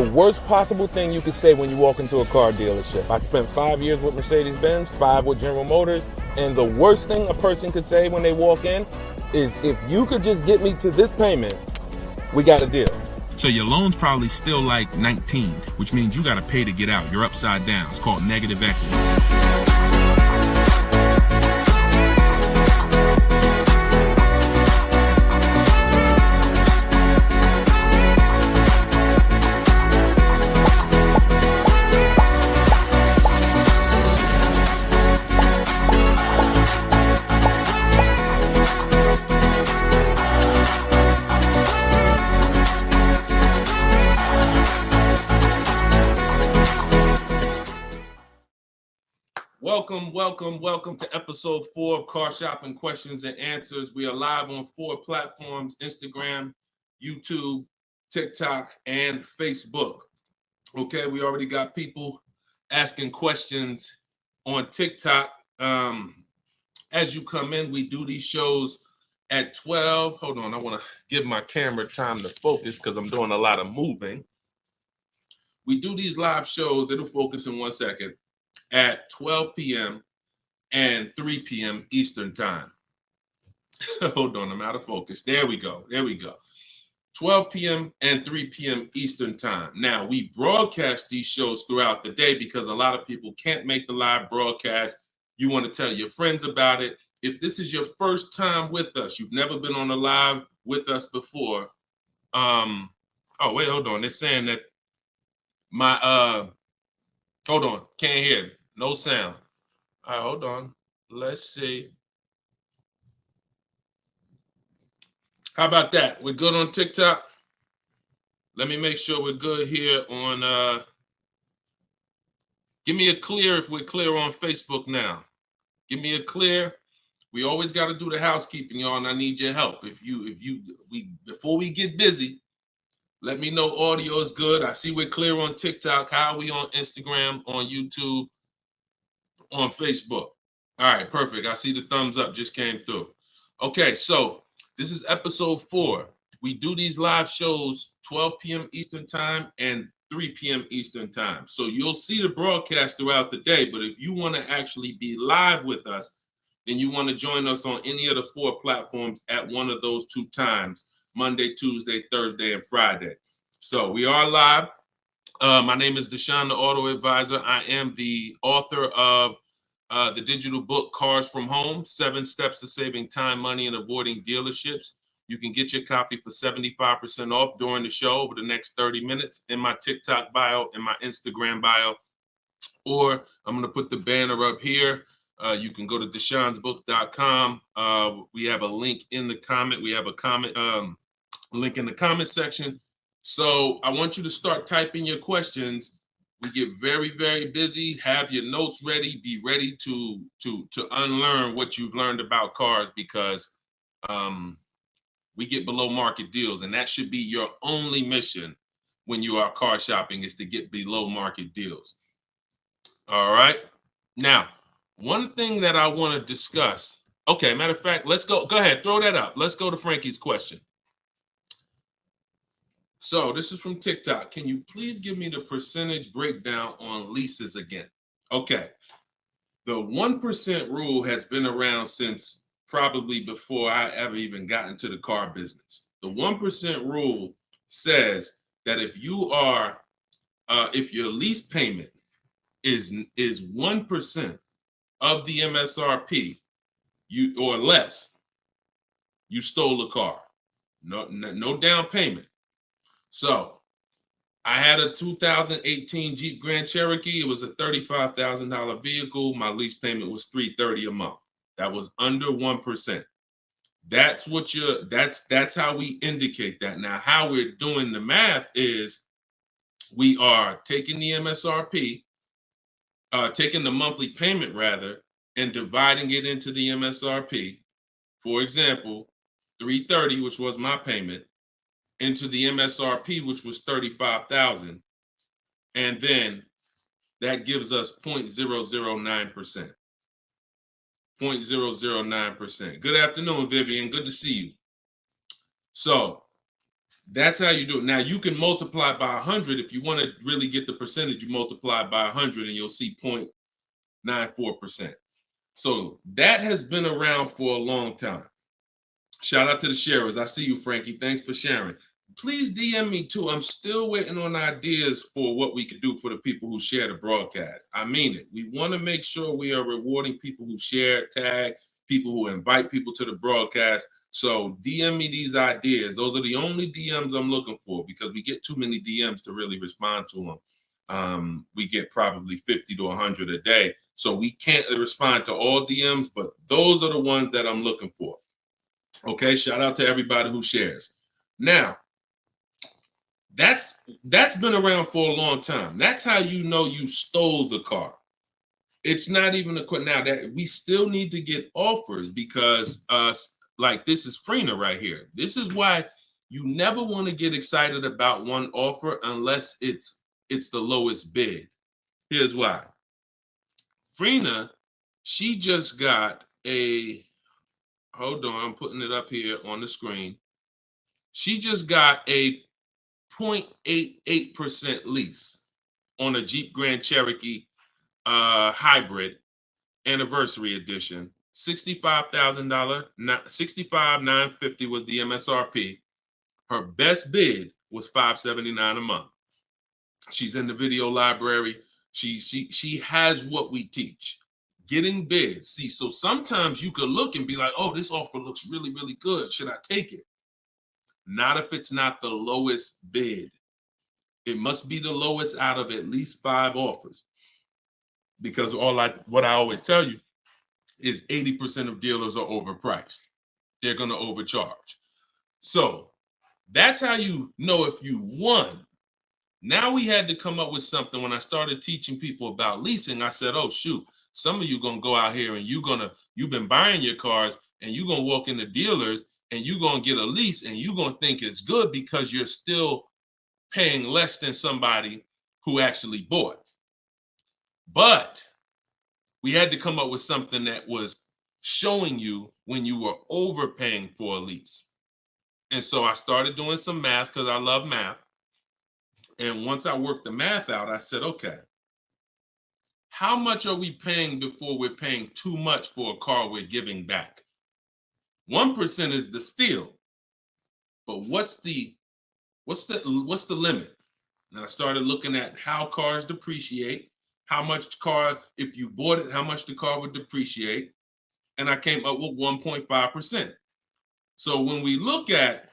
worst possible thing you could say when you walk into a car dealership. I spent 5 years with Mercedes-Benz, 5 with General Motors, and the worst thing a person could say when they walk in is, if you could just get me to this payment, we got a deal. So your loan's probably still like 19, which means you got to pay to get out. You're upside down. It's called negative equity. Welcome to episode 4 of Car Shopping Questions and Answers. We are live on 4 platforms: Instagram, YouTube, TikTok, and Facebook. Okay, we already got people asking questions on TikTok. As you come in, we do these shows at 12. Hold on, I want to give my camera time to focus because I'm doing a lot of moving. We do these live shows, it'll focus in 1 second, at 12 p.m. and 3 p.m. Eastern time. Hold on, I'm out of focus. There we go. 12 p.m. and 3 p.m. Eastern time. Now, we broadcast these shows throughout the day because a lot of people can't make the live broadcast. You want to tell your friends about it. If this is your first time with us, you've never been on a live with us before. Oh, wait, hold on. They're saying that hold on, can't hear. No sound. All right, hold on. Let's see. How about that? We're good on TikTok? Let me make sure we're good here on, give me a clear if we're clear on Facebook now. Give me a clear. We always got to do the housekeeping, y'all, and I need your help. Before we get busy, let me know audio is good. I see we're clear on TikTok. How are we on Instagram, on YouTube, on Facebook? All right, perfect. I see the thumbs up just came through. Okay, so this is episode 4. We do these live shows 12 p.m. Eastern time and 3 p.m. Eastern time. So you'll see the broadcast throughout the day, but if you want to actually be live with us, then you want to join us on any of the 4 platforms at one of those 2 times: Monday, Tuesday, Thursday, and Friday. So we are live. My name is Deshone the Auto Advisor. I am the author of the digital book, Cars from Home, 7 Steps to Saving Time, Money, and Avoiding Dealerships. You can get your copy for 75% off during the show over the next 30 minutes in my TikTok bio, in my Instagram bio, or I'm going to put the banner up here. You can go to deshonsbook.com. We have a link in the comment. We have a comment link in the comment section. So I want you to start typing your questions. We get very, very busy. Have your notes ready. Be ready to unlearn what you've learned about cars, because we get below market deals, and that should be your only mission when you are car shopping, is to get below market deals. All right. Now, one thing that I want to discuss. Okay, matter of fact, let's go. Go ahead, throw that up. Let's go to Frankie's question. So this is from TikTok. Can you please give me the percentage breakdown on leases again? Okay. The 1% rule has been around since probably before I ever even got into the car business. The 1% rule says that if your lease payment is 1% of the MSRP, or less, you stole a car. No down payment. So I had a 2018 Jeep Grand Cherokee. It was a $35,000 vehicle. My lease payment was $330 a month. That was under 1%. That's how we indicate that. Now, how we're doing the math is we are taking the MSRP, taking the monthly payment rather, and dividing it into the MSRP. For example, $330, which was my payment, into the MSRP, which was $35,000, and then that gives us 0.009%. 0.009%. Good afternoon, Vivian. Good to see you. So That's how you do it. Now you can multiply by 100 if you want to really get the percentage. You multiply by 100 and you'll see 0.94%. So that has been around for a long time. Shout out to the sharers. I see you, Frankie. Thanks for sharing. Please DM me too. I'm still waiting on ideas for what we could do for the people who share the broadcast. I mean it. We want to make sure we are rewarding people who share, tag, people who invite people to the broadcast. So DM me these ideas. Those are the only DMs I'm looking for because we get too many DMs to really respond to them. We get probably 50 to 100 a day. So we can't respond to all DMs, but those are the ones that I'm looking for. Okay, shout out to everybody who shares. Now, that's been around for a long time. That's how you know you stole the car. It's not even a question now that we still need to get offers because like this is Freener right here. This is why you never want to get excited about one offer unless it's the lowest bid. Here's why. Freener, she just got a, hold on, I'm putting it up here on the screen. She just got a 0.88% lease on a Jeep Grand Cherokee hybrid anniversary edition. $65,000, $65,950 was the MSRP. Her best bid was $579 a month. She's in the video library. She has what we teach. Getting bids. See, so sometimes you could look and be like, oh, this offer looks really, really good. Should I take it? Not if it's not the lowest bid. It must be the lowest out of at least 5 offers. Because what I always tell you is 80% of dealers are overpriced. They're going to overcharge. So that's how you know if you won. Now we had to come up with something. When I started teaching people about leasing, I said, oh, shoot, some of you going to go out here and you've been buying your cars and you're going to walk into dealers and you're going to get a lease and you're going to think it's good because you're still paying less than somebody who actually bought. But we had to come up with something that was showing you when you were overpaying for a lease. And so I started doing some math because I love math. And once I worked the math out, I said, okay, how much are we paying before we're paying too much for a car we're giving back? 1% is the steal. But what's the limit? And I started looking at how cars depreciate, how much car, if you bought it, how much the car would depreciate. And I came up with 1.5%. So when we look at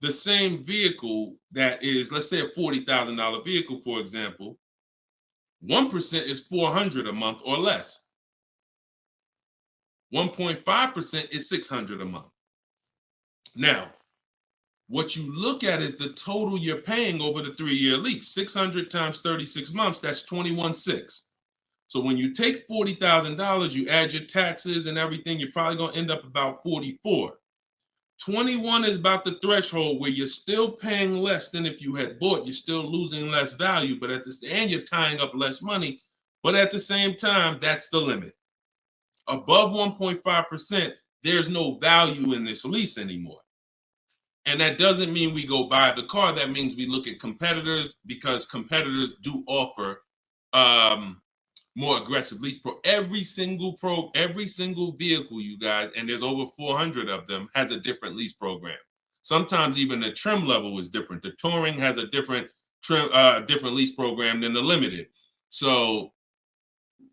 the same vehicle that is, let's say a $40,000 vehicle, for example, 1% is $400 a month or less. 1.5% is $600 a month. Now, what you look at is the total you're paying over the 3-year lease. 600 times 36 months, that's 21.6. So when you take $40,000, you add your taxes and everything, you're probably going to end up about 44. 21 is about the threshold where you're still paying less than if you had bought. You're still losing less value, but and you're tying up less money. But at the same time, that's the limit. Above 1.5%, there's no value in this lease anymore. And that doesn't mean we go buy the car. That means we look at competitors because competitors do offer more aggressive lease pro. Every single vehicle, you guys, and there's over 400 of them, has a different lease program. Sometimes even the trim level is different. The Touring has a different lease program than the Limited. So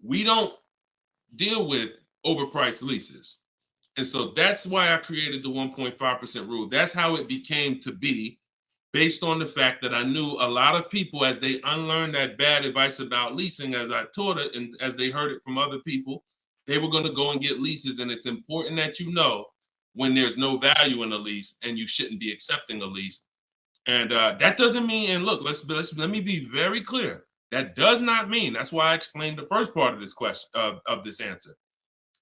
we don't deal with overpriced leases. And so that's why I created the 1.5% rule. That's how it became to be, based on the fact that I knew a lot of people, as they unlearned that bad advice about leasing, as I taught it and as they heard it from other people, they were going to go and get leases. And it's important that you know when there's no value in a lease and you shouldn't be accepting a lease. And that doesn't mean, and look, let me be very clear. That does not mean, that's why I explained the first part of this question, of this answer.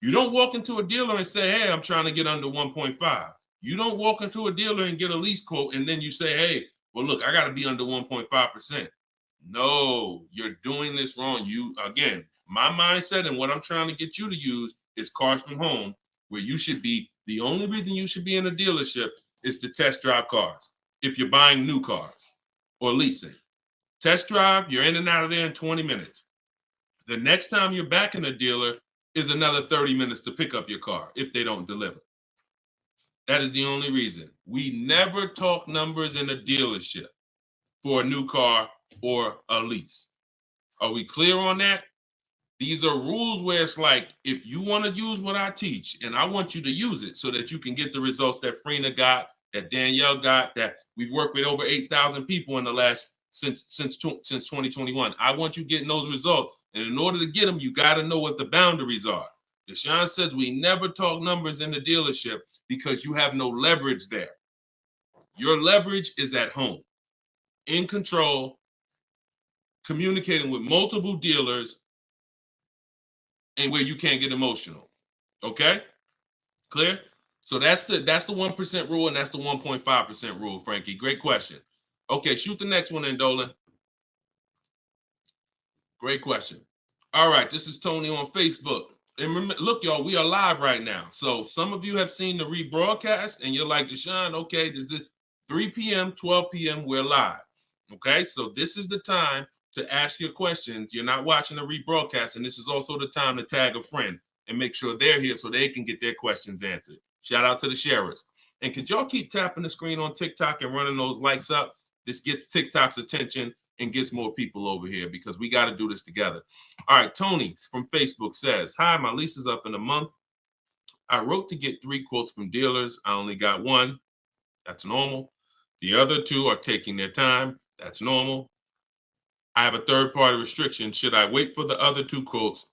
You don't walk into a dealer and say, hey, I'm trying to get under 1.5. You don't walk into a dealer and get a lease quote and then you say, hey, well, look, I got to be under 1.5%. No, you're doing this wrong. Again, my mindset and what I'm trying to get you to use is Cars from Home, where you should be, the only reason you should be in a dealership is to test drive cars. if you're buying new cars or leasing. Test drive, you're in and out of there in 20 minutes. The next time you're back in a dealer is another 30 minutes to pick up your car if they don't deliver. That is the only reason. We never talk numbers in a dealership for a new car or a lease. Are we clear on that? These are rules where it's like, if you want to use what I teach, and I want you to use it so that you can get the results that Frina got, that Danielle got, that we've worked with over 8,000 people in the last since 2021. I want you getting those results. And in order to get them, you got to know what the boundaries are. Deshone says we never talk numbers in the dealership because you have no leverage there. Your leverage is at home, in control, communicating with multiple dealers, and where you can't get emotional. Okay? Clear? So that's the 1% rule, and that's the 1.5% rule, Frankie. Great question. Okay, shoot the next one in, Dolan. Great question. All right, this is Tony on Facebook. And remember, look, y'all, we are live right now. So some of you have seen the rebroadcast, and you're like, Deshone, okay, this is 3 p.m., 12 p.m., we're live. Okay, so this is the time to ask your questions. You're not watching the rebroadcast, and this is also the time to tag a friend and make sure they're here so they can get their questions answered. Shout out to the sharers. And could y'all keep tapping the screen on TikTok and running those likes up? This gets TikTok's attention and gets more people over here because we got to do this together. All right, Tony from Facebook says, hi, my lease is up in a month. I wrote to get 3 quotes from dealers. I only got 1. That's normal. The other 2 are taking their time. That's normal. I have a third-party restriction. Should I wait for the other 2 quotes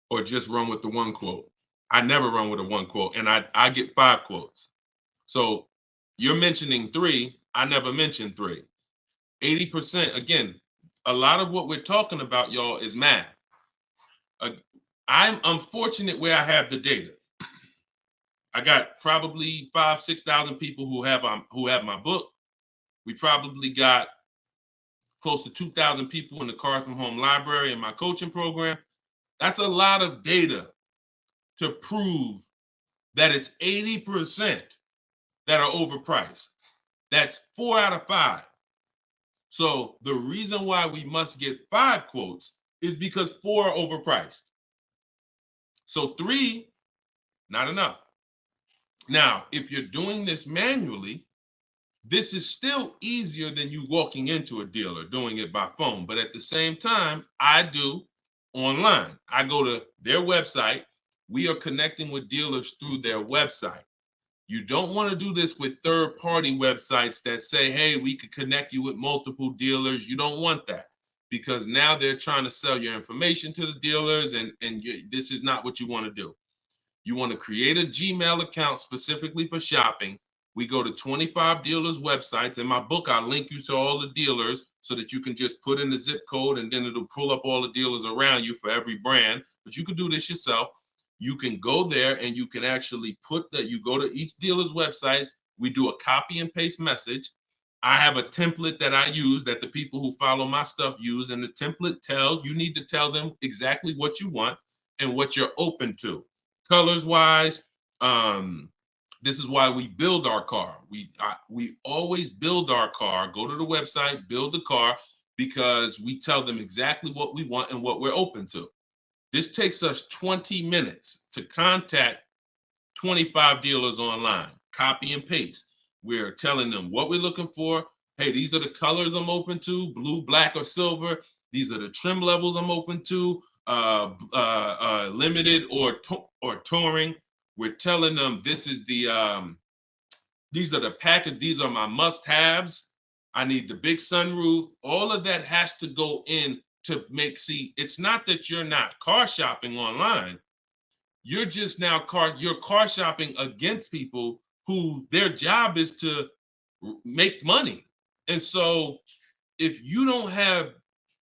or just run with the 1 quote? I never run with a 1 quote, and I get 5 quotes. So you're mentioning 3. I never mentioned 3. 80%, again, a lot of what we're talking about, y'all, is math. I'm unfortunate where I have the data. I got probably 5,000-6,000 people who have my book. We probably got close to 2,000 people in the Cars from Home library in my coaching program. That's a lot of data to prove that it's 80% that are overpriced. That's 4 out of 5. So the reason why we must get 5 quotes is because 4 are overpriced. So 3, not enough. Now, if you're doing this manually, this is still easier than you walking into a dealer doing it by phone. But at the same time, I do online. I go to their website. We are connecting with dealers through their website. You don't want to do this with third-party websites that say, hey, we could connect you with multiple dealers. You don't want that because now they're trying to sell your information to the dealers, and this is not what you want to do. You want to create a Gmail account specifically for shopping. We go to 25 dealers' websites. In my book, I link you to all the dealers so that you can just put in the zip code, and then it'll pull up all the dealers around you for every brand. But you can do this yourself. You can go there and you can actually you go to each dealer's websites. We do a copy and paste message. I have a template that I use that the people who follow my stuff use. And the template you need to tell them exactly what you want and what you're open to. Colors wise, this is why we build our car. We always build our car, go to the website, build the car, because we tell them exactly what we want and what we're open to. This takes us 20 minutes to contact 25 dealers online, copy and paste. We're telling them what we're looking for. Hey, these are the colors I'm open to, blue, black, or silver. These are the trim levels I'm open to, limited or touring. We're telling them this is these are the package, these are my must-haves. I need the big sunroof. All of that has to go in to it's not that you're not car shopping online. You're just now you're car shopping against people who their job is to make money. And so if you don't have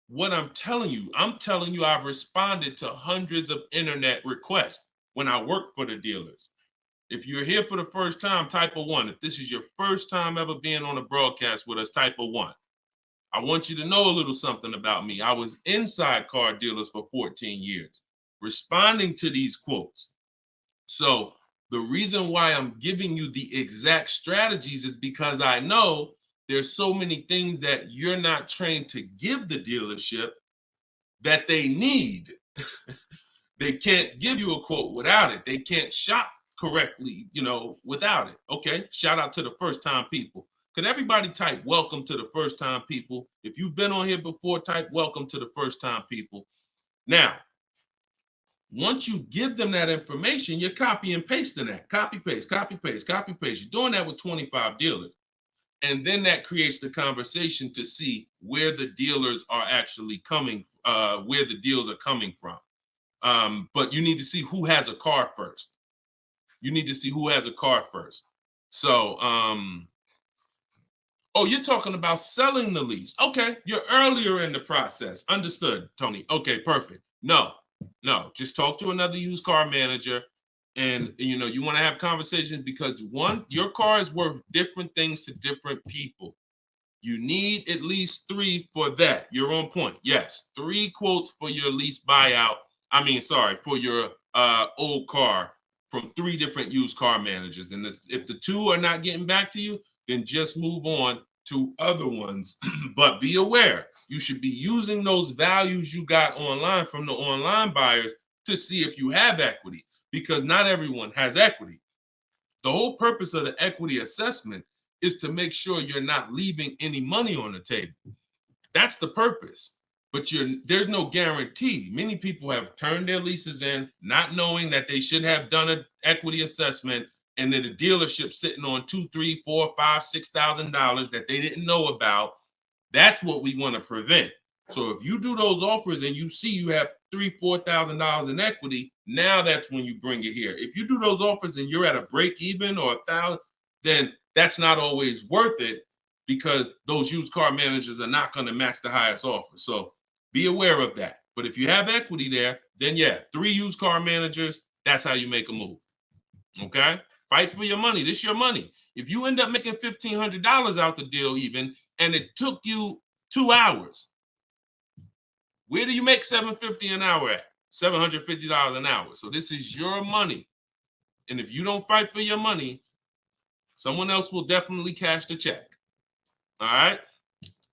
what I'm telling you I've responded to hundreds of internet requests when I work for the dealers. If you're here for the first time, type a 1. If this is your first time ever being on a broadcast with us, type a 1. I want you to know a little something about me. I was inside car dealers for 14 years, responding to these quotes. So The reason why I'm giving you the exact strategies is because I know there's so many things that you're not trained to give the dealership that they need. They can't give you a quote without it. They can't shop correctly, without it. Okay, shout out to the first time people. Could everybody type welcome to the first time people? If you've been on here before, type welcome to the first time people. Now, once you give them that information, you're copy and pasting that. Copy, paste, copy, paste, copy, paste. You're doing that with 25 dealers. And then that creates the conversation to see where the dealers are actually coming, where the deals are coming from. But you need to see who has a car first. You need to see who has a car first. So, oh, you're talking about selling the lease. Okay, you're earlier in the process. Understood, Tony. Okay, perfect. No, just talk to another used car manager. And you want to have conversations because one, your car is worth different things to different people. You need at least 3 for that. You're on point. Yes, 3 quotes for your lease buyout. For your old car from 3 different used car managers. And if the 2 are not getting back to you, then just move on to other ones. But be aware, you should be using those values you got online from the online buyers to see if you have equity, because not everyone has equity. The whole purpose of the equity assessment is to make sure you're not leaving any money on the table. That's the purpose. But there's no guarantee. Many people have turned their leases in not knowing that they should have done an equity assessment, and then the dealership sitting on $2,000, $3,000, $4,000, $5,000, $6,000 that they didn't know about. That's what we want to prevent. So if you do those offers and you see you have $3,000, $4,000 in equity, now that's when you bring it here. If you do those offers and you're at a break even or $1,000, then that's not always worth it, because those used car managers are not going to match the highest offer. So be aware of that. But if you have equity there, then 3 used car managers, that's how you make a move. Okay? Fight for your money. This is your money. If you end up making $1,500 out the deal even, and it took you 2 hours, where do you make $750 an hour at? $750 an hour. So this is your money. And if you don't fight for your money, someone else will definitely cash the check. All right?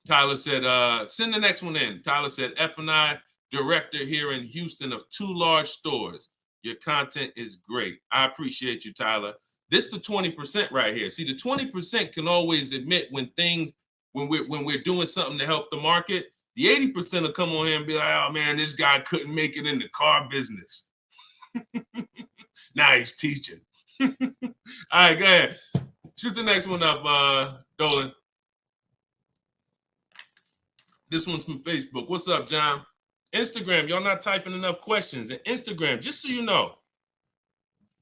Tyler said, send the next one in. Tyler said, F&I director here in Houston of 2 large stores. Your content is great. I appreciate you, Tyler. This is the 20% right here. See, the 20% can always admit when we're doing something to help the market. The 80% will come on here and be like, oh man, this guy couldn't make it in the car business. Now he's teaching. All right, go ahead. Shoot the next one up, Dolan. This one's from Facebook. What's up, John? Instagram, y'all not typing enough questions. And Instagram, just so you know,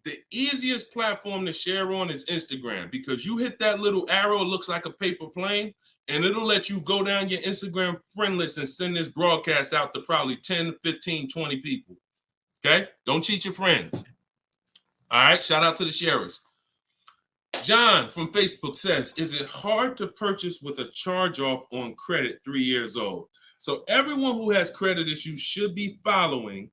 the easiest platform to share on is Instagram, because you hit that little arrow, it looks like a paper plane, and it'll let you go down your Instagram friend list and send this broadcast out to probably 10, 15, 20 people. Okay? Don't cheat your friends. All right? Shout out to the sharers. John from Facebook says, is it hard to purchase with a charge-off on credit 3 years old? So everyone who has credit issues should be following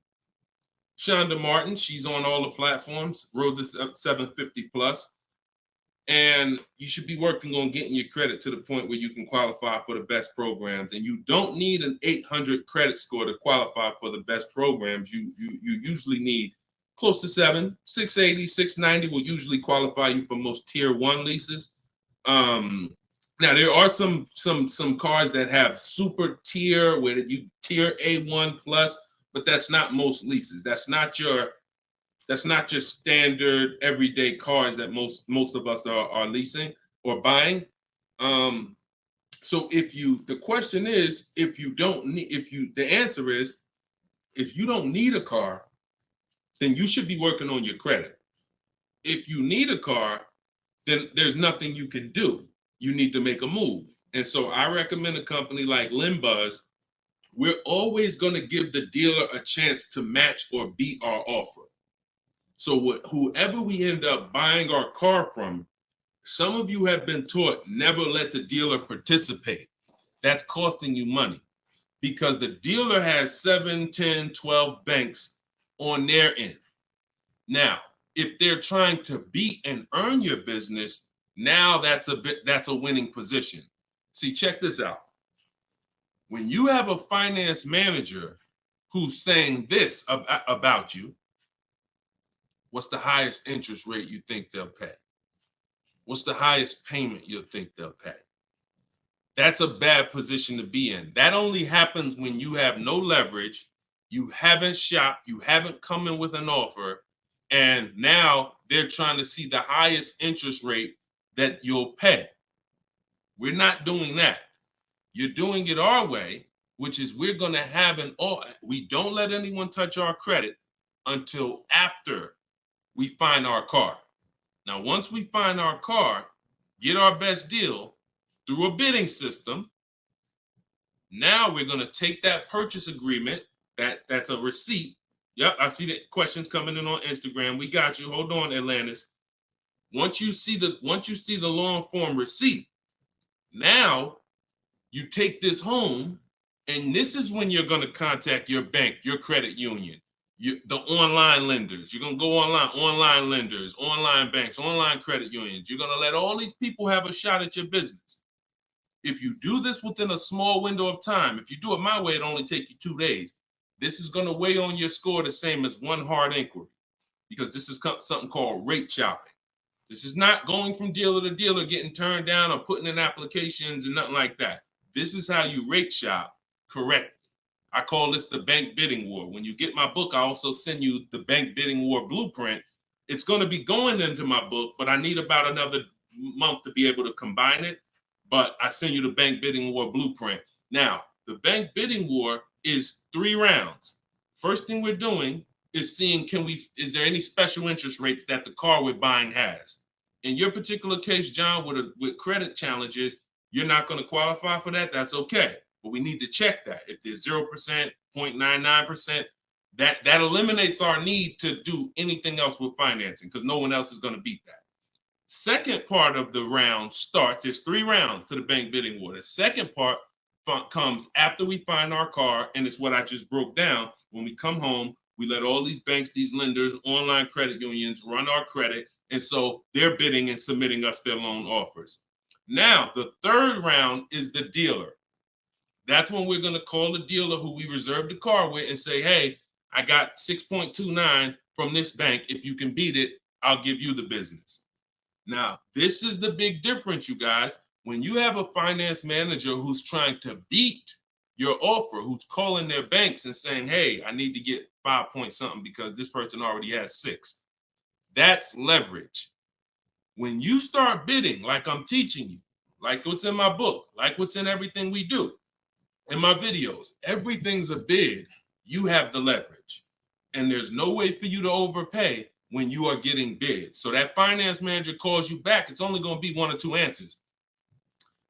Shonda Martin. She's on all the platforms, Road to 750 plus. And you should be working on getting your credit to the point where you can qualify for the best programs. And you don't need an 800 credit score to qualify for the best programs. You usually need close to 680, 690 will usually qualify you for most tier 1 leases. Now there are some cars that have super tier where you tier A1 plus, but that's not most leases. That's not your standard everyday cars that most of us are leasing or buying. So the question is, the answer is, if you don't need a car, then you should be working on your credit. If you need a car, then there's nothing you can do. You need to make a move. And so I recommend a company like Limbuzz. We're always going to give the dealer a chance to match or beat our offer. So whoever we end up buying our car from, some of you have been taught never let the dealer participate. That's costing you money, because the dealer has 7, 10, 12 banks on their end. Now, If they're trying to beat and earn your business, now that's a winning position. See, check this out. When you have a finance manager who's saying this about you, what's the highest interest rate you think they'll pay? What's the highest payment you think they'll pay? That's a bad position to be in. That only happens when you have no leverage, you haven't shopped, you haven't come in with an offer, and now they're trying to see the highest interest rate that you'll pay. We're not doing that. You're doing it our way, which is we're going to have we don't let anyone touch our credit until after we find our car. Now, once we find our car, get our best deal through a bidding system, now we're going to take that purchase agreement, that's a receipt. Yep, I see the questions coming in on Instagram. We got you. Hold on, Atlantis. Once you see the long form receipt, now you take this home, and this is when you're going to contact your bank, your credit union, the online lenders. You're going to go online lenders, online banks, online credit unions. You're going to let all these people have a shot at your business. If you do this within a small window of time, if you do it my way, it only take you 2 days. This is going to weigh on your score the same as one hard inquiry, because this is something called rate shopping. This is not going from dealer to dealer, getting turned down or putting in applications and nothing like that. This is how you rate shop correctly. I call this the bank bidding war. When you get my book, I also send you the bank bidding war blueprint. It's going to be going into my book, but I need about another month to be able to combine it. But I send you the bank bidding war blueprint. Now, the bank bidding war is 3 rounds. First thing we're doing is seeing, is there any special interest rates that the car we're buying has? In your particular case, John, with credit challenges, you're not going to qualify for that. That's okay. But we need to check that. If there's 0%, 0.99%, that eliminates our need to do anything else with financing, because no one else is going to beat that. Second part of the round starts, there's 3 rounds to the bank bidding war. The second part comes after we find our car, and it's what I just broke down. When we come home, we let all these banks, these lenders, online credit unions run our credit, and so they're bidding and submitting us their loan offers. Now, the third round is the dealer. That's when we're going to call the dealer who we reserved the car with and say, hey, I got 6.29 from this bank. If you can beat it, I'll give you the business. Now, this is the big difference, you guys. When you have a finance manager who's trying to beat your offer, who's calling their banks and saying, hey, I need to get 5 point something because this person already has 6. That's leverage. When you start bidding, like I'm teaching you, like what's in my book, like what's in everything we do, in my videos, everything's a bid. You have the leverage. And there's no way for you to overpay when you are getting bids. So that finance manager calls you back, it's only going to be 1 or 2 answers.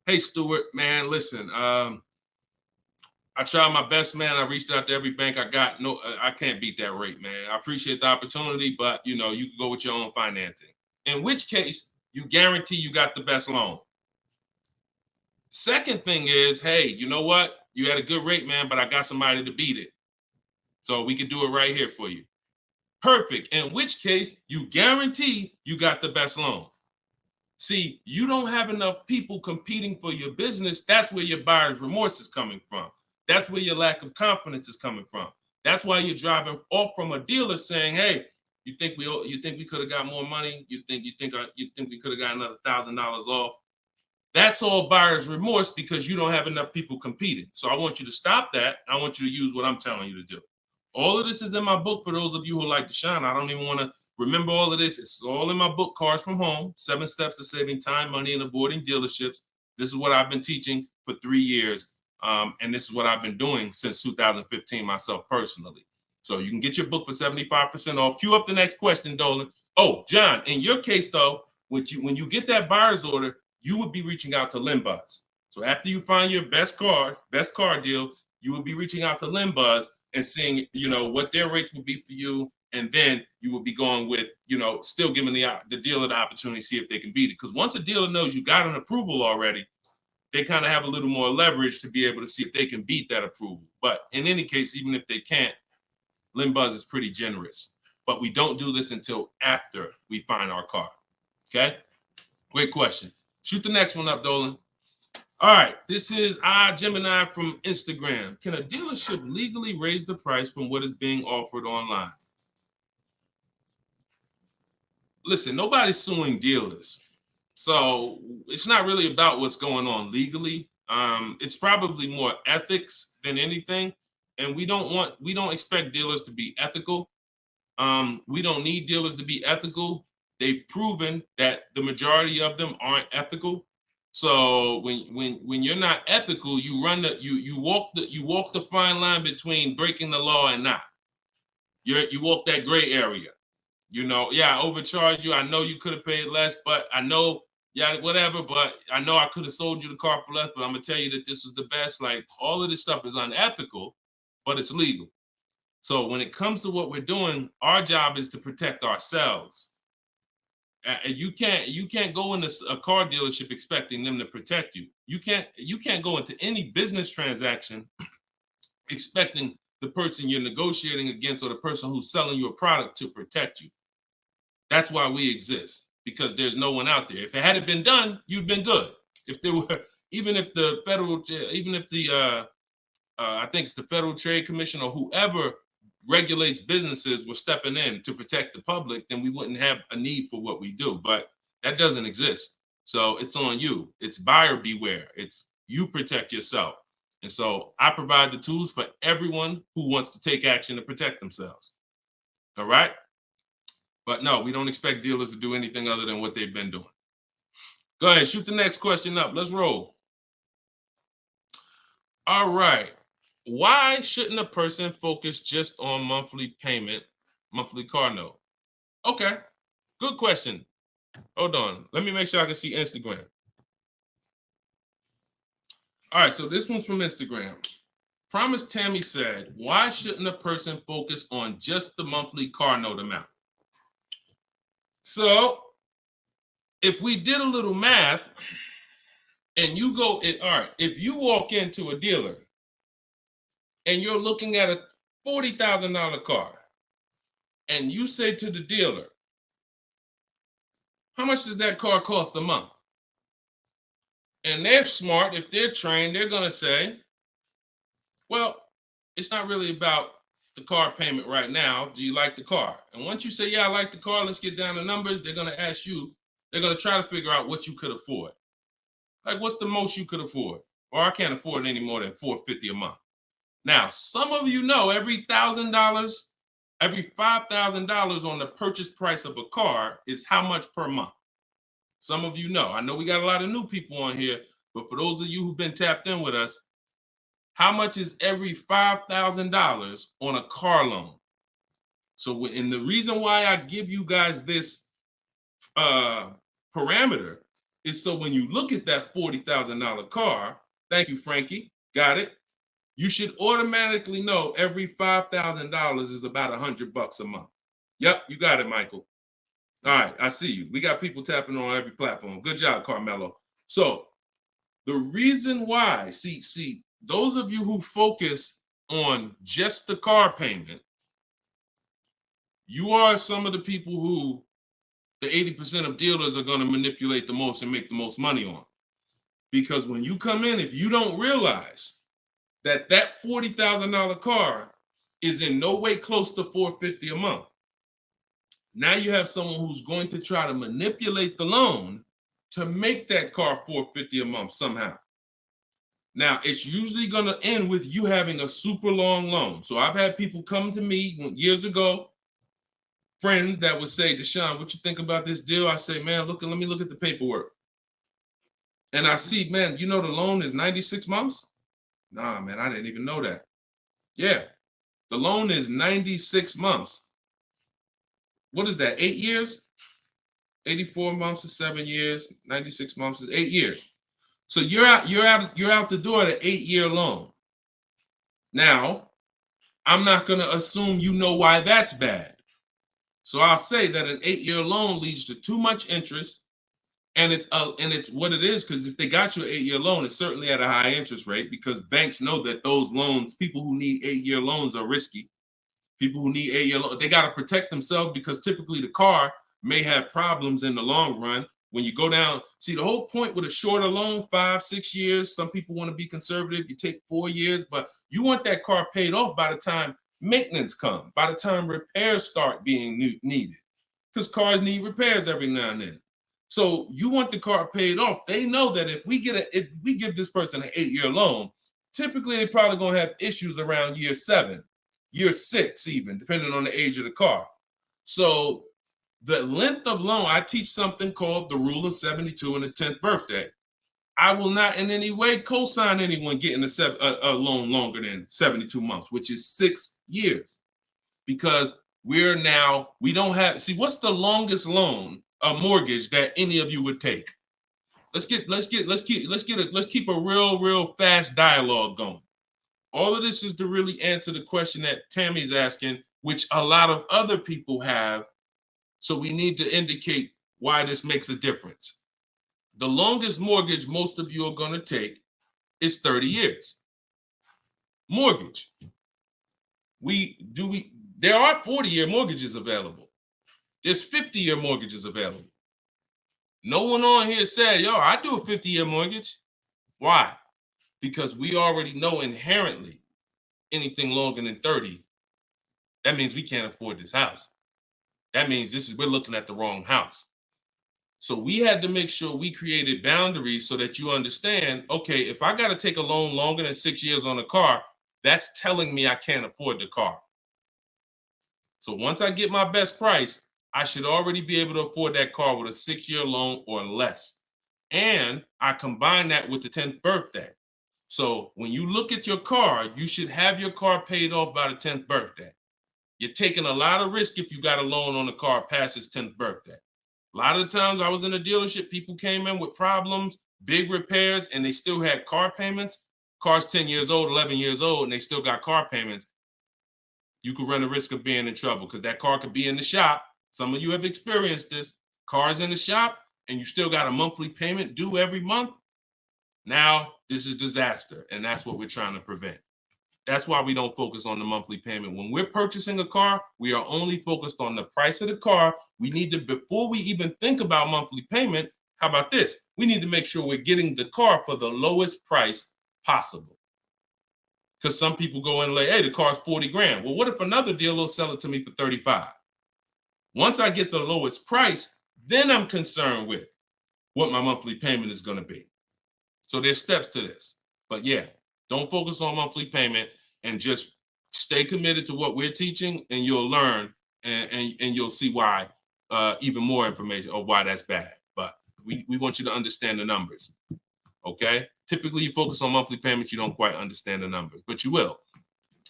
Hey, Stuart, man, listen, I tried my best, man. I reached out to every bank I got. No, I can't beat that rate, man. I appreciate the opportunity, but you can go with your own financing. In which case, you guarantee you got the best loan. Second thing is, hey, you know what? You had a good rate, man, but I got somebody to beat it. So we can do it right here for you. Perfect. In which case, you guarantee you got the best loan. See, you don't have enough people competing for your business. That's where your buyer's remorse is coming from. That's where your lack of confidence is coming from. That's why you're driving off from a dealer saying, hey, you think we could have got more money? You think we could have got another $1,000 off? That's all buyer's remorse because you don't have enough people competing. So I want you to stop that. I want you to use what I'm telling you to do. All of this is in my book for those of you who like Deshone. I don't even want to remember all of this. It's all in my book, Cars from Home, 7 Steps to Saving Time, Money, and Avoiding Dealerships. This is what I've been teaching for 3 years. And this is what I've been doing since 2015 myself personally. So you can get your book for 75% off. Cue up the next question, Dolan. Oh, John, in your case, though, when you get that buyer's order, you would be reaching out to Limbuzz. So after you find your best car deal, you would be reaching out to Limbuzz and seeing, what their rates would be for you. And then you would be going with, still giving the dealer the opportunity to see if they can beat it. Because once a dealer knows you got an approval already, they kind of have a little more leverage to be able to see if they can beat that approval. But in any case, even if they can't, Limbuzz is pretty generous. but we don't do this until after we find our car. Okay? Great question. Shoot the next one up, Dolan. All right, this is Gemini from Instagram. Can a dealership legally raise the price from what is being offered online? Listen, nobody's suing dealers. So it's not really about what's going on legally. It's probably more ethics than anything. And we don't expect dealers to be ethical. We don't need dealers to be ethical. They've proven that the majority of them aren't ethical. So when you're not ethical, you walk the fine line between breaking the law and not. You walk that gray area. You know, yeah, I overcharged you. I know you could have paid less, but I know, yeah, whatever. But I know I could have sold you the car for less. But I'm gonna tell you that this is the best. Like, all of this stuff is unethical, but it's legal. So when it comes to what we're doing, our job is to protect ourselves. You can't go into a car dealership expecting them to protect you. You can't go into any business transaction expecting the person you're negotiating against or the person who's selling you a product to protect you. That's why we exist, because there's no one out there. If it hadn't been done, you'd been good. If there were, even if the I think it's the Federal Trade Commission or whoever regulates businesses were stepping in to protect the public, then we wouldn't have a need for what we do. But that doesn't exist. So it's on you. It's buyer beware. It's you protect yourself. And so I provide the tools for everyone who wants to take action to protect themselves. All right? But no, we don't expect dealers to do anything other than what they've been doing. Go ahead, shoot the next question up. Let's roll. All right. Why shouldn't a person focus just on monthly payment, monthly car note? Okay, good question. Hold on. Let me make sure I can see Instagram. All right, so this one's from Instagram. Promise Tammy said, why shouldn't a person focus on just the monthly car note amount? So if we did a little math and you go, all right, if you walk into a dealer and you're looking at a $40,000 car and you say to the dealer, how much does that car cost a month? And they're smart, if they're trained, they're gonna say, well, it's not really about the car payment right now. Do you like the car? And once you say, yeah, I like the car, let's get down to numbers, they're gonna ask you, they're gonna try to figure out what you could afford. Like, what's the most you could afford? Or I can't afford any more than $450 a month. Now, some of you know every $1,000, every $5,000 on the purchase price of a car is how much per month. Some of you know. I know we got a lot of new people on here, but for those of you who've been tapped in with us, how much is every $5,000 on a car loan? So, and the reason why I give you guys this parameter is so when you look at that $40,000 car, thank you, Frankie, got it. You should automatically know every $5,000 is about $100 a month. Yep, you got it, Michael. All right, I see you. We got people tapping on every platform. Good job, Carmelo. So the reason why, see, those of you who focus on just the car payment, you are some of the people who the 80% of dealers are going to manipulate the most and make the most money on. Because when you come in, if you don't realize that $40,000 car is in no way close to $450 a month, now you have someone who's going to try to manipulate the loan to make that car $450 a month somehow. Now, it's usually going to end with you having a super long loan. So I've had people come to me years ago, friends that would say, Deshone, what you think about this deal? I say, man, let me look at the paperwork. And I see, man, you know the loan is 96 months? Nah, man, I didn't even know that. Yeah, the loan is 96 months. What is that, 8 years? 84 months is 7 years, 96 months is 8 years. So you're out the door at an 8-year loan. Now, I'm not going to assume you know why that's bad. So I'll say that an 8-year loan leads to too much interest, and it's what it is, because if they got you an 8-year loan, it's certainly at a high interest rate, because banks know that those loans, people who need 8-year loans, are risky. People who need 8-year loan, they got to protect themselves because typically the car may have problems in the long run. When you go down, see the whole point with a shorter loan, 5-6 years. Some people want to be conservative. You take 4 years, but you want that car paid off by the time maintenance comes, by the time repairs start being needed, because cars need repairs every now and then. So you want the car paid off. They know that if we give this person an 8-year loan, typically they're probably gonna have issues around year 7, year 6, even depending on the age of the car. So the length of loan, I teach something called the rule of 72 and the 10th birthday. I will not in any way co-sign anyone getting a loan longer than 72 months, which is 6 years, because we don't have, see, what's the longest loan, a mortgage that any of you would take? Let's keep a real fast dialogue going. All of this is to really answer the question that Tammy's asking, which a lot of other people have. So we need to indicate why this makes a difference. The longest mortgage most of you are going to take is 30 years. Mortgage. There are 40-year mortgages available. There's 50-year mortgages available. No one on here said, yo, I do a 50-year mortgage. Why? Because we already know inherently anything longer than 30, that means we can't afford this house. That means we're looking at the wrong house. So we had to make sure we created boundaries so that you understand, okay, if I got to take a loan longer than 6 years on a car, that's telling me I can't afford the car. So once I get my best price, I should already be able to afford that car with a 6-year loan or less. And I combine that with the 10th birthday. So when you look at your car, you should have your car paid off by the 10th birthday. You're taking a lot of risk if you got a loan on the car past its 10th birthday. A lot of the times I was in a dealership, people came in with problems, big repairs, and they still had car payments. Car's 10 years old, 11 years old, and they still got car payments. You could run the risk of being in trouble because that car could be in the shop. Some of you have experienced this. Car's in the shop and you still got a monthly payment due every month. Now, this is disaster, and that's what we're trying to prevent. That's why we don't focus on the monthly payment. When we're purchasing a car, we are only focused on the price of the car. We need to, before we even think about monthly payment, how about this? We need to make sure we're getting the car for the lowest price possible. Because some people go in and like, hey, the car's 40 grand. Well, what if another dealer will sell it to me for 35? Once I get the lowest price, then I'm concerned with what my monthly payment is going to be. So there's steps to this. But yeah, don't focus on monthly payment and just stay committed to what we're teaching, and you'll learn and you'll see why, even more information of why that's bad. But we want you to understand the numbers. Okay? Typically, you focus on monthly payments, you don't quite understand the numbers, but you will.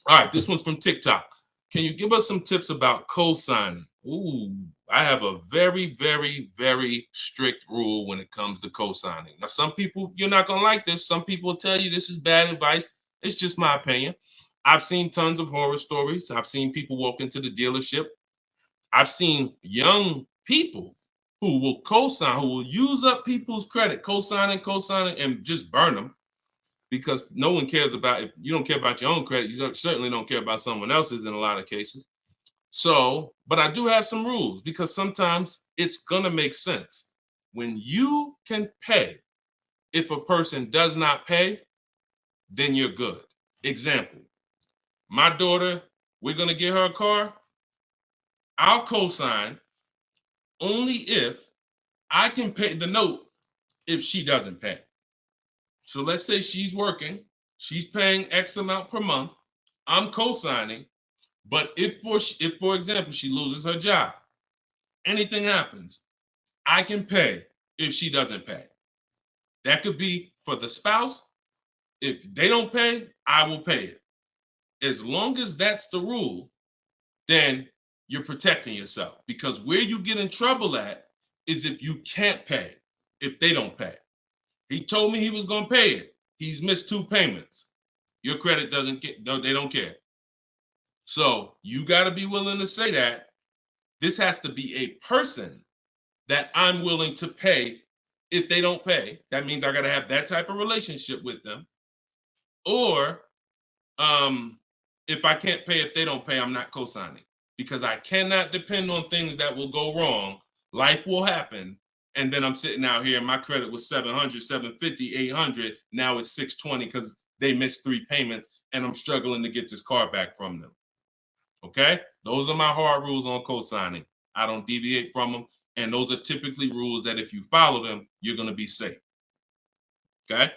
All right, this one's from TikTok. Can you give us some tips about co-signing? Ooh, I have a very, very, very strict rule when it comes to co-signing. Now, some people, you're not going to like this. Some people will tell you this is bad advice. It's just my opinion. I've seen tons of horror stories. I've seen people walk into the dealership. I've seen young people who will co-sign, who will use up people's credit, co-signing, and just burn them, because no one cares about, if you don't care about your own credit, you certainly don't care about someone else's in a lot of cases. So, but I do have some rules, because sometimes it's gonna make sense. When you can pay, if a person does not pay, then you're good. Example, my daughter, we're gonna get her a car. I'll co-sign only if I can pay the note if she doesn't pay. So let's say she's working, she's paying X amount per month, I'm co-signing, but if for example, she loses her job, anything happens, I can pay if she doesn't pay. That could be for the spouse. If they don't pay, I will pay it. As long as that's the rule, then you're protecting yourself, because where you get in trouble at is if you can't pay, if they don't pay. He told me he was going to pay it. He's missed 2 payments. Your credit doesn't get, no, they don't care. So you got to be willing to say that. This has to be a person that I'm willing to pay if they don't pay. That means I got to have that type of relationship with them. Or if I can't pay, if they don't pay, I'm not co-signing, because I cannot depend on things that will go wrong. Life will happen. And then I'm sitting out here and my credit was 700, 750, 800. Now it's 620 because they missed 3 payments and I'm struggling to get this car back from them. Okay? Those are my hard rules on co-signing. I don't deviate from them. And those are typically rules that if you follow them, you're going to be safe. Okay?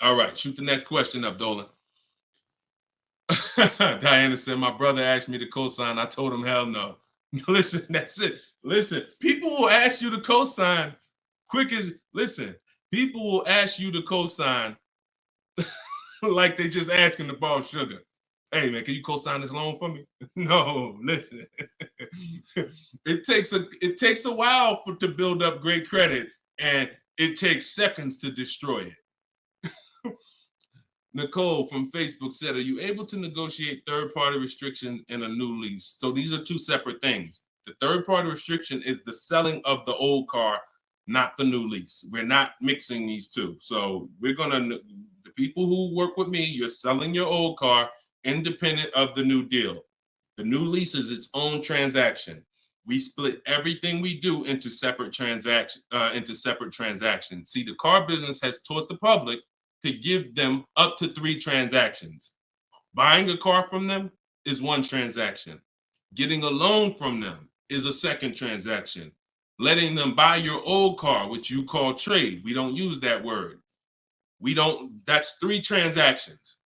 All right. Shoot the next question up, Dolan. Diana said, my brother asked me to co-sign. I told him, hell no. Listen, that's it. Listen, people will ask you to co-sign quick as, listen, people will ask you to co-sign like they just asking to borrow sugar. Hey man, can you co-sign this loan for me? No, listen. It takes a while to build up great credit, and it takes seconds to destroy it. Nicole from Facebook said, are you able to negotiate third-party restrictions in a new lease? So these are two separate things. The third-party restriction is the selling of the old car, not the new lease. We're not mixing these two. So we're gonna, the people who work with me, you're selling your old car independent of the new deal. The new lease is its own transaction. We split everything we do into separate transactions. See, the car business has taught the public to give them up to 3 transactions. Buying a car from them is one transaction. Getting a loan from them is a second transaction. Letting them buy your old car, which you call trade. We don't use that word. That's 3 transactions.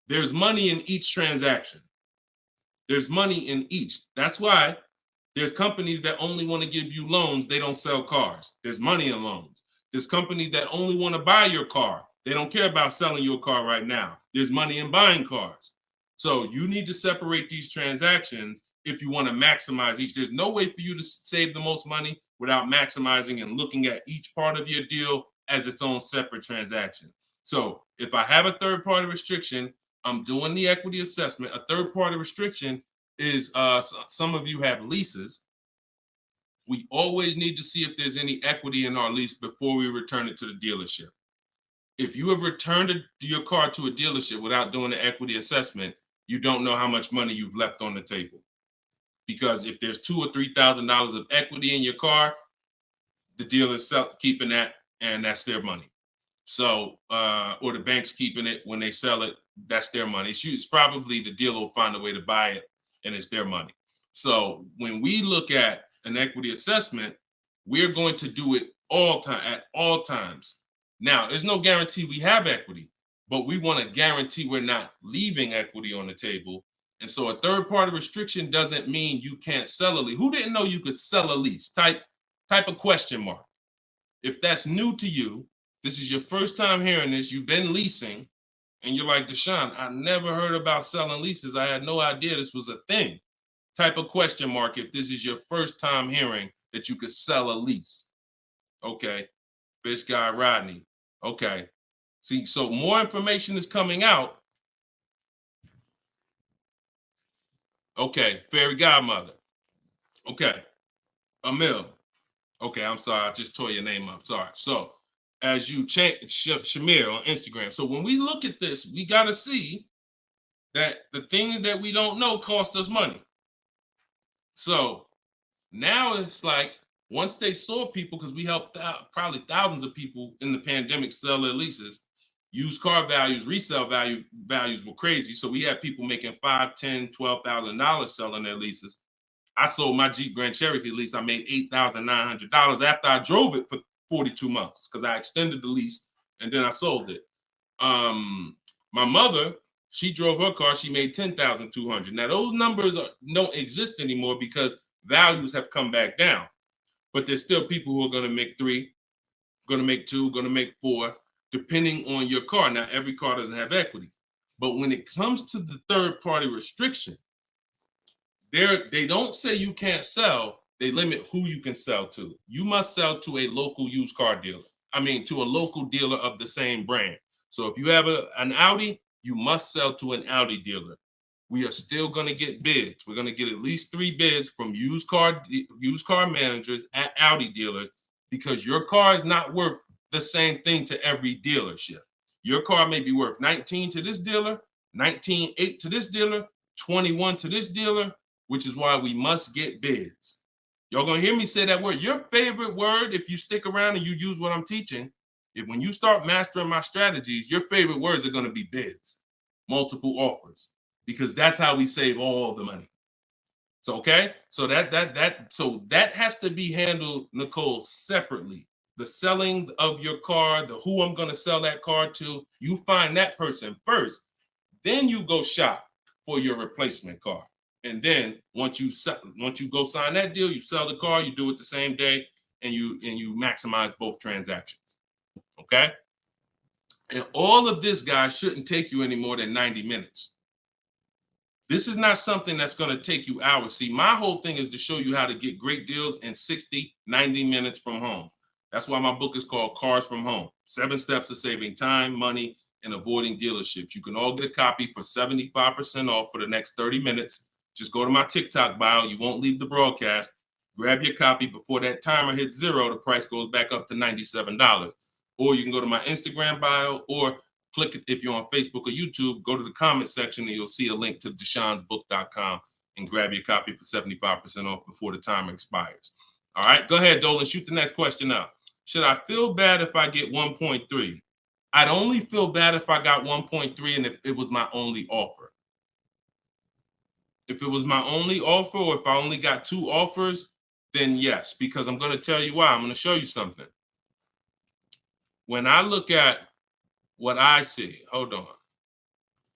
There's money in each transaction. There's money in each. That's why there's companies that only want to give you loans. They don't sell cars. There's money in loans. There's companies that only want to buy your car. They don't care about selling your car right now. There's money in buying cars. So you need to separate these transactions if you want to maximize each. There's no way for you to save the most money without maximizing and looking at each part of your deal as its own separate transaction. So if I have a third-party restriction, I'm doing the equity assessment. A third-party restriction is, some of you have leases. We always need to see if there's any equity in our lease before we return it to the dealership. If you have returned your car to a dealership without doing the equity assessment, you don't know how much money you've left on the table. Because if there's $2,000 or $3,000 of equity in your car, the dealer's keeping that, and that's their money. So, or the bank's keeping it when they sell it, that's their money. It's probably the dealer will find a way to buy it, and it's their money. So when we look at an equity assessment, we're going to do it at all times. Now, there's no guarantee we have equity, but we want to guarantee we're not leaving equity on the table. And so a third-party restriction doesn't mean you can't sell a lease. Who didn't know you could sell a lease? Type a question mark. If that's new to you, this is your first time hearing this, you've been leasing, and you're like, Deshone, I never heard about selling leases. I had no idea this was a thing. Type a question mark if this is your first time hearing that you could sell a lease. Okay. Fish Guy Rodney. Okay. See, so more information is coming out. Okay. Fairy Godmother. Okay. Emil. Okay, I'm sorry. I just tore your name up. Sorry. So as you change Shamir on Instagram. So when we look at this, we got to see that the things that we don't know cost us money. So now it's like, once they saw people, because we helped out probably thousands of people in the pandemic sell their leases, used car values, resale values were crazy. So we had people making $5,000, $10,000, $12,000 selling their leases. I sold my Jeep Grand Cherokee lease. I made $8,900 after I drove it for 42 months because I extended the lease and then I sold it. My mother, she drove her car. She made $10,200. Now those numbers don't exist anymore because values have come back down. But there's still people who are going to make 3, going to make 2, going to make 4, depending on your car. Now, every car doesn't have equity. But when it comes to the third-party restriction, they don't say you can't sell. They limit who you can sell to. You must sell to a local used car dealer. To a local dealer of the same brand. So if you have an Audi, you must sell to an Audi dealer. We are still going to get bids. We're going to get at least 3 bids from used car managers at Audi dealers because your car is not worth the same thing to every dealership. Your car may be worth 19 to this dealer, 19.8 to this dealer, 21 to this dealer, which is why we must get bids. Y'all gonna hear me say that word. Your favorite word, if you stick around and you use what I'm teaching, when you start mastering my strategies, your favorite words are gonna be bids, multiple offers, because that's how we save all the money. So okay, so that has to be handled, Nicole, separately. The selling of your car, the who I'm gonna sell that car to, you find that person first. Then you go shop for your replacement car. And then once you go sign that deal, you sell the car, you do it the same day, and you maximize both transactions. Okay? And all of this, guys, shouldn't take you any more than 90 minutes. This is not something that's going to take you hours. See, my whole thing is to show you how to get great deals in 60, 90 minutes from home. That's why my book is called Cars from Home. 7 Steps to Saving Time, Money, and Avoiding Dealerships. You can all get a copy for 75% off for the next 30 minutes. Just go to my TikTok bio. You won't leave the broadcast. Grab your copy before that timer hits 0. The price goes back up to $97. Or you can go to my Instagram bio, or click it if you're on Facebook or YouTube. Go to the comment section and you'll see a link to deshonsbook.com and grab your copy for 75% off before the timer expires. All right, go ahead, Dolan. Shoot the next question out. Should I feel bad if I get 1.3? I'd only feel bad if I got 1.3 and if it was my only offer. If it was my only offer, or if I only got 2 offers, then yes, because I'm going to tell you why. I'm going to show you something. When I look at what I see, hold on.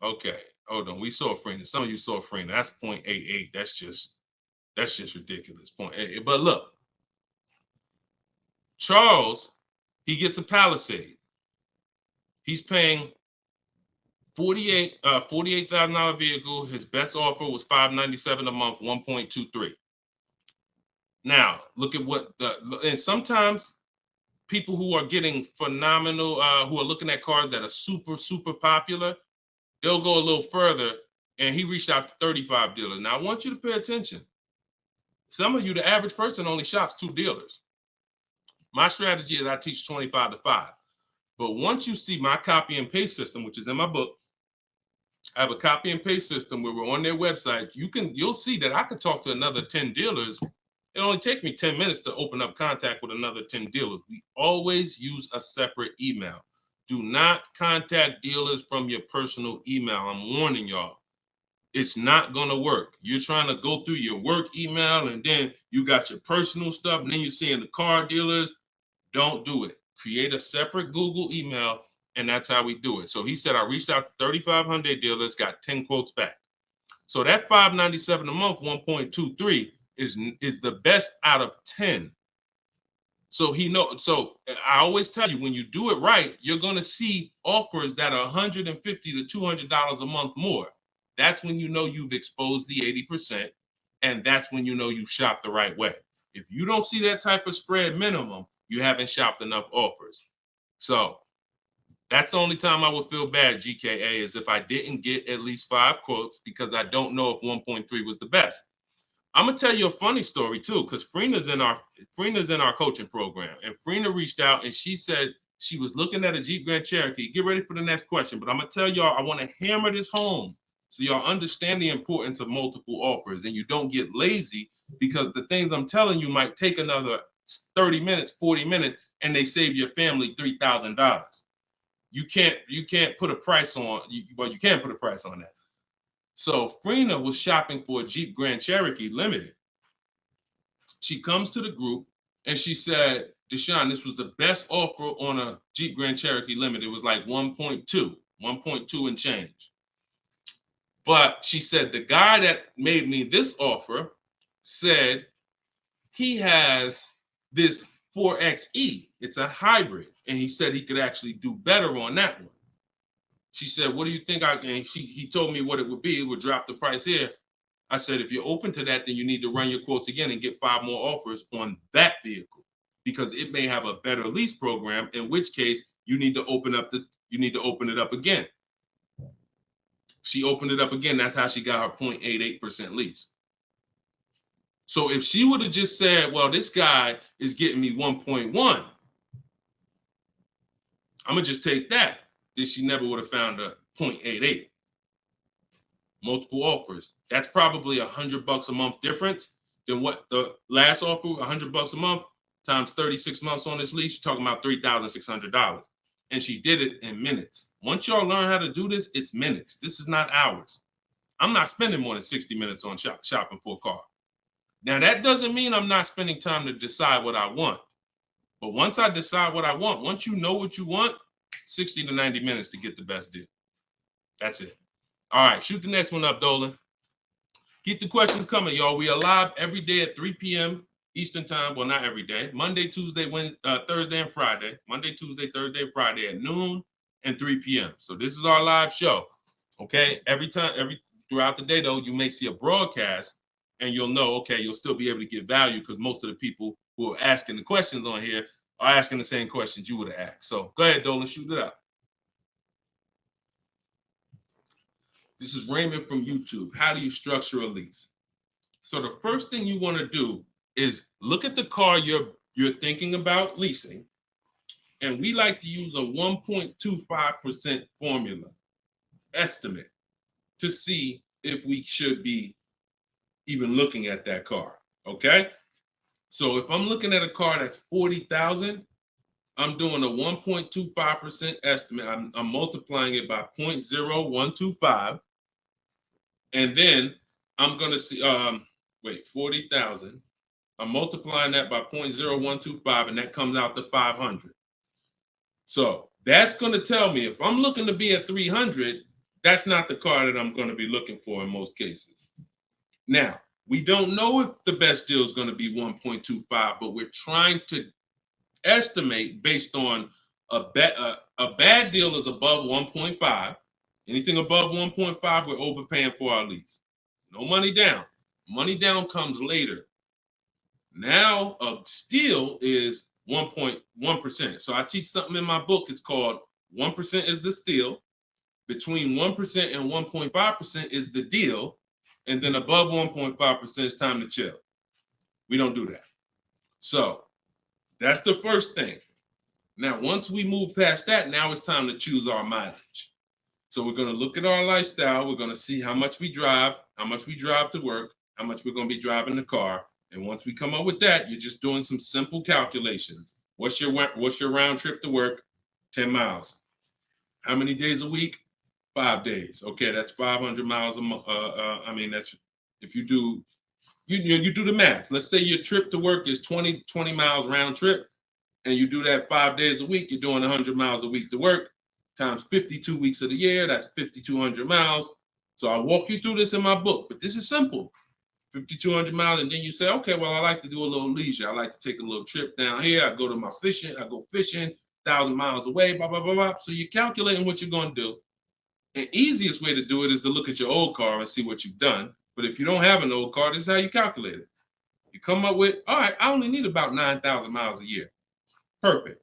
Okay, hold on. We saw Freener. Some of you saw Freener. That's 0.88. That's just ridiculous. 0.88. But look, Charles, he gets a Palisade. He's paying $48,000 vehicle. His best offer was $597 a month, 1.23. Now, look at and sometimes people who are getting phenomenal, who are looking at cars that are super, super popular, they'll go a little further, and he reached out to 35 dealers. Now, I want you to pay attention. Some of you, the average person, only shops 2 dealers. My strategy is I teach 25 to 5. But once you see my copy and paste system, which is in my book, I have a copy and paste system where we're on their website. You'll see that I could talk to another 10 dealers. It only take me 10 minutes to open up contact with another 10 dealers. We always use a separate email. Do not contact dealers from your personal email. I'm warning y'all. It's not going to work. You're trying to go through your work email, and then you got your personal stuff, and then you're seeing the car dealers. Don't do it. Create a separate Google email, and that's how we do it. So he said, I reached out to 3,500 dealers, got 10 quotes back. So that $597 a month, 1.23 is the best out of 10. So so I always tell you, when you do it right, you're going to see offers that are $150 to $200 a month more. That's when you know you've exposed the 80%, and that's when you know you shop the right way. If you don't see that type of spread minimum, you haven't shopped enough offers. So that's the only time I would feel bad, GKA, is if I didn't get at least 5 quotes, because I don't know if 1.3 was the best. I'm gonna tell you a funny story too, because Freena's in our coaching program, and Freena reached out and she said she was looking at a Jeep Grand Cherokee. Get ready for the next question, but I'm gonna tell y'all, I want to hammer this home so y'all understand the importance of multiple offers and you don't get lazy, because the things I'm telling you might take another 30 minutes, 40 minutes, and they save your family $3,000. You can't put a price on. Well, you can put a price on that. So Freena was shopping for a Jeep Grand Cherokee Limited. She comes to the group and she said, Deshone, this was the best offer on a Jeep Grand Cherokee Limited. It was like 1.2 and change. But she said, the guy that made me this offer said he has this 4XE. It's a hybrid. And he said he could actually do better on that one. She said, what do you think he told me what it would be. It would drop the price here. I said, if you're open to that, then you need to run your quotes again and get 5 more offers on that vehicle, because it may have a better lease program, in which case you need to open it up again. She opened it up again. That's how she got her 0.88% lease. So if she would have just said, well, this guy is getting me 1.1, I'm gonna just take that, then she never would have found a 0.88. multiple offers. That's probably $100 a month difference than what the last offer, $100 a month times 36 months on this lease. You're talking about $3,600. And she did it in minutes. Once y'all learn how to do this, it's minutes. This is not hours. I'm not spending more than 60 minutes on shopping for a car. Now, that doesn't mean I'm not spending time to decide what I want. But once I decide what I want, once you know what you want, 60 to 90 minutes to get the best deal. That's it. All right, shoot the next one up, Dolan. Keep the questions coming, y'all. We are live every day at 3 p.m. Eastern time. Well, not every day. Monday, Tuesday, Wednesday, Thursday, and Friday. Monday, Tuesday, Thursday, and Friday at noon and 3 p.m. So this is our live show. Okay. Throughout the day, though, you may see a broadcast and you'll know, okay, you'll still be able to get value because most of the people who are asking the questions on here are asking the same questions you would have asked. So go ahead, Dolan, shoot it out. This is Raymond from YouTube. How do you structure a lease? So the first thing you want to do is look at the car you're thinking about leasing. And we like to use a 1.25% formula estimate to see if we should be even looking at that car. Okay. So if I'm looking at a car that's $40,000, I'm doing a 1.25% estimate. I'm multiplying it by 0.0125. And then I'm going to see, 40,000. I'm multiplying that by 0.0125, and that comes out to 500. So that's going to tell me if I'm looking to be at 300, that's not the car that I'm going to be looking for in most cases. Now, we don't know if the best deal is going to be 1.25, but we're trying to estimate based on a bad deal is above 1.5. Anything above 1.5, we're overpaying for our lease. No money down. Money down comes later. Now a steal is 1.1%. So I teach something in my book. It's called 1% is the steal. Between 1% and 1.5% is the deal. And then above 1.5% is time to chill. We don't do that. So that's the first thing. Now, once we move past that, now it's time to choose our mileage. So we're going to look at our lifestyle. We're going to see how much we drive to work, how much we're going to be driving the car. And once we come up with that, you're just doing some simple calculations. What's your round trip to work? 10 miles. How many days a week? 5 days. Okay, that's 500 miles a month. That's if you do the math. Let's say your trip to work is 20 miles round trip, and you do that 5 days a week. You're doing 100 miles a week to work. Times 52 weeks of the year, that's 5,200 miles. So I walk you through this in my book, but this is simple. 5,200 miles, and then you say, okay, well, I like to do a little leisure. I like to take a little trip down here. I go fishing, 1,000 miles away, blah, blah, blah, blah. So you're calculating what you're going to do. The easiest way to do it is to look at your old car and see what you've done. But if you don't have an old car, this is how you calculate it. You come up with, all right, I only need about 9,000 miles a year. Perfect.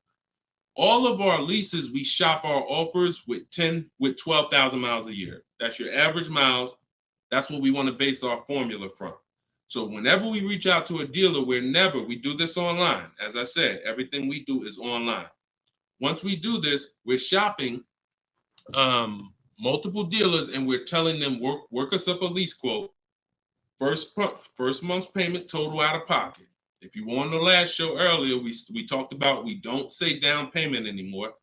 All of our leases, we shop our offers with 12,000 miles a year. That's your average miles. That's what we want to base our formula from. So whenever we reach out to a dealer, we do this online. As I said, everything we do is online. Once we do this, we're shopping multiple dealers and we're telling them, work us up a lease quote. First month's payment, total out of pocket. If you were on the last show earlier, we talked about we don't say down payment anymore.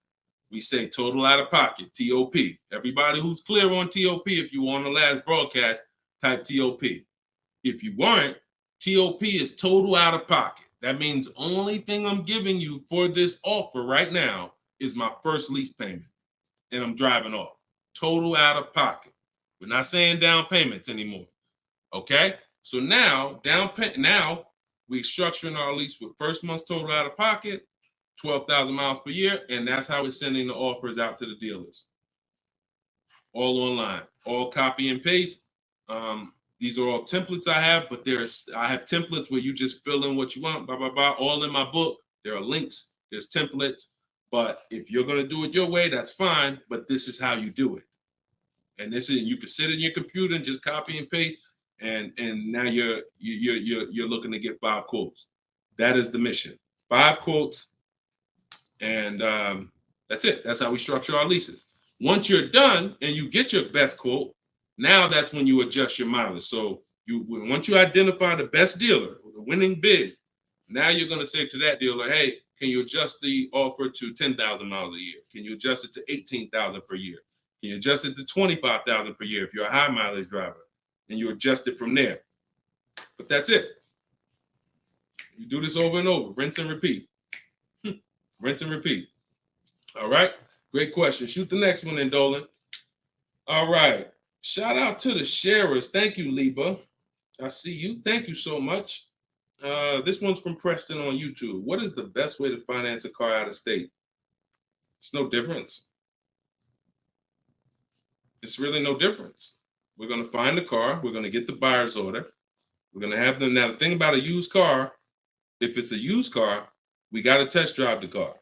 We say total out of pocket, TOP. Everybody who's clear on TOP, if you were on the last broadcast, type TOP. If you weren't, TOP is total out of pocket. That means only thing I'm giving you for this offer right now is my first lease payment, and I'm driving off. Total out of pocket. We're not saying down payments anymore. Okay? So now, we're structuring our lease with first month's total out of pocket, 12,000 miles per year, and that's how we're sending the offers out to the dealers. All online, all copy and paste. These are all templates I have, but I have templates where you just fill in what you want, blah, blah, blah, all in my book. There are links, there's templates, but if you're going to do it your way, that's fine, but this is how you do it. And you can sit in your computer and just copy and paste. And now you're looking to get 5 quotes. That is the mission. 5 quotes, and that's it. That's how we structure our leases. Once you're done and you get your best quote, Now that's when you adjust your mileage. So once you identify the best dealer, the winning bid, now you're going to say to that dealer, hey, can you adjust the offer to 10,000 miles a year? Can you adjust it to 18,000 per year? Can you adjust it to 25,000 per year if you're a high mileage driver? And you adjust it from there. But that's it. You do this over and over, rinse and repeat. Rinse and repeat. All right. Great question. Shoot the next one in, Dolan. All right. Shout out to the sharers. Thank you, Liba. I see you. Thank you so much. This one's from Preston on YouTube. What is the best way to finance a car out of state? It's no difference. It's really no difference. We're going to find the car. We're going to get the buyer's order. We're going to have them. Now, the thing about a used car, if it's a used car, we got to test drive the car.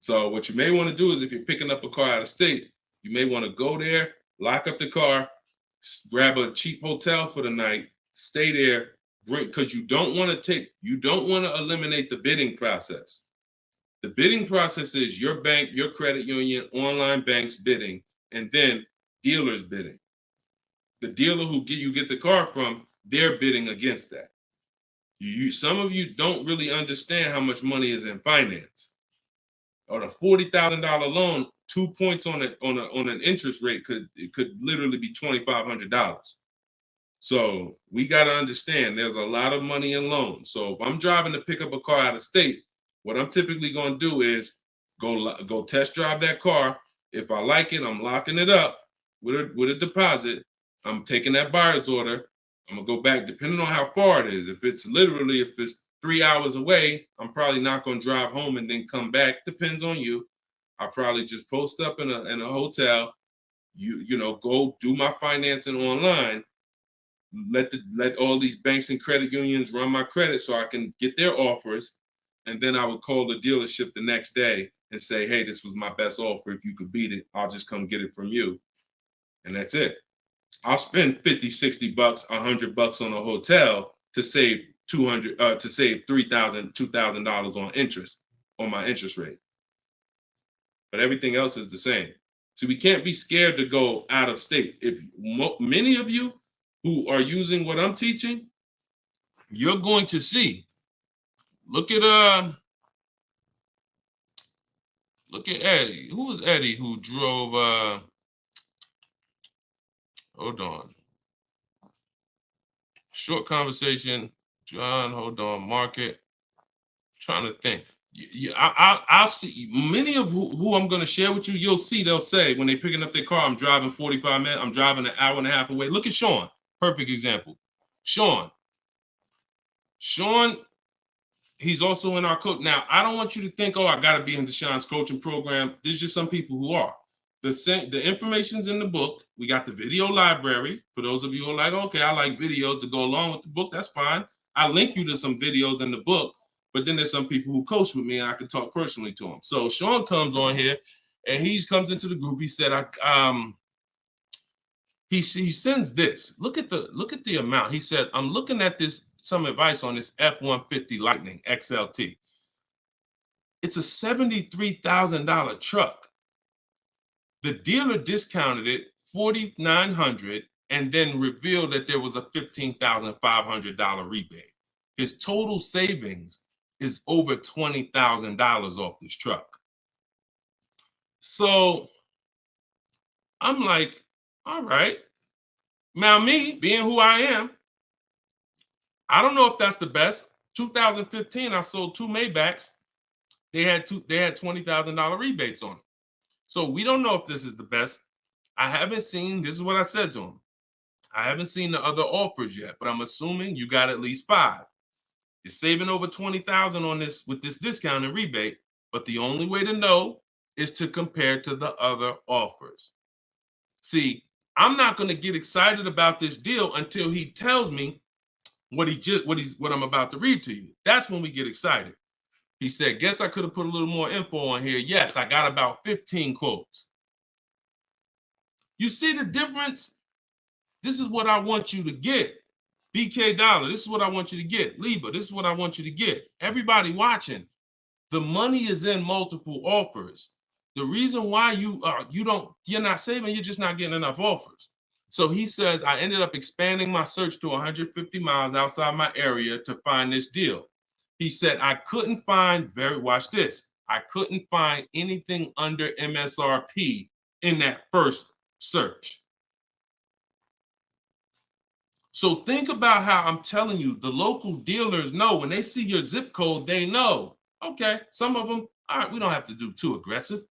So what you may want to do is if you're picking up a car out of state, you may want to go there, lock up the car, grab a cheap hotel for the night, stay there, because you don't want to eliminate the bidding process. The bidding process is your bank, your credit union, online banks bidding, and then dealers bidding. The dealer who you get the car from, they're bidding against that. Some of you don't really understand how much money is in finance. On a $40,000 loan, 2 points on an interest rate could literally be $2,500. So we got to understand there's a lot of money in loans. So if I'm driving to pick up a car out of state, what I'm typically going to do is go test drive that car. If I like it, I'm locking it up with a deposit. I'm taking that buyer's order. I'm gonna go back, depending on how far it is. If it's 3 hours away, I'm probably not gonna drive home and then come back. Depends on you. I'll probably just post up in a hotel. Go do my financing online. Let all these banks and credit unions run my credit so I can get their offers, and then I would call the dealership the next day and say, hey, this was my best offer. If you could beat it, I'll just come get it from you, and that's it. I'll spend $50, $60, $100 on a hotel to save $3,000, $2,000 on interest on my interest rate. But everything else is the same. So we can't be scared to go out of state. If many of you who are using what I'm teaching, you're going to see. Look at Eddie. Who was Eddie who drove? Hold on. Short conversation. John, hold on. Market. Trying to think. I'll see many of who I'm going to share with you. You'll see they'll say when they're picking up their car, I'm driving 45 minutes. I'm driving an hour and a half away. Look at Sean. Perfect example. Sean, he's also in our coach. Now, I don't want you to think, I got to be in Deshaun's coaching program. There's just some people who are. The information's in the book. We got the video library. For those of you who are like, okay, I like videos to go along with the book, that's fine. I link you to some videos in the book, but then there's some people who coach with me and I can talk personally to them. So Sean comes on here and he comes into the group. He said, he sends this. Look at the amount. He said, I'm looking at some advice on this F-150 Lightning XLT. It's a $73,000 truck. The dealer discounted it $4,900 and then revealed that there was a $15,500 rebate. His total savings is over $20,000 off this truck. So I'm like, all right. Now me, being who I am, I don't know if that's the best. 2015, I sold 2 Maybachs. They had $20,000 rebates on it. So we don't know if this is the best. I haven't seen, this is what I said to him. I haven't seen the other offers yet, but I'm assuming you got at least 5. You're saving over $20,000 on this with this discount and rebate, but the only way to know is to compare to the other offers. See, I'm not going to get excited about this deal until he tells me what I'm about to read to you. That's when we get excited. He said, guess I could have put a little more info on here. Yes, I got about 15 quotes. You see the difference? This is what I want you to get. BK Dollar, this is what I want you to get. Liba, this is what I want you to get. Everybody watching, the money is in multiple offers. The reason why you're not saving, you're just not getting enough offers. So he says, I ended up expanding my search to 150 miles outside my area to find this deal. He said, I couldn't find, watch this, I couldn't find anything under MSRP in that first search. So think about how I'm telling you, the local dealers know when they see your zip code, they know, okay, some of them, all right, we don't have to do too aggressive.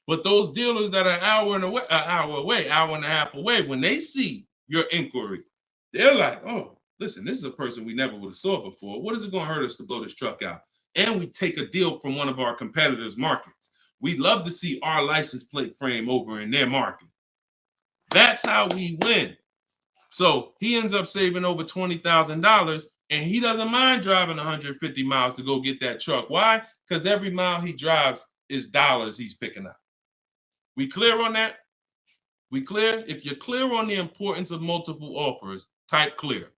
But those dealers that are an hour and a half away, when they see your inquiry, they're like, oh, listen, this is a person we never would have saw before. What is it going to hurt us to blow this truck out? And we take a deal from one of our competitors' markets. We love to see our license plate frame over in their market. That's how we win. So he ends up saving over $20,000, and he doesn't mind driving 150 miles to go get that truck. Why? Because every mile he drives is dollars he's picking up. We clear on that? We clear? If you're clear on the importance of multiple offers, type clear.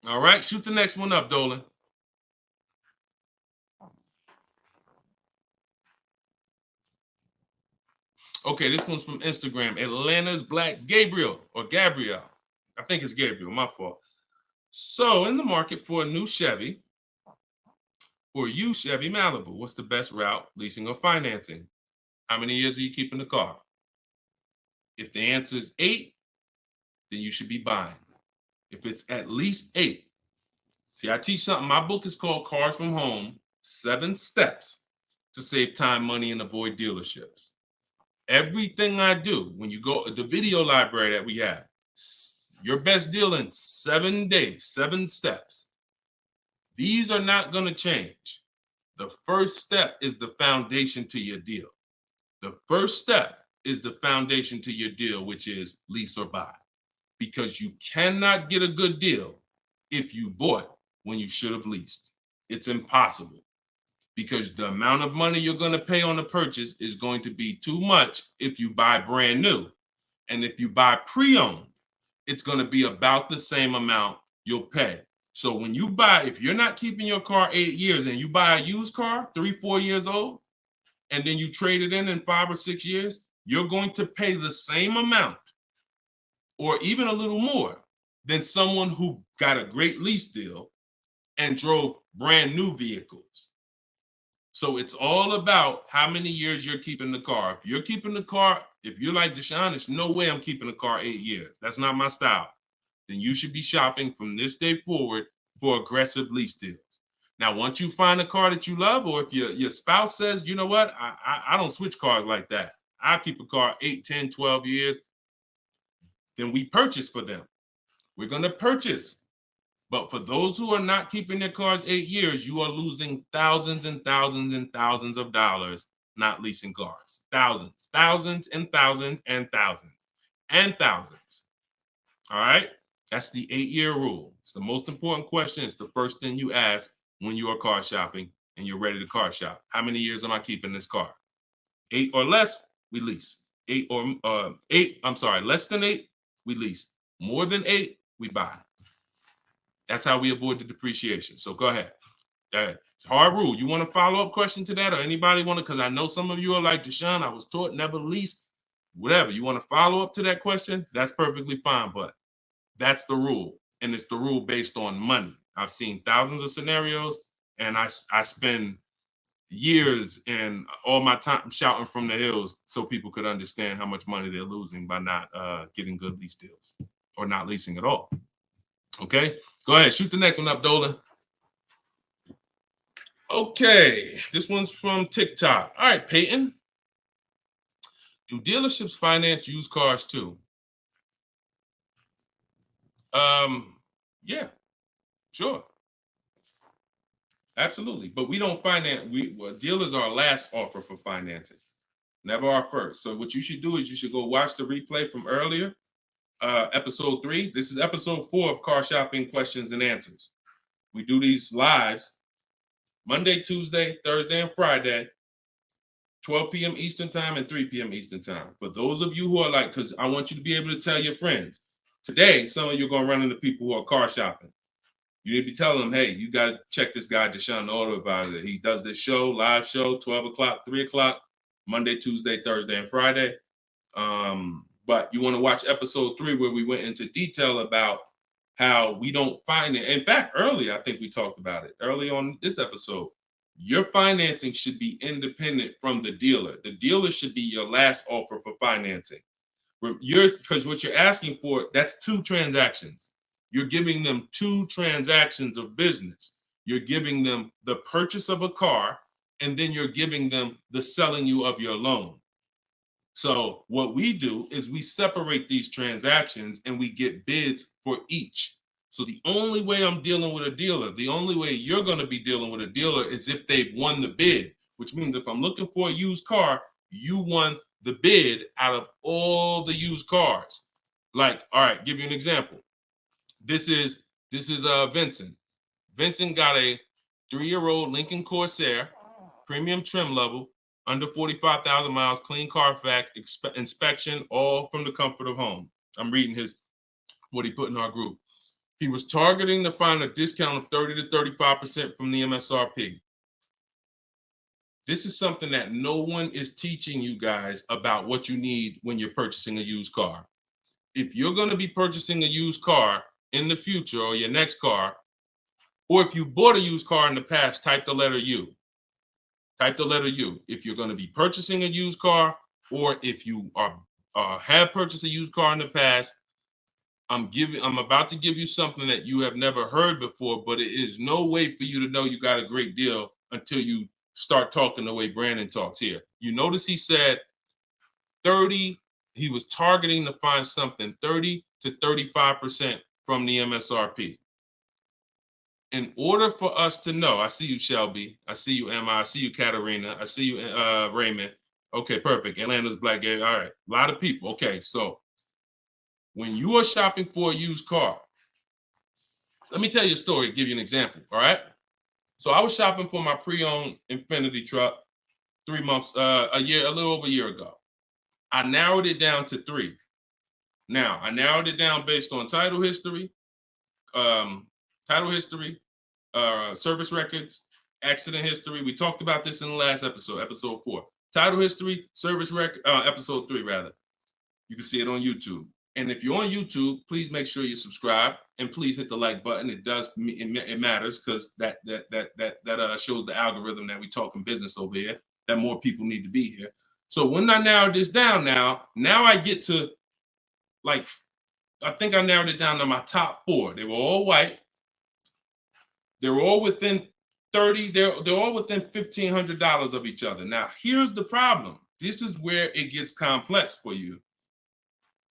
All right, shoot the next one up, Dolan. Okay, this one's from Instagram. Atlanta's Black Gabriel, or Gabrielle. I think it's Gabriel, my fault. So, in the market for a new Chevy or used Chevy Malibu, what's the best route, leasing or financing? How many years are you keeping the car? If the answer is 8, then you should be buying. If it's at least 8, see, I teach something. My book is called Cars from Home, 7 Steps to Save Time, Money, and Avoid Dealerships. Everything I do, when you go, the video library that we have, your best deal in 7 days, 7 steps. These are not going to change. The first step is the foundation to your deal. The first step is the foundation to your deal, which is lease or buy. Because you cannot get a good deal if you bought when you should have leased. It's impossible, because the amount of money you're going to pay on the purchase is going to be too much if you buy brand new. And if you buy pre-owned, it's going to be about the same amount you'll pay. So when you buy, if you're not keeping your car 8 years and you buy a used car, 3-4 years old, and then you trade it in 5 or 6 years, you're going to pay the same amount or even a little more than someone who got a great lease deal and drove brand new vehicles. So it's all about how many years you're keeping the car. If you're keeping the car, if you're like Deshone, there's no way I'm keeping the car 8 years. That's not my style. Then you should be shopping from this day forward for aggressive lease deals. Now, once you find a car that you love, or if your spouse says, you know what, I don't switch cars like that. I keep a car 8, 10, 12 years. Then we purchase for them. We're going to purchase. But for those who are not keeping their cars 8 years, you are losing thousands and thousands and thousands of dollars not leasing cars. Thousands, thousands and thousands and thousands and thousands. All right? That's the 8-year rule. It's the most important question. It's the first thing you ask when you are car shopping and you're ready to car shop. How many years am I keeping this car? 8 or less, we lease. Less than 8, we lease. More than 8, we buy. That's how we avoid the depreciation. So go ahead. It's a hard rule. You want a follow-up question to that, or anybody want to? Because I know some of you are like, Deshone, I was taught never lease. Whatever. You want to follow up to that question? That's perfectly fine. But that's the rule. And it's the rule based on money. I've seen thousands of scenarios, and I spend years and all my time shouting from the hills so people could understand how much money they're losing by not getting good lease deals or not leasing at all. Okay, go ahead, shoot the next one up, Dolan. Okay, this one's from TikTok. All right, Peyton. Do dealerships finance used cars too? Yeah, sure. Absolutely. But we don't finance, dealers are our last offer for financing, never our first. So what you should do is you should go watch the replay from earlier, episode 3. This is episode 4 of Car Shopping Questions and Answers. We do these lives Monday, Tuesday, Thursday, and Friday, 12 p.m. Eastern time and 3 p.m. Eastern time. For those of you who are like, because I want you to be able to tell your friends. Today, some of you are going to run into people who are car shopping. You need to be telling them, hey, you got to check this guy, Deshone the Auto Advisor. He does this show, live show, 12 o'clock, 3 o'clock, Monday, Tuesday, Thursday, and Friday. But you want to watch episode 3 where we went into detail about how we don't finance. In fact, early, I think we talked about it early on this episode. Your financing should be independent from the dealer. The dealer should be your last offer for financing. Because what you're asking for, that's 2 transactions. You're giving them 2 transactions of business. You're giving them the purchase of a car, and then you're giving them the selling you of your loan. So what we do is we separate these transactions and we get bids for each. So the only way I'm dealing with a dealer, the only way you're going to be dealing with a dealer is if they've won the bid, which means if I'm looking for a used car, you won the bid out of all the used cars. Like, all right, give you an example. This is Vincent. Vincent got a 3-year-old Lincoln Corsair, premium trim level, under 45,000 miles, clean Carfax, inspection, all from the comfort of home. I'm reading what he put in our group. He was targeting to find a discount of 30 to 35% from the MSRP. This is something that no one is teaching you guys about what you need when you're purchasing a used car. If you're going to be purchasing a used car in the future or your next car, or if you bought a used car in the past, type the letter U. Type the letter U. If you're going to be purchasing a used car, or if you have purchased a used car in the past, I'm about to give you something that you have never heard before, but it is no way for you to know you got a great deal until you start talking the way Brandon talks here. You notice he said 30, he was targeting to find something 30 to 35% from the MSRP. In order for us to know, I see you, Shelby. I see you, Emma. I see you, Katarina. I see you, Raymond. Okay, perfect. Atlanta's Black Gate. All right, a lot of people. Okay, so when you are shopping for a used car, let me tell you a story, give you an example, all right? So I was shopping for my pre-owned Infiniti truck 3 months, a little over a year ago. I narrowed it down to 3. Now, I narrowed it down based on title history, service records, accident history. We talked about this in the last episode, episode 4. Title history, service record, episode 3 rather. You can see it on YouTube. And if you're on YouTube, please make sure you subscribe and please hit the like button. It matters because that shows the algorithm that we talking business over here, that more people need to be here. So when I narrowed this down now I get to I think I narrowed it down to my top 4. They were all white. They were all within 30, they're all within $1,500 of each other. Now, here's the problem. This is where it gets complex for you.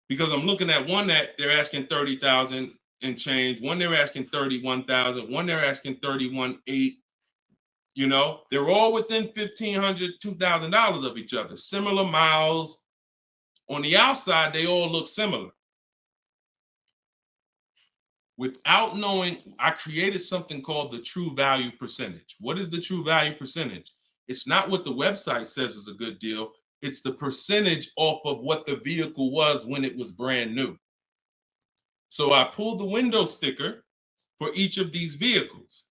Because I'm looking at one that they're asking 30,000 and change, one they're asking 31,000, one they're asking 31,800. You know, they're all within $1,500, $2,000 of each other. Similar miles. On the outside, they all look similar. Without knowing, I created something called the true value percentage. What is the true value percentage? It's not what the website says is a good deal. It's the percentage off of what the vehicle was when it was brand new. So I pulled the window sticker for each of these vehicles.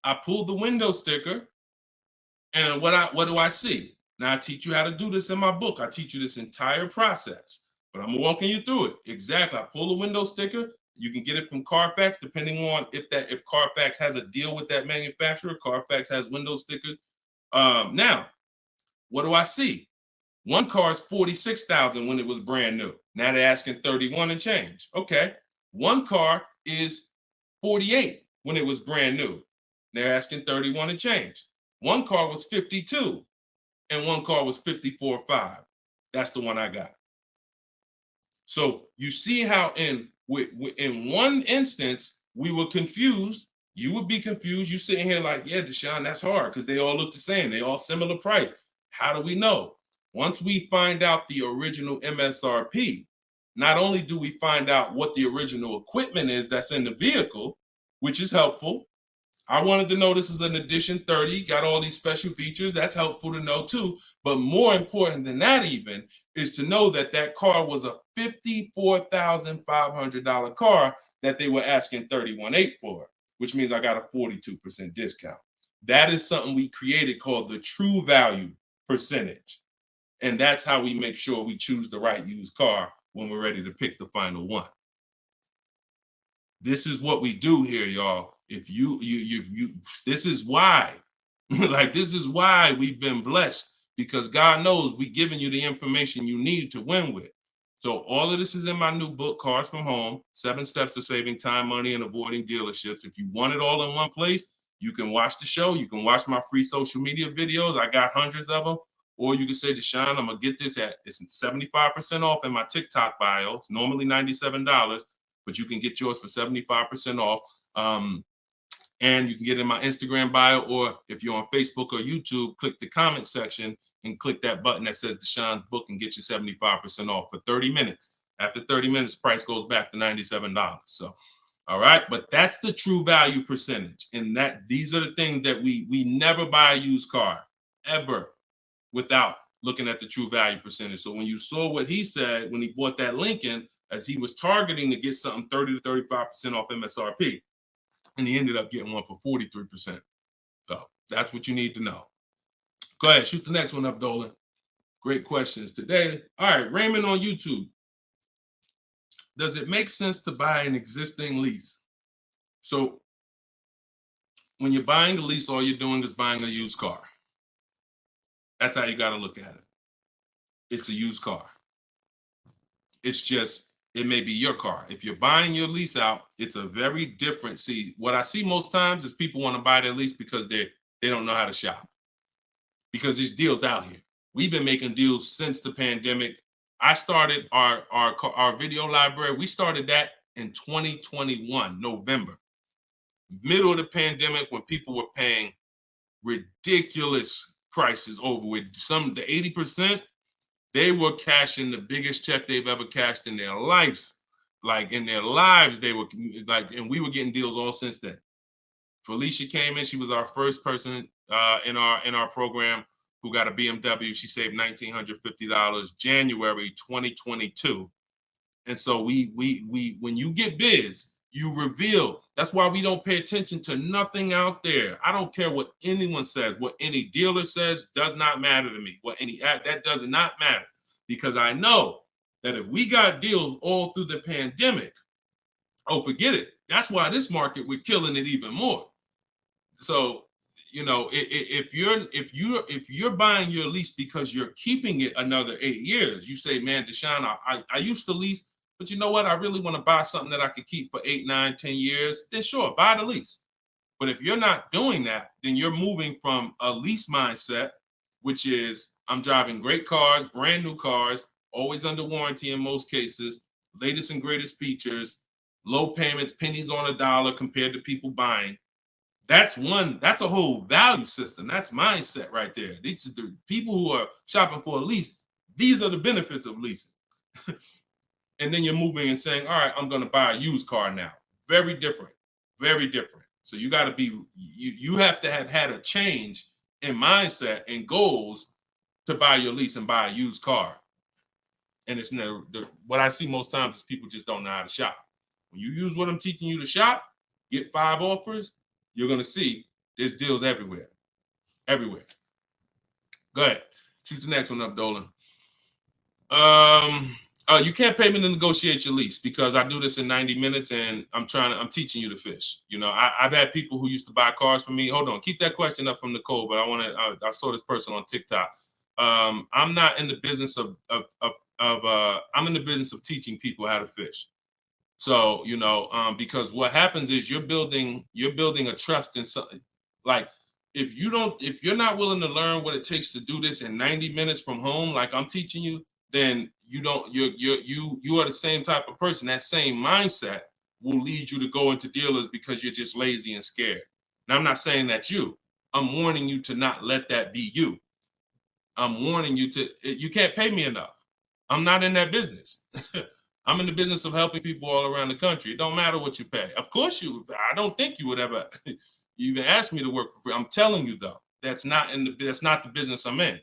I pulled the window sticker, and what do I see? Now I teach you how to do this in my book. I teach you this entire process, but I'm walking you through it. Exactly. I pull the window sticker. You can get it from Carfax, depending on if Carfax has a deal with that manufacturer. Carfax has window stickers. Now, what do I see? One car is 46,000 when it was brand new. Now they're asking 31 and change. Okay. One car is 48 when it was brand new. They're asking 31 and change. One car was 52 and one car was 54.5. That's the one I got. So you see how in one instance we were confused. You would be confused. You sitting here like, yeah, Deshone, that's hard because they all look the same. They all similar price. How do we know? Once we find out the original MSRP, not only do we find out what the original equipment is that's in the vehicle, which is helpful. I wanted to know this is an edition 30, got all these special features. That's helpful to know too. But more important than that even is to know that that car was a $54,500 car that they were asking $31,800 for, which means I got a 42% discount. That is something we created called the true value percentage. And that's how we make sure we choose the right used car when we're ready to pick the final one. This is what we do here, y'all. If you this is why, like, this is why we've been blessed, because God knows we giving you the information you need to win with. So all of this is in my new book, Cars from Home, 7 Steps to Saving Time, Money, and Avoiding Dealerships. If you want it all in one place, you can watch the show. You can watch my free social media videos. I got hundreds of them. Or you can say, Deshone, I'm going to get this it's 75% off in my TikTok bio. It's normally $97, but you can get yours for 75% off. And you can get it in my Instagram bio, or if you're on Facebook or YouTube, click the comment section and click that button that says Deshone's book and get you 75% off for 30 minutes. After 30 minutes, price goes back to $97. So, all right, but that's the true value percentage. And that these are the things that we never buy a used car ever without looking at the true value percentage. So when you saw what he said when he bought that Lincoln, as he was targeting to get something 30 to 35% off MSRP, and he ended up getting one for 43%. So that's what you need to know. Go ahead, shoot the next one up, Dolan. Great questions today. All right, Raymond on YouTube. Does it make sense to buy an existing lease? So when you're buying a lease, all you're doing is buying a used car. That's how you got to look at it. It's a used car. It's just, it may be your car. If you're buying your lease out, it's a very different. See, what I see most times is people want to buy their lease because they don't know how to shop. Because there's deals out here. We've been making deals since the pandemic. I started our video library. We started that in 2021, November. Middle of the pandemic, when people were paying ridiculous prices over with the 80%. They were cashing the biggest check they've ever cashed in their lives. Like in their lives, they were like, and we were getting deals all since then. Felicia came in. She was our first person in our program who got a BMW. She saved $1,950 January 2022. And so we when you get bids, you reveal. That's why we don't pay attention to nothing out there. I don't care what anyone says, what any dealer says does not matter to me. That does not matter, because I know that if we got deals all through the pandemic, oh, forget it. That's why this market, we're killing it even more. So, you know, if you're buying your lease because you're keeping it another 8 years, you say, man, Deshone, I used to lease, but you know what? I really want to buy something that I could keep for 8, 9, 10 years. Then sure, buy the lease. But if you're not doing that, then you're moving from a lease mindset, which is I'm driving great cars, brand new cars, always under warranty in most cases, latest and greatest features, low payments, pennies on a dollar compared to people buying. That's a whole value system. That's mindset right there. These are the people who are shopping for a lease. These are the benefits of leasing. And then you're moving and saying, all right, I'm going to buy a used car now. Very different, very different. So you got to be, you have to have had a change in mindset and goals to buy your lease and buy a used car. And it's never, what I see most times is people just don't know how to shop. When you use what I'm teaching you to shop, get 5 offers, you're going to see there's deals everywhere. Everywhere. Go ahead. Shoot the next one up, Dolan. You can't pay me to negotiate your lease, because I do this in 90 minutes and I'm teaching you to fish. You know, I've had people who used to buy cars from me. Hold on, keep that question up from Nicole, but I saw this person on TikTok. I'm not in the business I'm in the business of teaching people how to fish. So, you know, because what happens is you're building a trust in something. Like, if you're not willing to learn what it takes to do this in 90 minutes from home, like I'm teaching you, then you are the same type of person. That same mindset will lead you to go into dealers because you're just lazy and scared. Now, I'm not saying that's you. I'm warning you to not let that be you. I'm warning you you can't pay me enough. I'm not in that business. I'm in the business of helping people all around the country. It don't matter what you pay. Of course I don't think you would ever even ask me to work for free. I'm telling you though, that's not the business I'm in,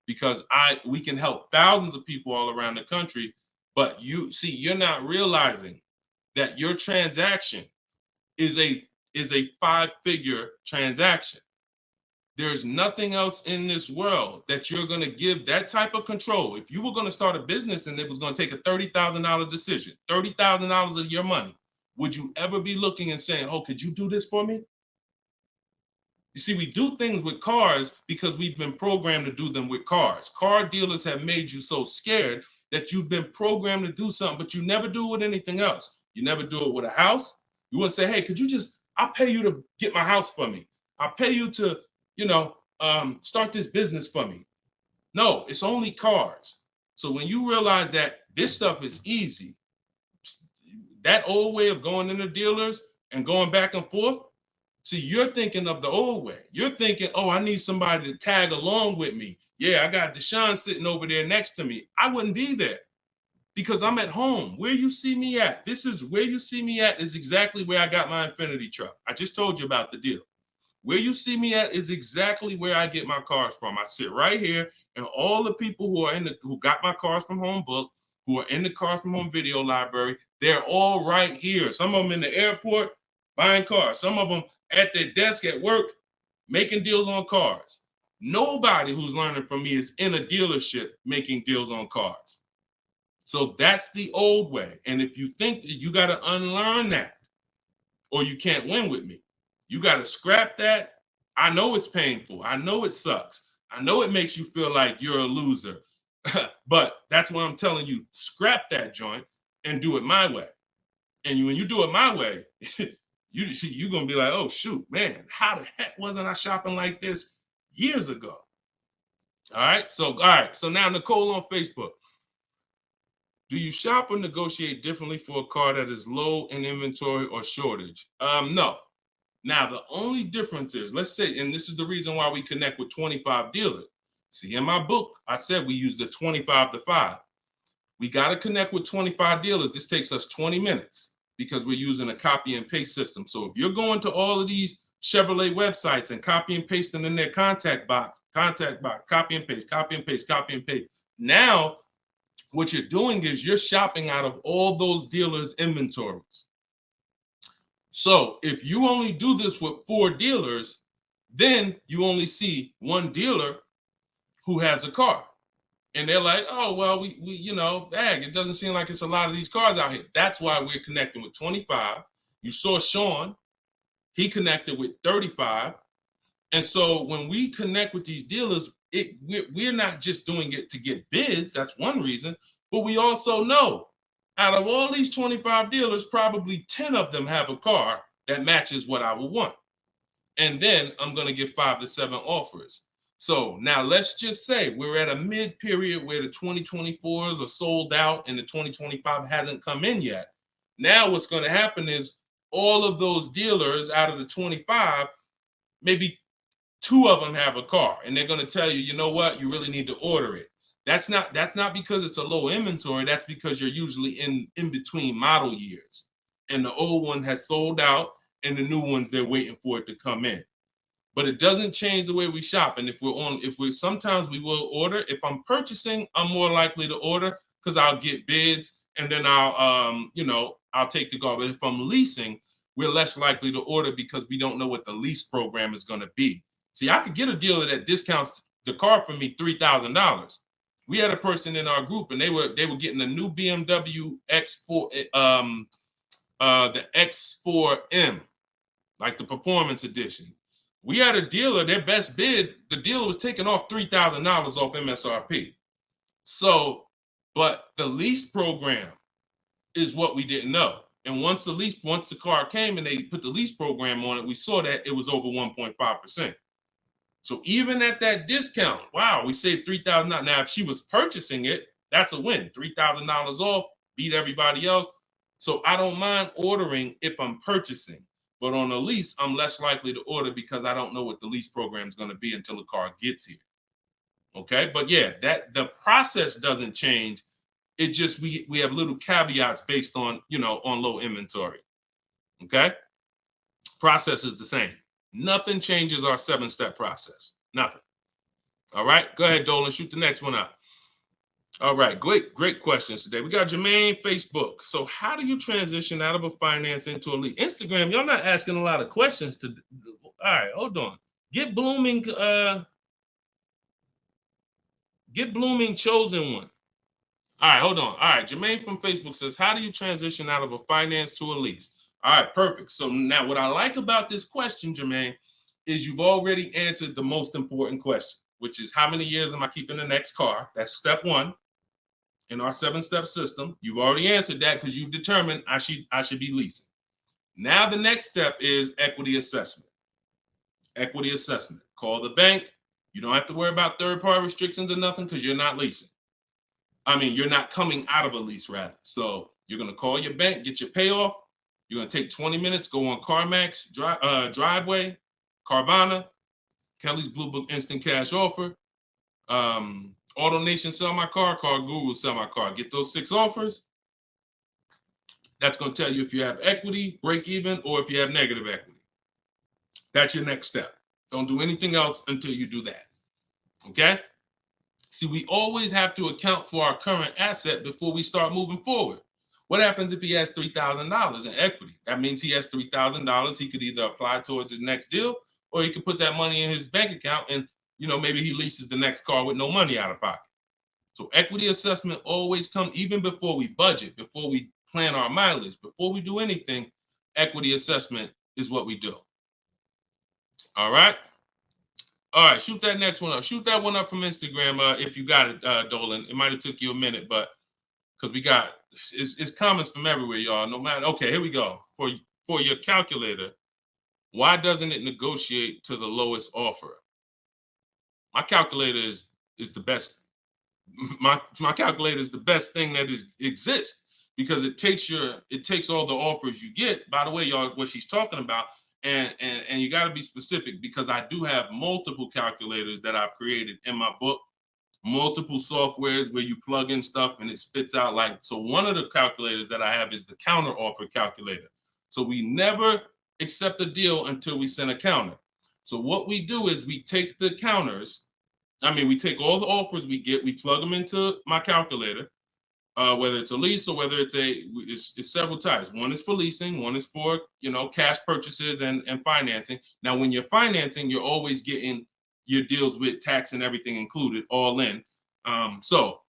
because we can help thousands of people all around the country. But you're not realizing that your transaction is a 5-figure transaction. There's nothing else in this world that you're going to give that type of control. If you were going to start a business and it was going to take a $30,000 decision, $30,000 of your money, would you ever be looking and saying, oh, could you do this for me? You see, we do things with cars because we've been programmed to do them with cars. Car dealers have made you so scared that you've been programmed to do something, but you never do it with anything else. You never do it with a house. You wouldn't say, hey, could you just, I'll pay you to get my house for me. I'll pay you to, start this business for me. No, it's only cars. So when you realize that this stuff is easy, that old way of going into dealers and going back and forth, see, you're thinking of the old way. You're thinking, oh, I need somebody to tag along with me. Yeah, I got Deshone sitting over there next to me. I wouldn't be there because I'm at home. Where you see me at, this is where you see me at is exactly where I got my Infinity truck. I just told you about the deal. Where you see me at is exactly where I get my cars from. I sit right here, and all the people who got my Cars from Home book, who are in the Cars from Home video library, they're all right here. Some of them in the airport buying cars. Some of them at their desk at work making deals on cars. Nobody who's learning from me is in a dealership making deals on cars. So that's the old way. And if you think that you got to unlearn that or you can't win with me, you got to scrap that. I know it's painful. I know it sucks. I know it makes you feel like you're a loser. But that's what I'm telling you. Scrap that joint and do it my way. And when you do it my way, you're going to be like, oh, shoot, man, how the heck wasn't I shopping like this years ago? All right. So now Nicole on Facebook. Do you shop or negotiate differently for a car that is low in inventory or shortage? No. Now, the only difference is, let's say, and this is the reason why we connect with 25 dealers. See, in my book, I said we use the 25 to 5. We got to connect with 25 dealers. This takes us 20 minutes because we're using a copy and paste system. So if you're going to all of these Chevrolet websites and copy and pasting in their contact box, copy and paste, copy and paste, copy and paste. Now, what you're doing is you're shopping out of all those dealers' inventories. So if you only do this with 4 dealers, then you only see one dealer who has a car. And they're like, oh, well, we it doesn't seem like it's a lot of these cars out here. That's why we're connecting with 25. You saw Sean, he connected with 35. And so when we connect with these dealers, we're not just doing it to get bids. That's one reason. But we also know out of all these 25 dealers, probably 10 of them have a car that matches what I would want. And then I'm going to get 5 to 7 offers. So now let's just say we're at a mid period where the 2024s are sold out and the 2025 hasn't come in yet. Now what's going to happen is all of those dealers out of the 25, maybe 2 of them have a car, and they're going to tell you, you know what, you really need to order it. That's not because it's a low inventory. That's because you're usually in between model years, and the old one has sold out, and the new ones they're waiting for it to come in. But it doesn't change the way we shop. And sometimes we will order. If I'm purchasing, I'm more likely to order because I'll get bids, and then I'll take the car. But if I'm leasing, we're less likely to order because we don't know what the lease program is going to be. See, I could get a dealer that discounts the car for me $3,000. We had a person in our group, and they were getting a new BMW X4, the X4M, like the performance edition. We had a dealer, their best bid, the dealer was taking off $3,000 off MSRP. So, but the lease program is what we didn't know. And once the car came and they put the lease program on it, we saw that it was over 1.5%. So even at that discount, wow, we saved $3,000. Now, if she was purchasing it, that's a win. $3,000 off, beat everybody else. So I don't mind ordering if I'm purchasing. But on a lease, I'm less likely to order because I don't know what the lease program is going to be until the car gets here. Okay, but yeah, that the process doesn't change. It just we have little caveats based on on low inventory. Okay, process is the same. Nothing changes our 7-step process. Nothing. All right, go ahead, Dolan. Shoot the next one up. All right, great questions today. We got Jermaine, Facebook. So how do you transition out of a finance into a lease? Instagram, y'all not asking a lot of questions. All right, hold on. Get Blooming chosen one. All right, hold on. All right, Jermaine from Facebook says, how do you transition out of a finance to a lease? All right, perfect. So now what I like about this question, Jermaine, is you've already answered the most important question, which is how many years am I keeping the next car? That's step one in our 7-step system. You've already answered that because you've determined I should be leasing. Now the next step is equity assessment. Equity assessment. Call the bank. You don't have to worry about third-party restrictions or nothing because you're not leasing. I mean, you're not coming out of a lease, rather. So you're going to call your bank, get your payoff. You're going to take 20 minutes, go on CarMax, Driveway, Carvana, Kelly's Blue Book Instant Cash Offer, AutoNation Sell My Car, Car Guru Sell My Car. Get those 6 offers. That's going to tell you if you have equity, break even, or if you have negative equity. That's your next step. Don't do anything else until you do that. Okay? See, we always have to account for our current asset before we start moving forward. What happens if he has $3,000 in equity? That means he has $3,000. He could either apply towards his next deal, or he could put that money in his bank account and, maybe he leases the next car with no money out of pocket. So equity assessment always comes even before we budget, before we plan our mileage, before we do anything. Equity assessment is what we do. All right. All right, shoot that next one up. Shoot that one up from Instagram if you got it, Dolan. It might have took you a minute, but because we got it's comments from everywhere, y'all. No matter. Okay, here we go. For your calculator, why doesn't it negotiate to the lowest offer? My calculator is the best. My calculator is the best thing that exists because it takes all the offers you get. By the way, y'all, what she's talking about. And you got to be specific because I do have multiple calculators that I've created in my book, multiple softwares where you plug in stuff and it spits out so one of the calculators that I have is the counter offer calculator. So we never accept a deal until we send a counter. So what we do is we take the counters. We take all the offers we get, we plug them into my calculator. Whether it's a lease or whether it's several types. One is for leasing, one is for cash purchases and financing. Now, when you're financing, you're always getting your deals with tax and everything included, all in. So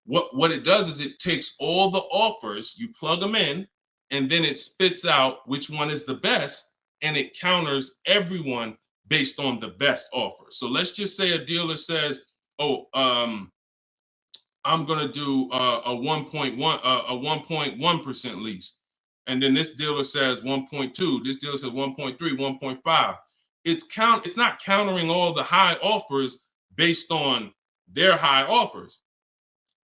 what it does is it takes all the offers, you plug them in, and then it spits out which one is the best, and it counters everyone based on the best offer. So let's just say a dealer says, I'm gonna do a 1.1% lease, and then this dealer says 1.2. This dealer says 1.3, 1.5. It's not countering all the high offers based on their high offers.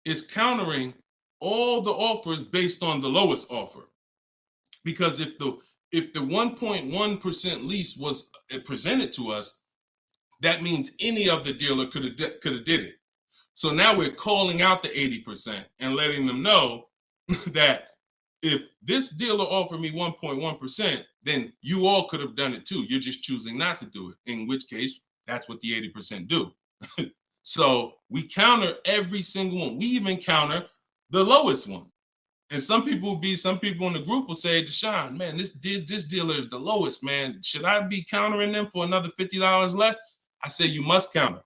It's countering all the offers based on the lowest offer. Because if the 1.1% lease was presented to us, that means any of the dealer could have did it. So now we're calling out the 80% and letting them know that if this dealer offered me 1.1%, then you all could have done it too. You're just choosing not to do it, in which case that's what the 80% do. So we counter every single one. We even counter the lowest one. And some people in the group will say, Deshone, man, this dealer is the lowest, man. Should I be countering them for another $50 less? I say you must counter.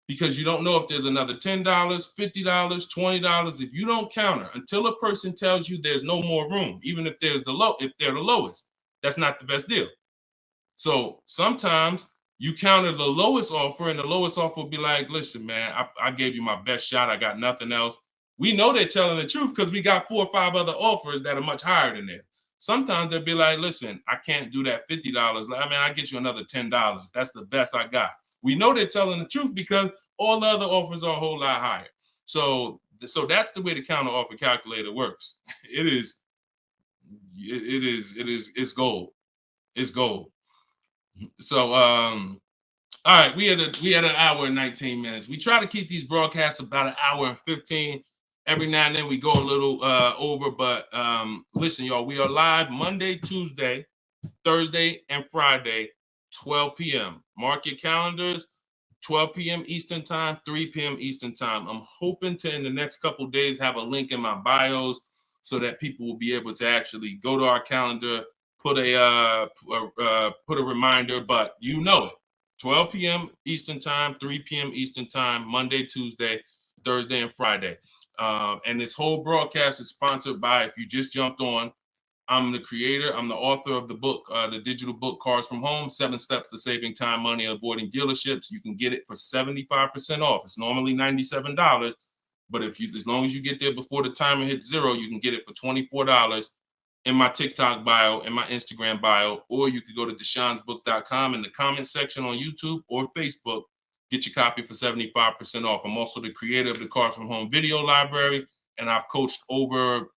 Because you don't know if there's another $10, $50, $20. If you don't counter until a person tells you there's no more room, even if they're the lowest, that's not the best deal. So sometimes you counter the lowest offer, and the lowest offer will be like, listen, man, I gave you my best shot. I got nothing else. We know they're telling the truth because we got 4 or 5 other offers that are much higher than that. Sometimes they'll be like, listen, I can't do that $50. I'll get you another $10. That's the best I got. We know they're telling the truth because all the other offers are a whole lot higher. So that's the way the counter offer calculator works. It's gold. It's gold. So all right, we had an hour and 19 minutes. We try to keep these broadcasts about an hour and 15. Every now and then we go a little over, but listen, y'all, we are live Monday, Tuesday, Thursday, and Friday, 12 p.m. Mark your calendars, 12 p.m. Eastern time, 3 p.m. Eastern time. I'm hoping to, in the next couple of days, have a link in my bios so that people will be able to actually go to our calendar, put a reminder, but you know it. 12 p.m. Eastern time, 3 p.m. Eastern time, Monday, Tuesday, Thursday, and Friday. And this whole broadcast is sponsored by, if you just jumped on, I'm the creator, I'm the author of the book, the digital book, Cars from Home, 7 Steps to Saving Time, Money, and Avoiding Dealerships. You can get it for 75% off. It's normally $97, but as long as you get there before the timer hits 0, you can get it for $24 in my TikTok bio, in my Instagram bio, or you could go to deshonesbook.com in the comment section on YouTube or Facebook. Get your copy for 75% off. I'm also the creator of the Cars from Home video library, and I've coached over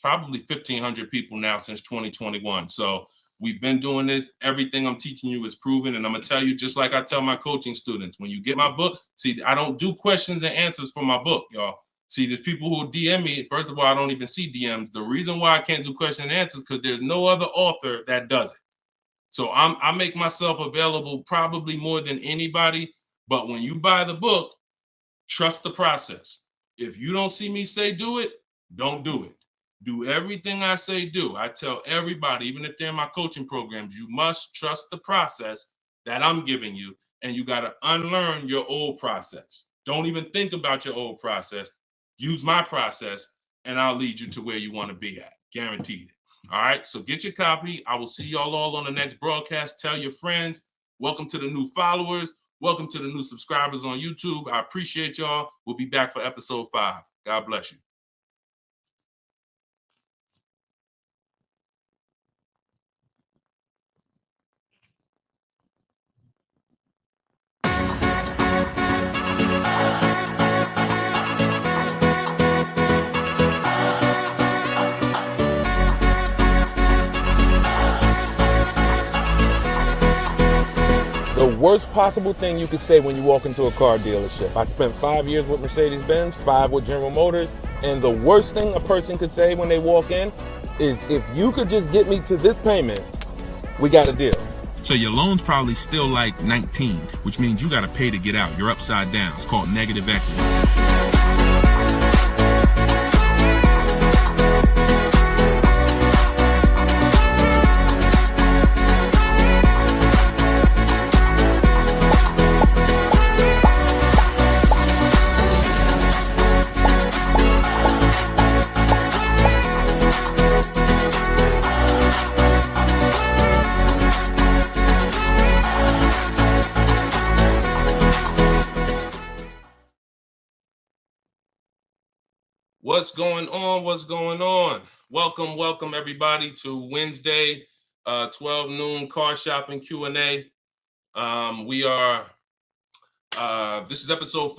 probably 1,500 people now since 2021. So we've been doing this. Everything I'm teaching you is proven. And I'm going to tell you, just like I tell my coaching students, when you get my book, see, I don't do questions and answers for my book, y'all. See, there's people who DM me. First of all, I don't even see DMs. The reason why I can't do question and answers because there's no other author that does it. So I make myself available probably more than anybody. But when you buy the book, trust the process. If you don't see me say do it, don't do it. Do everything I say do. I tell everybody, even if they're in my coaching programs, you must trust the process that I'm giving you, and you got to unlearn your old process. Don't even think about your old process. Use my process, and I'll lead you to where you want to be at. Guaranteed. All right, so get your copy. I will see y'all all on the next broadcast. Tell your friends. Welcome to the new followers. Welcome to the new subscribers on YouTube. I appreciate y'all. We'll be back for episode 5. God bless you. The worst possible thing you could say when you walk into a car dealership. I spent 5 years with Mercedes-Benz, 5 with General Motors, and the worst thing a person could say when they walk in is, if you could just get me to this payment, we got a deal. So your loan's probably still like 19, which means you got to pay to get out. You're upside down. It's called negative equity. What's going on? What's going on? Welcome everybody to Wednesday, 12 noon car shopping Q&A. This is episode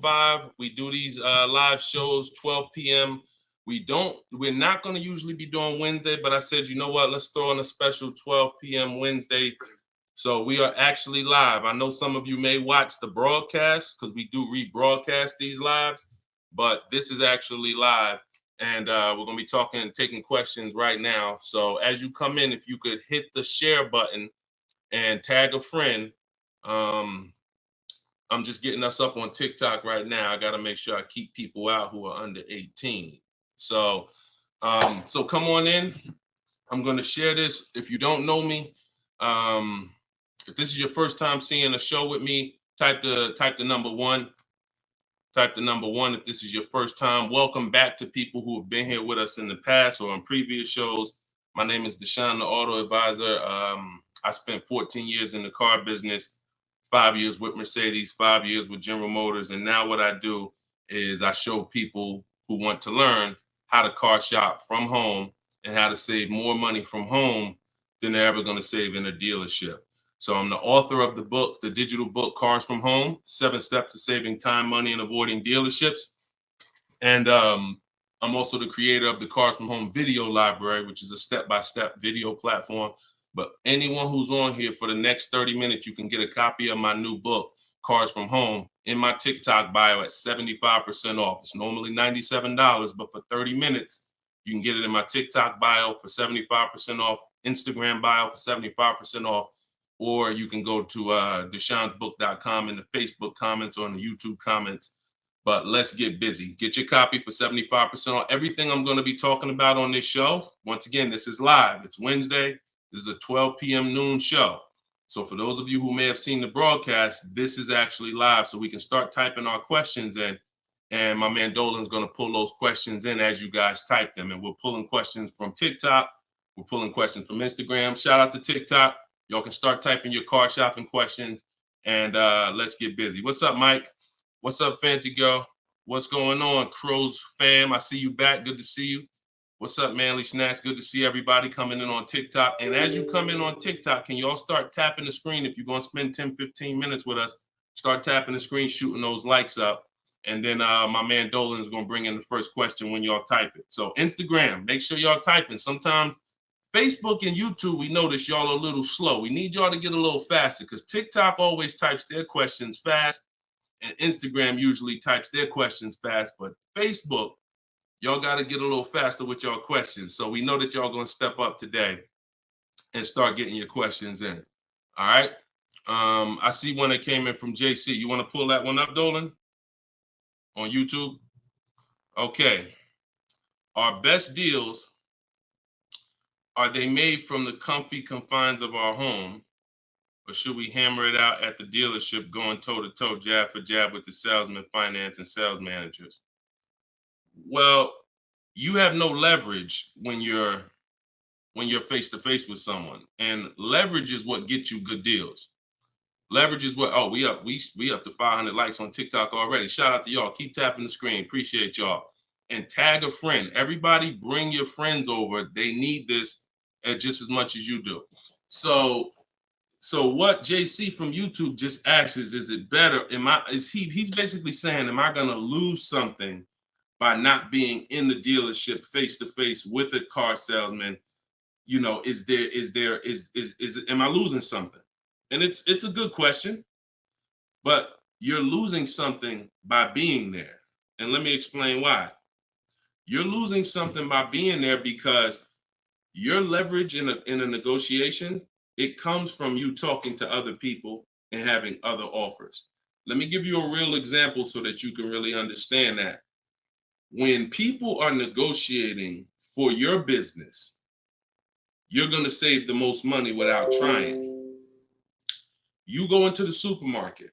5. We do these live shows 12 p.m. We're not going to usually be doing Wednesday, but I said, you know what? Let's throw in a special 12 p.m. Wednesday. So we are actually live. I know some of you may watch the broadcast because we do rebroadcast these lives, but this is actually live, and we're going to be taking questions right now. So as you come in, if you could hit the share button and tag a friend. I'm just getting us up on TikTok right now. I got to make sure I keep people out who are under 18. So come on in. I'm going to share this. If you don't know me, if this is your first time seeing a show with me, type the number 1. Type the number 1 if this is your first time. Welcome back to people who have been here with us in the past or on previous shows. My name is Deshone the Auto Advisor. I spent 14 years in the car business, 5 years with Mercedes, 5 years with General Motors. And now what I do is I show people who want to learn how to car shop from home and how to save more money from home than they're ever going to save in a dealership. So I'm the author of the book, the digital book, Cars from Home, 7 Steps to Saving Time, Money, and Avoiding Dealerships. And I'm also the creator of the Cars from Home video library, which is a step-by-step video platform. But anyone who's on here for the next 30 minutes, you can get a copy of my new book, Cars from Home, in my TikTok bio at 75% off. It's normally $97, but for 30 minutes, you can get it in my TikTok bio for 75% off, Instagram bio for 75% off. Or you can go to deshonesbook.com in the Facebook comments or in the YouTube comments. But let's get busy. Get your copy for 75% off. Everything I'm going to be talking about on this show, once again, this is live. It's Wednesday. This is a 12 p.m. noon show. So for those of you who may have seen the broadcast, this is actually live, so we can start typing our questions in. And my man Dolan's going to pull those questions in as you guys type them. And we're pulling questions from TikTok. We're pulling questions from Instagram. Shout out to TikTok. Y'all can start typing your car shopping questions, and let's get busy. What's up, Mike? What's up, Fancy Girl? What's going on, Crows fam? I see you back. Good to see you. What's up, Manly Snacks? Good to see everybody coming in on TikTok. And as you come in on TikTok, can y'all start tapping the screen? If you're going to spend 10, 15 minutes with us, start tapping the screen, shooting those likes up. And then my man Dolan is going to bring in the first question when y'all type it. So Instagram, make sure y'all typing. Sometimes Facebook and YouTube, we notice y'all are a little slow. We need y'all to get a little faster because TikTok always types their questions fast, and Instagram usually types their questions fast. But Facebook, y'all got to get a little faster with y'all questions. So we know that y'all going to step up today and start getting your questions in. All right. I see one that came in from JC. You want to pull that one up, Dolan? On YouTube? Okay. Our best deals, are they made from the comfy confines of our home, or should we hammer it out at the dealership going toe-to-toe, jab for jab with the salesman, finance, and sales managers? Well, you have no leverage when you're face-to-face with someone. And leverage is what gets you good deals. Leverage is what, oh, we up to 500 likes on TikTok already. Shout out to y'all. Keep tapping the screen. Appreciate y'all. And tag a friend. Everybody bring your friends over. They need this just as much as you do. So what JC from YouTube just asks is it better? He's basically saying, am I gonna lose something by not being in the dealership face-to-face with a car salesman? You know, am I losing something? And it's a good question, but you're losing something by being there. And let me explain why. You're losing something by being there because your leverage in a negotiation, it comes from you talking to other people and having other offers. Let me give you a real example so that you can really understand that. When people are negotiating for your business, you're going to save the most money without trying. You go into the supermarket.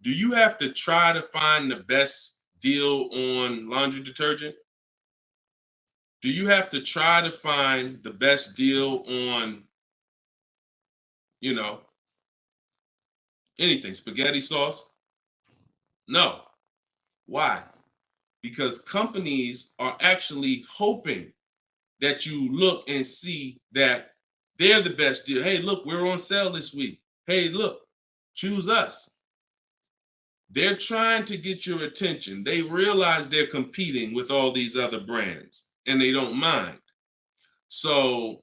Do you have to try to find the best deal on laundry detergent? Do you have to try to find the best deal on, anything, spaghetti sauce? No. Why? Because companies are actually hoping that you look and see that they're the best deal. Hey, look, we're on sale this week. Hey, look, choose us. They're trying to get your attention. They realize they're competing with all these other brands and they don't mind. So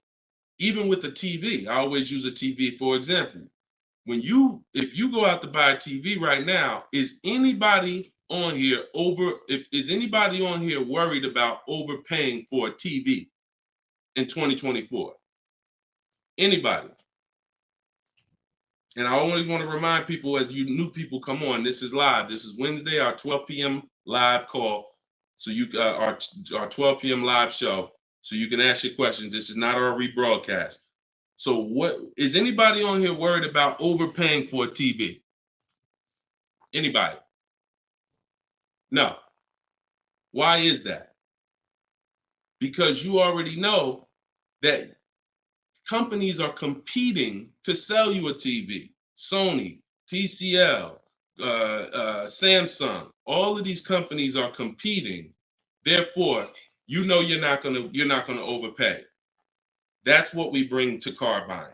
even with a TV, I always use a TV for example. If you go out to buy a TV right now, is anybody on here worried about overpaying for a TV in 2024? Anybody? And I always want to remind people, as you new people come on, this is live. This is Wednesday, our 12 p.m. live call. So our 12 p.m. live show. So you can ask your questions. This is not our rebroadcast. So what is anybody on here worried about overpaying for a TV? Anybody? No. Why is that? Because you already know that companies are competing to sell you a TV. Sony, TCL, Samsung, all of these companies are competing. Therefore, you're not gonna overpay. That's what we bring to car buying.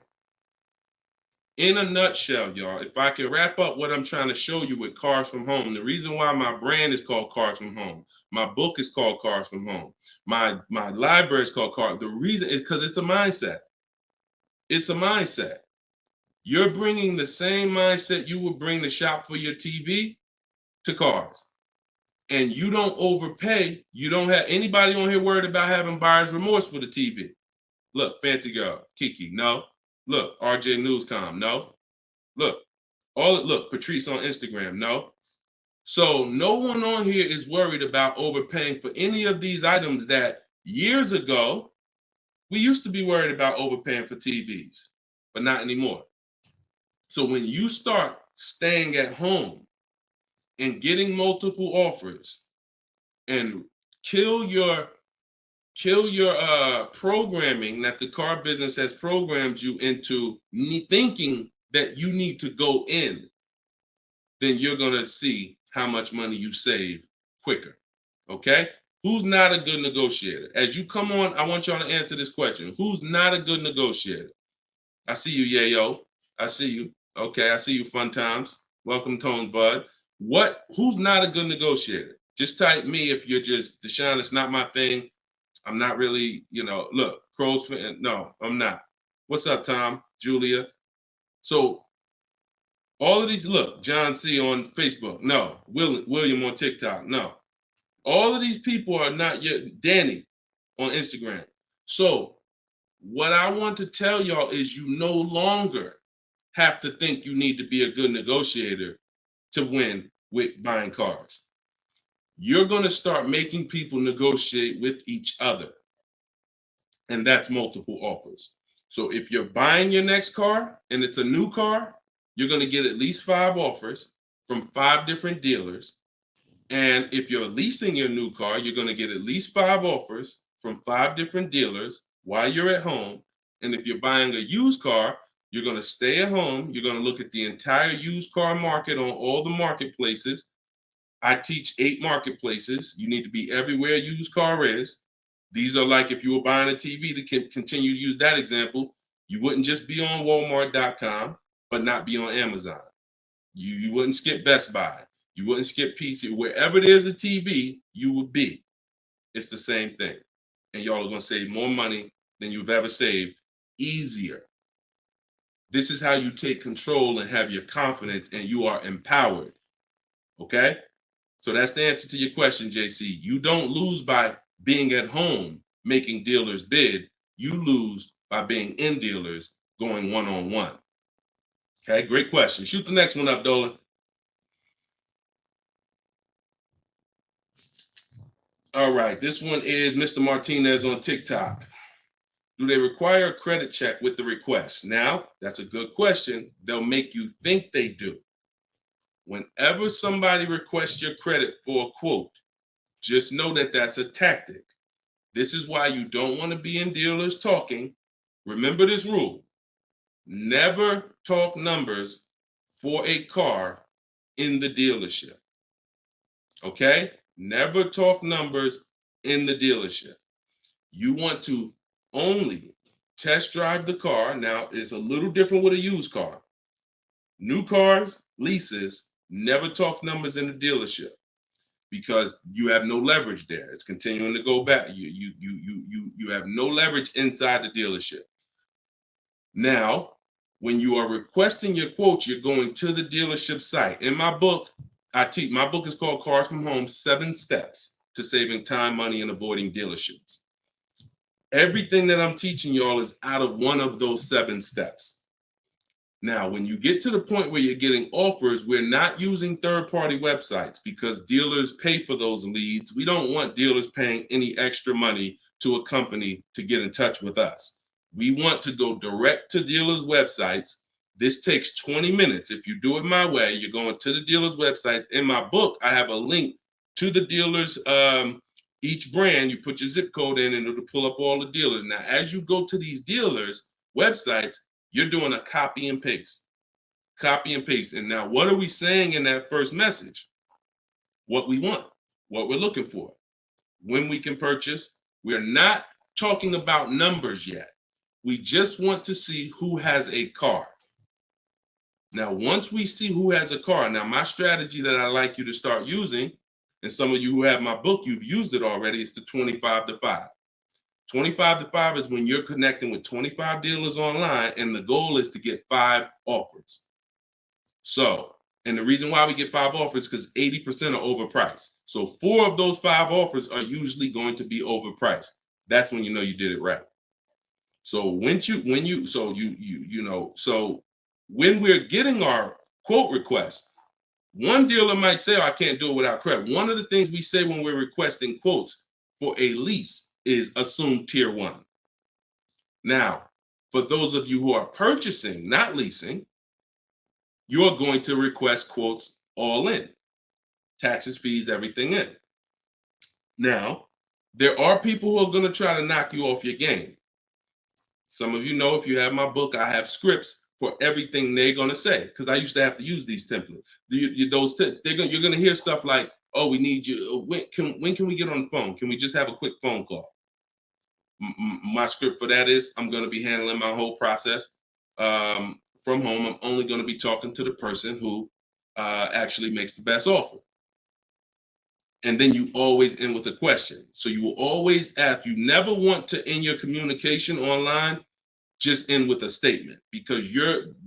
In a nutshell, y'all, if I can wrap up what I'm trying to show you with Cars from Home, the reason why my brand is called Cars from Home, my book is called Cars from Home, my library is called Cars. The reason is because it's a mindset. It's a mindset. You're bringing the same mindset you would bring to shop for your TV to cars. And you don't overpay. You don't have anybody on here worried about having buyer's remorse for the TV. Look, Fancy Girl, Kiki, no. Look, RJ Newscom, no. Look, Patrice on Instagram, no. So no one on here is worried about overpaying for any of these items that years ago, we used to be worried about overpaying for TVs, but not anymore. So when you start staying at home and getting multiple offers and kill your programming that the car business has programmed you into thinking that you need to go in, then you're going to see how much money you save quicker. Okay? Who's not a good negotiator? As you come on, I want y'all to answer this question. Who's not a good negotiator? I see you, Yayo. I see you. Okay, I see you, Fun Times. Welcome, Tone Bud. Who's not a good negotiator? Just type me if you're just, Deshone, it's not my thing. I'm not really, look, Crow's fan. No, I'm not. What's up, Tom? Julia? So all of these, look, John C on Facebook. No. William on TikTok. No. All of these people are not yet. Danny on Instagram. So what I want to tell y'all is you no longer have to think you need to be a good negotiator to win with buying cars. You're going to start making people negotiate with each other. And that's multiple offers. So if you're buying your next car and it's a new car, you're going to get at least 5 offers from 5 different dealers. And if you're leasing your new car, you're going to get at least 5 offers from 5 different dealers while you're at home. And if you're buying a used car, you're going to stay at home. You're going to look at the entire used car market on all the marketplaces. I teach 8 marketplaces. You need to be everywhere a used car is. These are like if you were buying a TV, to continue to use that example, you wouldn't just be on Walmart.com, but not be on Amazon. You wouldn't skip Best Buy. You wouldn't skip PC. Wherever there's a TV, you would be. It's the same thing. And y'all are going to save more money than you've ever saved, easier. This is how you take control and have your confidence, and you are empowered. Okay? So that's the answer to your question, JC. You don't lose by being at home making dealers bid. You lose by being in dealers going one-on-one. Okay, great question. Shoot the next one up, Dolan. All right, this one is Mr. Martinez on TikTok. Do they require a credit check with the request? Now, that's a good question. They'll make you think they do. Whenever somebody requests your credit for a quote, just know that that's a tactic. This is why you don't want to be in dealers talking. Remember this rule. Never talk numbers for a car in the dealership. Okay? Never talk numbers in the dealership. You want to only test drive the car. Now, it's a little different with a used car. New cars, leases, never talk numbers in the dealership because you have no leverage there. It's continuing to go back. You have no leverage inside the dealership. Now, when you are requesting your quote, you're going to the dealership site. In my book, my book is called Cars from Home, 7 Steps to Saving Time, Money, and Avoiding Dealerships. Everything that I'm teaching y'all is out of one of those 7 steps. Now, when you get to the point where you're getting offers, we're not using third-party websites because dealers pay for those leads. We don't want dealers paying any extra money to a company to get in touch with us. We want to go direct to dealers' websites. This takes 20 minutes. If you do it my way, you're going to the dealer's website. In my book, I have a link to the dealers, each brand. You put your zip code in and it'll pull up all the dealers. Now, as you go to these dealers' websites, you're doing a copy and paste. Copy and paste. And now, what are we saying in that first message? What we want, what we're looking for, when we can purchase. We're not talking about numbers yet. We just want to see who has a car. Now, once we see who has a car, now my strategy that I like you to start using, and some of you who have my book, you've used it already, is the 25 to 5. 25 to 5 is when you're connecting with 25 dealers online, and the goal is to get 5 offers. So, and the reason why we get 5 offers is because 80% are overpriced. So 4 of those 5 offers are usually going to be overpriced. That's when you know you did it right. So when we're getting our quote request, one dealer might say, oh, I can't do it without credit. One of the things we say when we're requesting quotes for a lease is assume tier 1. Now, for those of you who are purchasing, not leasing, you're going to request quotes all in, taxes, fees, everything in. Now, there are people who are going to try to knock you off your game. Some of you know, if you have my book, I have scripts for everything they're going to say, because I used to have to use these templates. You're going to hear stuff like, oh, we need you. When can we get on the phone? Can we just have a quick phone call? My script for that is, I'm going to be handling my whole process from home. I'm only going to be talking to the person who actually makes the best offer. And then you always end with a question. So you will always ask. You never want to end your communication online just end with a statement, because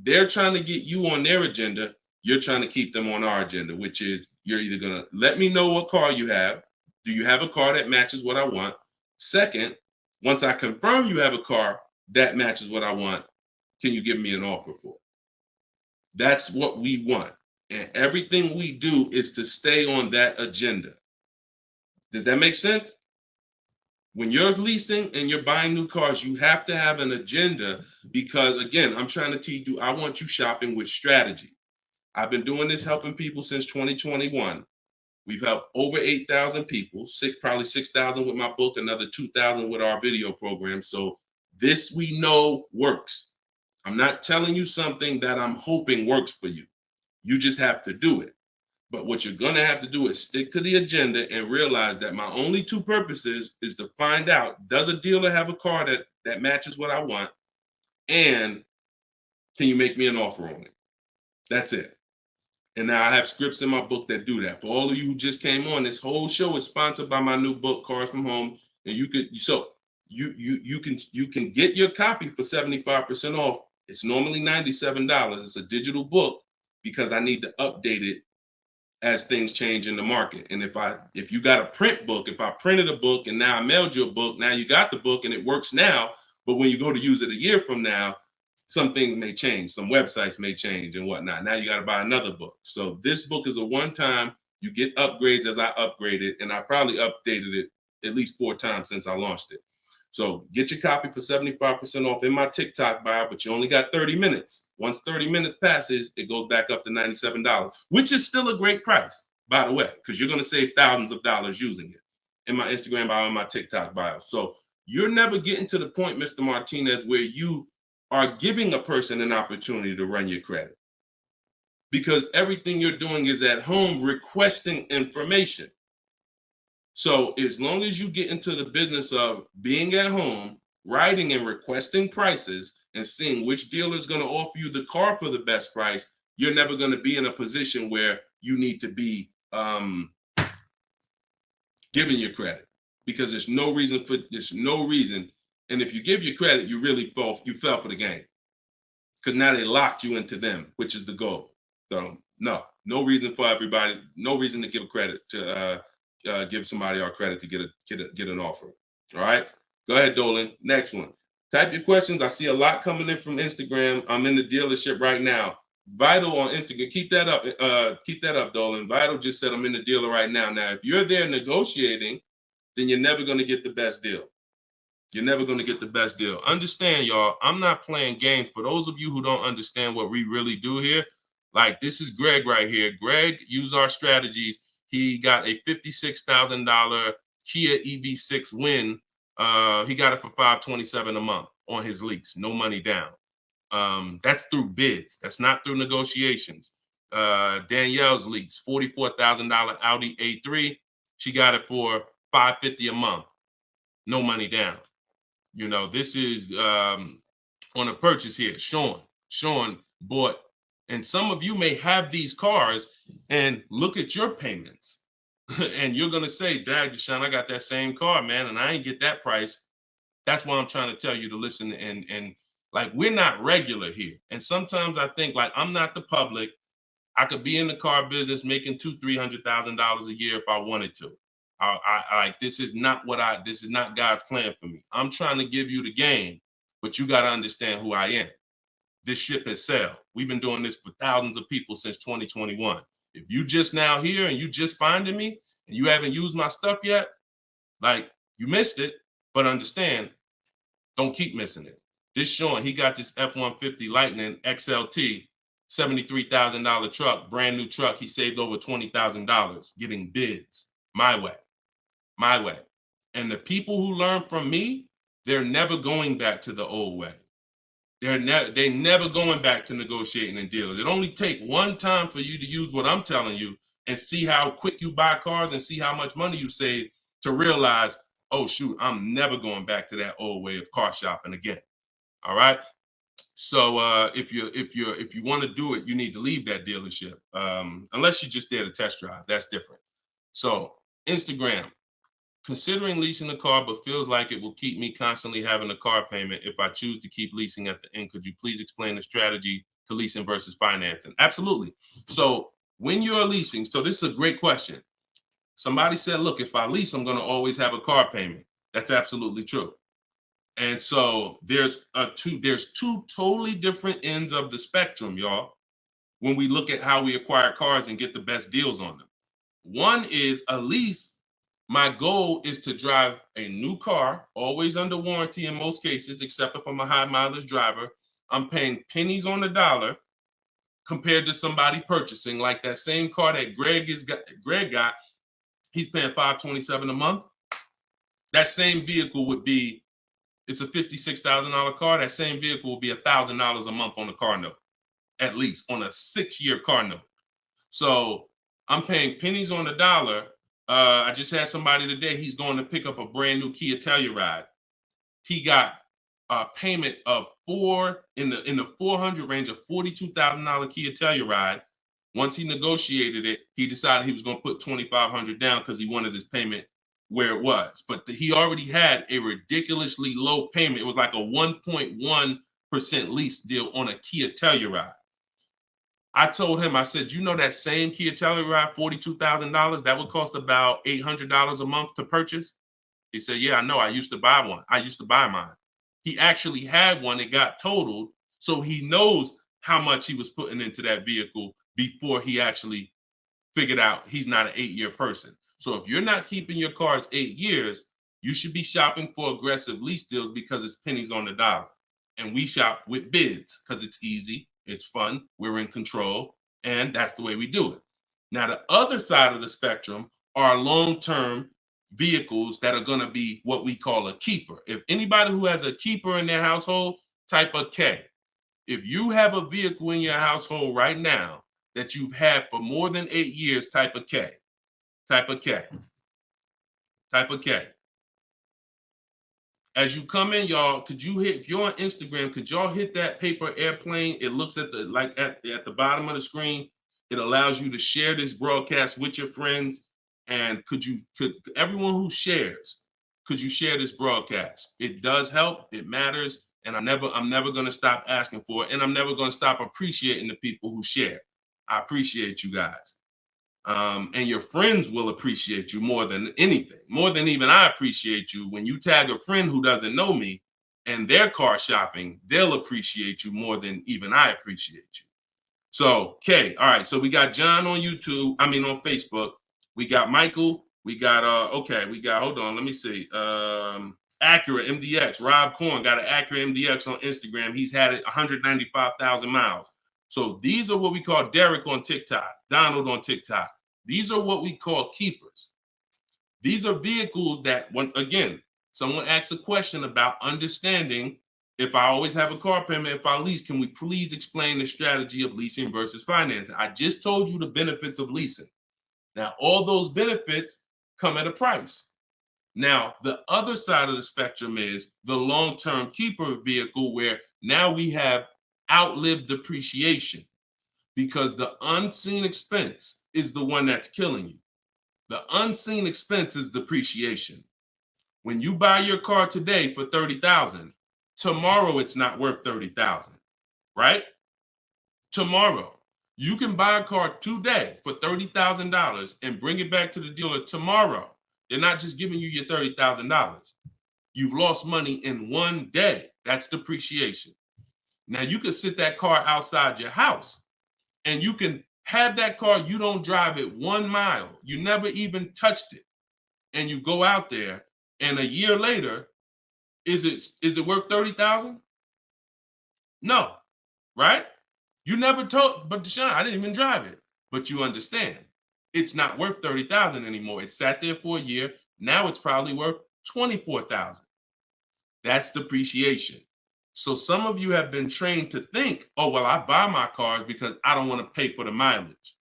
they're trying to get you on their agenda. You're trying to keep them on our agenda, which is, you're either going to let me know what car you have. Do you have a car that matches what I want? Second, once I confirm you have a car that matches what I want, can you give me an offer for it? That's what we want. And everything we do is to stay on that agenda. Does that make sense? When you're leasing and you're buying new cars, you have to have an agenda, because, again, I'm trying to teach you, I want you shopping with strategy. I've been doing this, helping people since 2021. We've helped over 8,000 people, probably 6,000 with my book, another 2,000 with our video program. So this, we know, works. I'm not telling you something that I'm hoping works for you. You just have to do it. But what you're going to have to do is stick to the agenda and realize that my only two purposes is to find out, does a dealer have a car that matches what I want? And can you make me an offer on it? That's it. And now I have scripts in my book that do that. For all of you who just came on, this whole show is sponsored by my new book, Cars from Home. And you can get your copy for 75% off. It's normally $97. It's a digital book, because I need to update it as things change in the market. And if you got a print book, if I printed a book and now I mailed you a book, now you got the book and it works now, but when you go to use it a year from now, some things may change, some websites may change and whatnot. Now you got to buy another book. So this book is a one-time, you get upgrades as I upgrade it, and I probably updated it at least 4 times since I launched it. So get your copy for 75% off in my TikTok bio, but you only got 30 minutes. Once 30 minutes passes, it goes back up to $97, which is still a great price, by the way, because you're going to save thousands of dollars using it in my Instagram bio and my TikTok bio. So you're never getting to the point, Mr. Martinez, where you are giving a person an opportunity to run your credit, because everything you're doing is at home requesting information. So as long as you get into the business of being at home, writing and requesting prices and seeing which dealer is going to offer you the car for the best price, you're never going to be in a position where you need to be giving your credit, because there's no reason. And if you give your credit, you really fell for the game, because now they locked you into them, which is the goal. So no reason for everybody, no reason to give credit to give somebody our credit to get an offer. All right, go ahead, Dolan. Next one. Type your questions. I see a lot coming in from Instagram. I'm in the dealership right now. Vital on Instagram. Keep that up, Dolan. Vital just said I'm in the dealer right now. Now, if you're there negotiating, then you're never going to get the best deal. You're never going to get the best deal. Understand, y'all, I'm not playing games. For those of you who don't understand what we really do here, like, this is Greg right here. Greg used our strategies. He got a $56,000 Kia EV6 win. He got it for $527 a month on his lease, no money down. That's through bids. That's not through negotiations. Danielle's lease, $44,000 Audi A3. She got it for $550 a month, no money down. You know, this is on a purchase here. Sean bought, and some of you may have these cars and look at your payments. And you're going to say, Dad, Deshone, I got that same car, man, and I ain't get that price. That's why I'm trying to tell you to listen. And like, we're not regular here. And sometimes I think, like, I'm not the public. I could be in the car business making $200,000-$300,000 a year if I wanted to. This is not God's plan for me. I'm trying to give you the game, but you got to understand who I am. This ship has sailed. We've been doing this for thousands of people since 2021. If you just now here and you just finding me and you haven't used my stuff yet, like, you missed it, but understand, don't keep missing it. This Sean, he got this F-150 Lightning XLT $73,000 truck, brand new truck. He saved over $20,000 getting bids my way. And the people who learn from me, they're never going back to the old way. They're never going back to negotiating and dealing. It only take one time for you to use what I'm telling you and see how quick you buy cars and see how much money you save to realize, oh shoot, I'm never going back to that old way of car shopping again. All right. So if you want to do it, you need to leave that dealership. Unless you're just there to test drive, that's different. So Instagram. Considering leasing a car, but feels like it will keep me constantly having a car payment if I choose to keep leasing at the end. Could you please explain the strategy to leasing versus financing? Absolutely. So when you're leasing, so this is a great question. Somebody said, look, if I lease, I'm going to always have a car payment. That's absolutely true. And so there's two totally different ends of the spectrum, y'all, when we look at how we acquire cars and get the best deals on them. One is a lease. My goal is to drive a new car, always under warranty in most cases, except if I'm a high mileage driver. I'm paying pennies on the dollar compared to somebody purchasing like that same car that Greg got. He's paying $527 a month. That same vehicle would be, it's a $56,000 car. That same vehicle will be $1,000 a month on the car note, at least on a 6-year car note. So I'm paying pennies on the dollar. I just had somebody today, he's going to pick up a brand new Kia Telluride. He got a payment of in the 400 range of $42,000 Kia Telluride. Once he negotiated it, he decided he was going to put $2,500 down because he wanted his payment where it was. But he already had a ridiculously low payment. It was like a 1.1% lease deal on a Kia Telluride. I told him, I said, you know that same Kia Telluride, $42,000, that would cost about $800 a month to purchase? He said, yeah, I know. I used to buy one. I used to buy mine. He actually had one. It got totaled. So he knows how much he was putting into that vehicle before he actually figured out he's not an 8-year person. So if you're not keeping your cars 8 years, you should be shopping for aggressive lease deals because it's pennies on the dollar. And we shop with bids because it's easy. It's fun. We're in control. And that's the way we do it. Now, the other side of the spectrum are long-term vehicles that are going to be what we call a keeper. If anybody who has a keeper in their household, type a K. If you have a vehicle in your household right now that you've had for more than 8 years, type a K. Type a K. Type a K. As you come in, y'all, if you're on Instagram, could y'all hit that paper airplane? It looks at the bottom of the screen. It allows you to share this broadcast with your friends. And could everyone who shares, could you share this broadcast? It does help. It matters. And I'm never going to stop asking for it. And I'm never going to stop appreciating the people who share. I appreciate you guys. And your friends will appreciate you more than anything, more than even I appreciate you. When you tag a friend who doesn't know me and they're car shopping, they'll appreciate you more than even I appreciate you. So, okay, all right. So we got John on on Facebook. We got Michael. We got hold on, let me see. Acura MDX. Rob Korn got an Acura MDX on Instagram. He's had it 195,000 miles. So these are what we call Derek on TikTok, Donald on TikTok. These are what we call keepers. These are vehicles that, again, someone asked a question about understanding if I always have a car payment, if I lease, can we please explain the strategy of leasing versus financing? I just told you the benefits of leasing. Now, all those benefits come at a price. Now, the other side of the spectrum is the long-term keeper vehicle where now we have outlived depreciation because the unseen expense is the one that's killing you. The unseen expense is depreciation. When you buy your car today for $30,000, tomorrow it's not worth $30,000, right? Tomorrow, you can buy a car today for $30,000 and bring it back to the dealer tomorrow. They're not just giving you your $30,000. You've lost money in one day. That's depreciation. Now you can sit that car outside your house and you can have that car. You don't drive it 1 mile. You never even touched it. And you go out there and a year later, is it worth $30,000? No, right? You never told, but Deshone, I didn't even drive it. But you understand, it's not worth $30,000 anymore. It sat there for a year. Now it's probably worth $24,000. That's depreciation. So some of you have been trained to think, oh, well, I buy my cars because I don't want to pay for the mileage.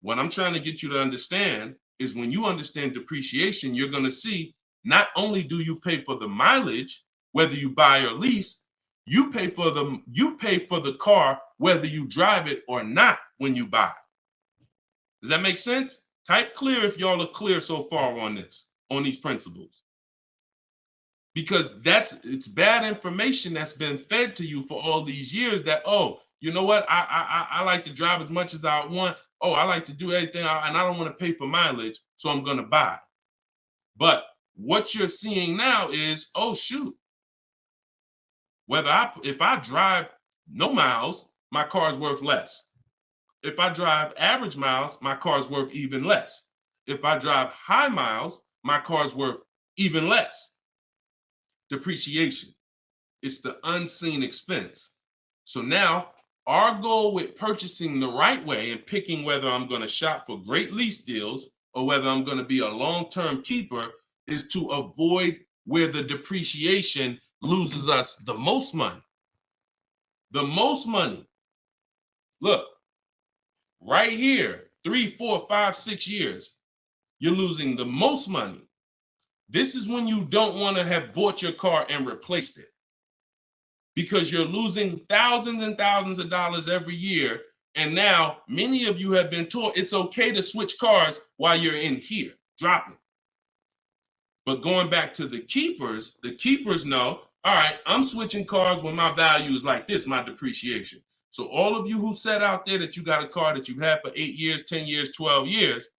What I'm trying to get you to understand is when you understand depreciation, you're going to see not only do you pay for the mileage, whether you buy or lease, you pay for the car whether you drive it or not when you buy. Does that make sense? Type clear if y'all are clear so far on this, on these principles. Because it's bad information that's been fed to you for all these years that, oh, you know what? I like to drive as much as I want. Oh, I like to do everything and I don't want to pay for mileage, so I'm going to buy. But what you're seeing now is, oh, shoot. If I drive no miles, my car's worth less. If I drive average miles, my car's worth even less. If I drive high miles, my car's worth even less. Depreciation. It's the unseen expense. So now our goal with purchasing the right way and picking whether I'm going to shop for great lease deals or whether I'm going to be a long-term keeper is to avoid where the depreciation loses us the most money. The most money. Look, right here, 3, 4, 5, 6 years, you're losing the most money. This is when you don't want to have bought your car and replaced it, because you're losing thousands and thousands of dollars every year. And now many of you have been taught it's okay to switch cars while you're in here, dropping. But going back to the keepers know, all right, I'm switching cars when my value is like this, my depreciation. So all of you who said out there that you got a car that you've had for 8 years, 10 years, 12 years,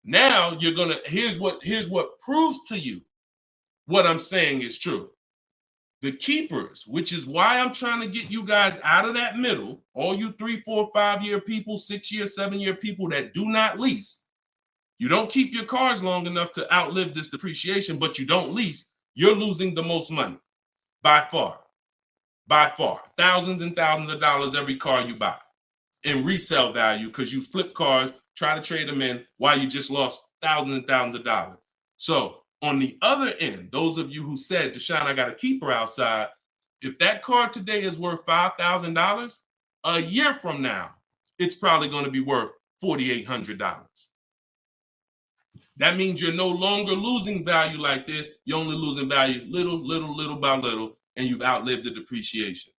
now you're gonna, here's what proves to you what I'm saying is true. The keepers, which is why I'm trying to get you guys out of that middle, all you 3, 4, 5 year people, 6 year, 7 year people that do not lease. You don't keep your cars long enough to outlive this depreciation, but you don't lease. You're losing the most money by far, thousands and thousands of dollars every car you buy in resale value, because you flip cars, try to trade them in while you just lost thousands and thousands of dollars. So on the other end, those of you who said, Deshone, I got a keeper outside, if that car today is worth $5,000, a year from now, it's probably going to be worth $4,800. That means you're no longer losing value like this. You're only losing value little by little, and you've outlived the depreciation.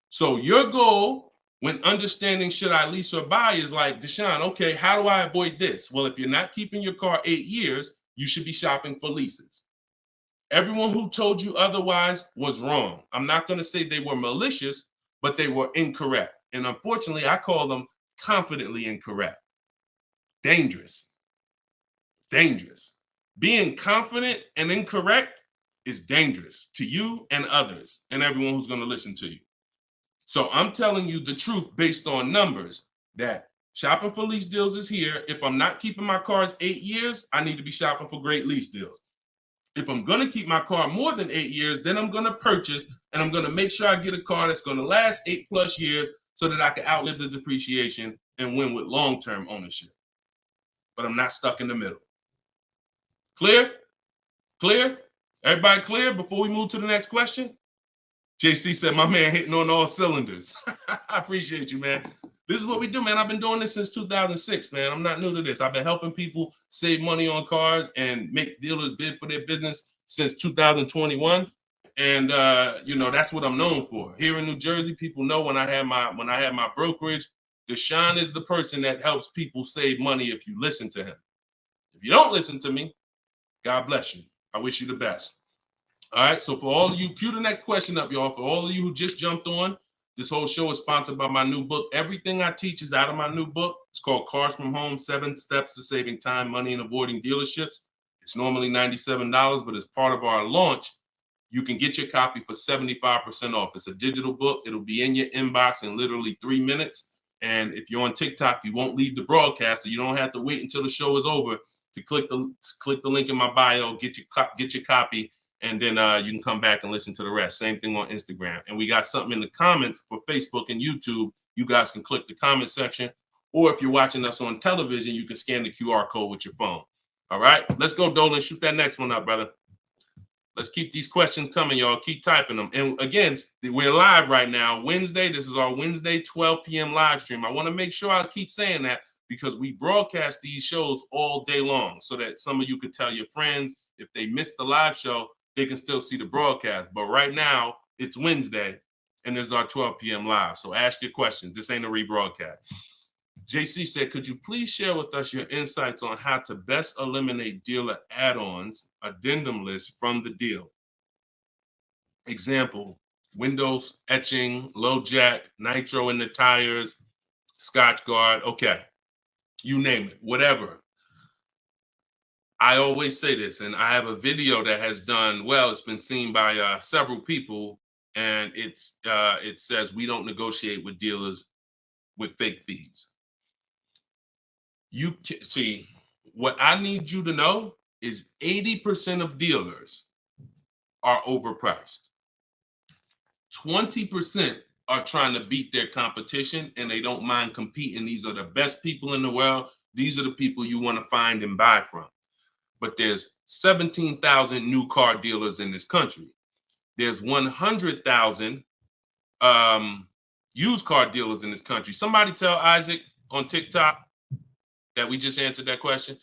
So your goal when understanding should I lease or buy is like, Deshone, okay, how do I avoid this? Well, if you're not keeping your car 8 years, you should be shopping for leases. Everyone who told you otherwise was wrong. I'm not going to say they were malicious, but they were incorrect. And unfortunately, I call them confidently incorrect. Dangerous. Being confident and incorrect is dangerous to you and others and everyone who's going to listen to you. So I'm telling you the truth based on numbers, that shopping for lease deals is here. If I'm not keeping my cars 8 years, I need to be shopping for great lease deals. If I'm going to keep my car more than 8 years, then I'm going to purchase and I'm going to make sure I get a car that's going to last 8+ years so that I can outlive the depreciation and win with long-term ownership. But I'm not stuck in the middle. Clear? Clear? Everybody clear before we move to the next question? JC said, my man hitting on all cylinders. I appreciate you, man. This is what we do, man. I've been doing this since 2006, man. I'm not new to this. I've been helping people save money on cars and make dealers bid for their business since 2021. And that's what I'm known for. Here in New Jersey, people know when I had my brokerage, Deshone is the person that helps people save money if you listen to him. If you don't listen to me, God bless you. I wish you the best. All right, so for all of you, cue the next question up, y'all. For all of you who just jumped on, this whole show is sponsored by my new book. Everything I teach is out of my new book. It's called Cars from Home, 7 Steps to Saving Time, Money, and Avoiding Dealerships. It's normally $97, but as part of our launch, you can get your copy for 75% off. It's a digital book. It'll be in your inbox in literally 3 minutes. And if you're on TikTok, you won't leave the broadcast, so you don't have to wait until the show is over to click the link in my bio, get your copy, and then you can come back and listen to the rest. Same thing on Instagram. And we got something in the comments for Facebook and YouTube. You guys can click the comment section, or if you're watching us on television, you can scan the QR code with your phone. All right, let's go, Dolan. Shoot that next one up, brother. Let's keep these questions coming, y'all. Keep typing them. And again, we're live right now, Wednesday. This is our Wednesday 12 p.m. live stream. I want to make sure I keep saying that because we broadcast these shows all day long so that some of you could tell your friends if they missed the live show, they can still see the broadcast. But right now, it's Wednesday, and this is our 12 p.m. live. So ask your questions. This ain't a rebroadcast. JC said, could you please share with us your insights on how to best eliminate dealer add-ons, addendum lists from the deal? Example, windows etching, low jack, nitro in the tires, Scotch guard. Okay, you name it, whatever. I always say this, and I have a video that has done well. It's been seen by several people, and it says we don't negotiate with dealers with fake fees. You can see what I need you to know is 80% of dealers are overpriced. 20% are trying to beat their competition and they don't mind competing. These are the best people in the world. These are the people you want to find and buy from. But there's 17,000 new car dealers in this country. There's 100,000 used car dealers in this country. Somebody tell Isaac on TikTok that we just answered that question.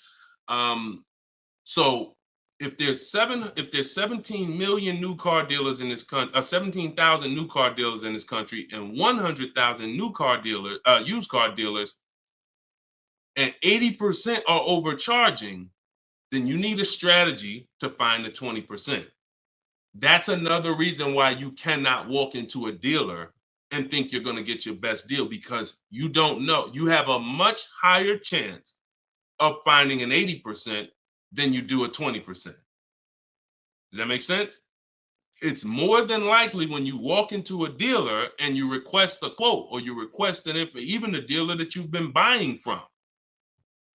So if there's 17 million new car dealers in this country, 17,000 new car dealers in this country, and 100,000 new car dealers, used car dealers, and 80% are overcharging, then you need a strategy to find the 20%. That's another reason why you cannot walk into a dealer and think you're going to get your best deal, because you don't know. You have a much higher chance of finding an 80% than you do a 20%. Does that make sense? It's more than likely when you walk into a dealer and you request a quote or you request an info, even the dealer that you've been buying from,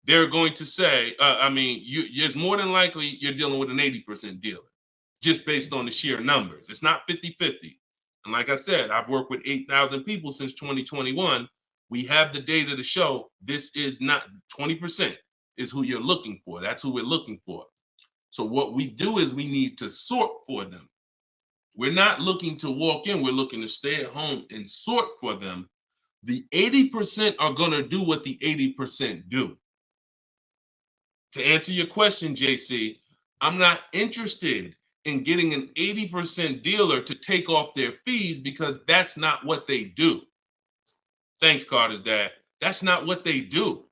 they're going to say, it's more than likely you're dealing with an 80% dealer just based on the sheer numbers. It's not 50-50. And like I said, I've worked with 8,000 people since 2021. We have the data to show this is not 20% is who you're looking for. That's who we're looking for. So what we do is we need to sort for them. We're not looking to walk in. We're looking to stay at home and sort for them. The 80% are going to do what the 80% do. To answer your question, JC, I'm not interested in getting an 80% dealer to take off their fees because that's not what they do. Thanks, Carter's dad. That's not what they do.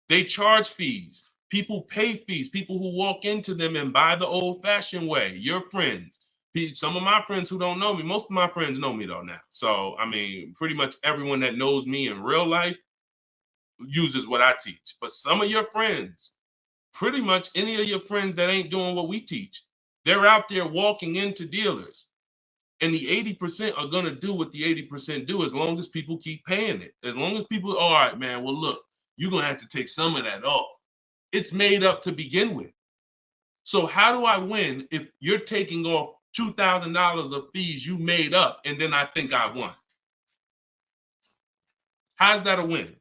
They charge fees. People pay fees. People who walk into them and buy the old-fashioned way. Your friends. Some of my friends who don't know me, most of my friends know me though now. So, pretty much everyone that knows me in real life uses what I teach. But some of your friends, pretty much any of your friends that ain't doing what we teach, they're out there walking into dealers. And the 80% are going to do what the 80% do as long as people keep paying it. As long as people, all right, man, well, look, you're going to have to take some of that off. It's made up to begin with. So how do I win if you're taking off $2,000 of fees you made up and then I think I won? How's that a win?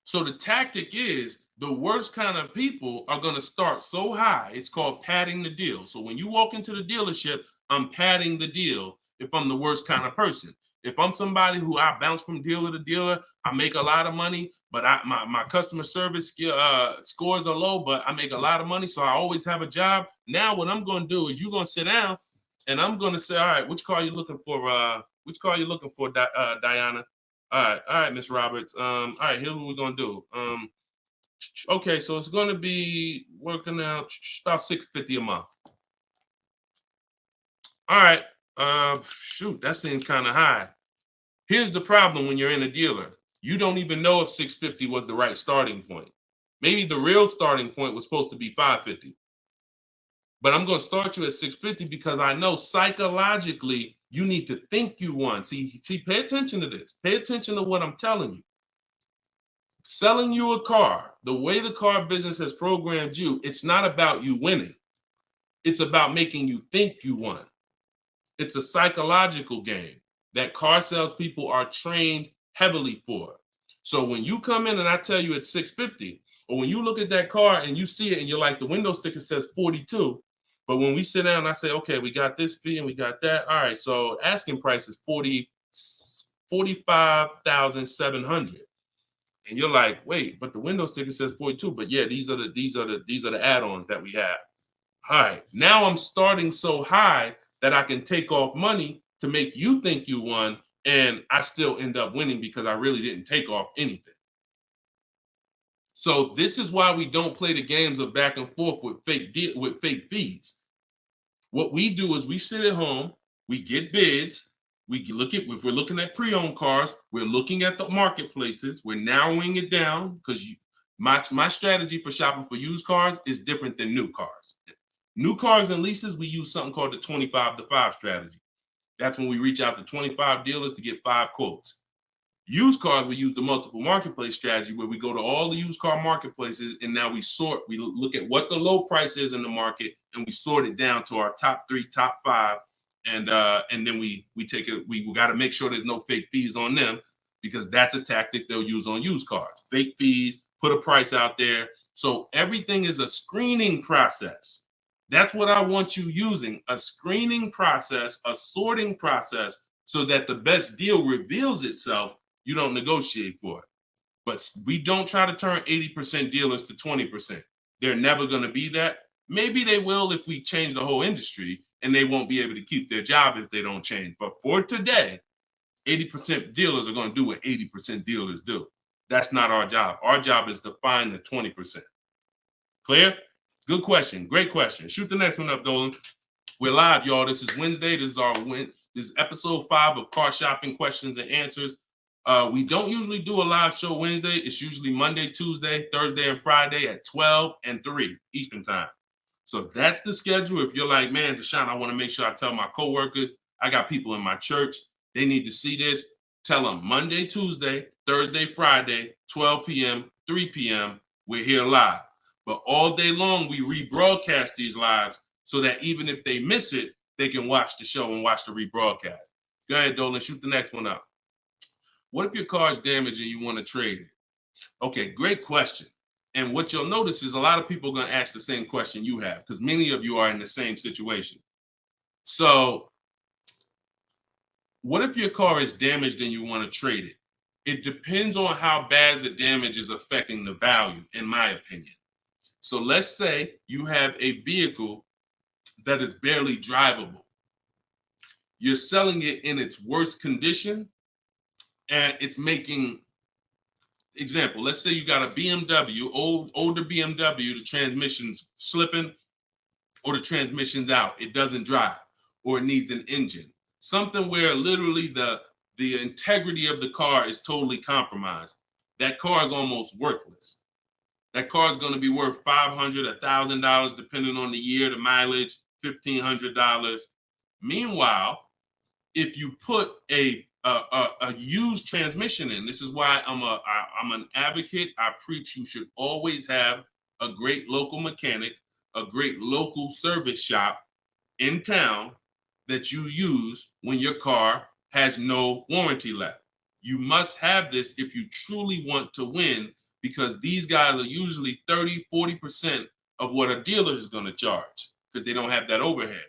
So the tactic is the worst kind of people are going to start so high. It's called padding the deal. So when you walk into the dealership, I'm padding the deal if I'm the worst kind of person. If I'm somebody who I bounce from dealer to dealer, I make a lot of money, but my customer service scores are low, but I make a lot of money, so I always have a job. Now what I'm going to do is you're going to sit down, and I'm going to say, all right, which car are you looking for? Which car are you looking for, Diana? All right, Miss Roberts. All right, here's what we're going to do. Okay, so it's going to be working out about $650 a month. All right. Shoot, that seems kind of high. Here's the problem when you're in a dealer. You don't even know if $650 was the right starting point. Maybe the real starting point was supposed to be $550. But I'm going to start you at $650 because I know psychologically you need to think you won. See, pay attention to this. Pay attention to what I'm telling you. Selling you a car, the way the car business has programmed you, it's not about you winning. It's about making you think you won. It's a psychological game that car salespeople are trained heavily for. So when you come in and I tell you it's 650, or when you look at that car and you see it and you're like, the window sticker says 42, but when we sit down and I say, okay, we got this fee and we got that. All right, so asking price is 45,700. And you're like, wait, but the window sticker says 42. But yeah, these are the add-ons that we have. All right, now I'm starting so high that I can take off money to make you think you won, and I still end up winning because I really didn't take off anything. So this is why we don't play the games of back and forth with fake fees. What we do is we sit at home, we get bids, we look at, if we're looking at pre-owned cars, we're looking at the marketplaces, we're narrowing it down, because my strategy for shopping for used cars is different than new cars. New cars and leases, we use something called the 25 to 5 strategy. That's when we reach out to 25 dealers to get 5 quotes. Used cars, we use the multiple marketplace strategy, where we go to all the used car marketplaces and now we look at what the low price is in the market and we sort it down to our top 3, top 5. And then we take it, we got to make sure there's no fake fees on them, because that's a tactic they'll use on used cars. Fake fees, put a price out there. So everything is a screening process. That's what I want you using, a screening process, a sorting process, so that the best deal reveals itself. You don't negotiate for it. But we don't try to turn 80% dealers to 20%. They're never going to be that. Maybe they will if we change the whole industry, and they won't be able to keep their job if they don't change. But for today, 80% dealers are going to do what 80% dealers do. That's not our job. Our job is to find the 20%. Clear? Good question. Great question. Shoot the next one up, Dolan. We're live, y'all. This is Wednesday. This is episode 5 of Car Shopping Questions and Answers. We don't usually do a live show Wednesday. It's usually Monday, Tuesday, Thursday, and Friday at 12 and 3 Eastern time. So that's the schedule. If you're like, man, Deshone, I want to make sure I tell my coworkers, I got people in my church, they need to see this. Tell them Monday, Tuesday, Thursday, Friday, 12 p.m., 3 p.m., we're here live. But all day long, we rebroadcast these lives so that even if they miss it, they can watch the show and watch the rebroadcast. Go ahead, Dolan, shoot the next one up. What if your car is damaged and you want to trade it? Okay, great question. And what you'll notice is a lot of people are going to ask the same question you have, because many of you are in the same situation. So what if your car is damaged and you want to trade it? It depends on how bad the damage is affecting the value, in my opinion. So let's say you have a vehicle that is barely drivable. You're selling it in its worst condition, and it's making, example, let's say you got a BMW, older BMW, the transmission's slipping, or the transmission's out, it doesn't drive, or it needs an engine. Something where literally the integrity of the car is totally compromised. That car is almost worthless. That car is going to be worth $500, $1,000, depending on the year, the mileage, $1,500. Meanwhile, if you put a used transmission in, this is why I'm an advocate. I preach you should always have a great local mechanic, a great local service shop in town that you use when your car has no warranty left. You must have this if you truly want to win, because these guys are usually 30, 40% of what a dealer is going to charge, because they don't have that overhead.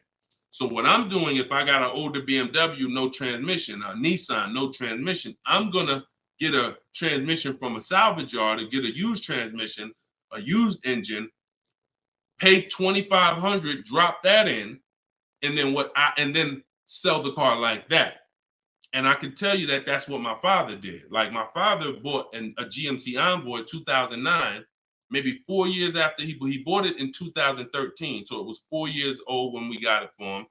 So what I'm doing, if I got an older BMW, no transmission, a Nissan, no transmission, I'm going to get a transmission from a salvage yard to get a used transmission, a used engine, pay $2,500, drop that in, and then sell the car like that. And I can tell you that that's what my father did. Like, my father bought a GMC Envoy 2009, maybe 4 years after he bought it in 2013. So it was 4 years old when we got it for him.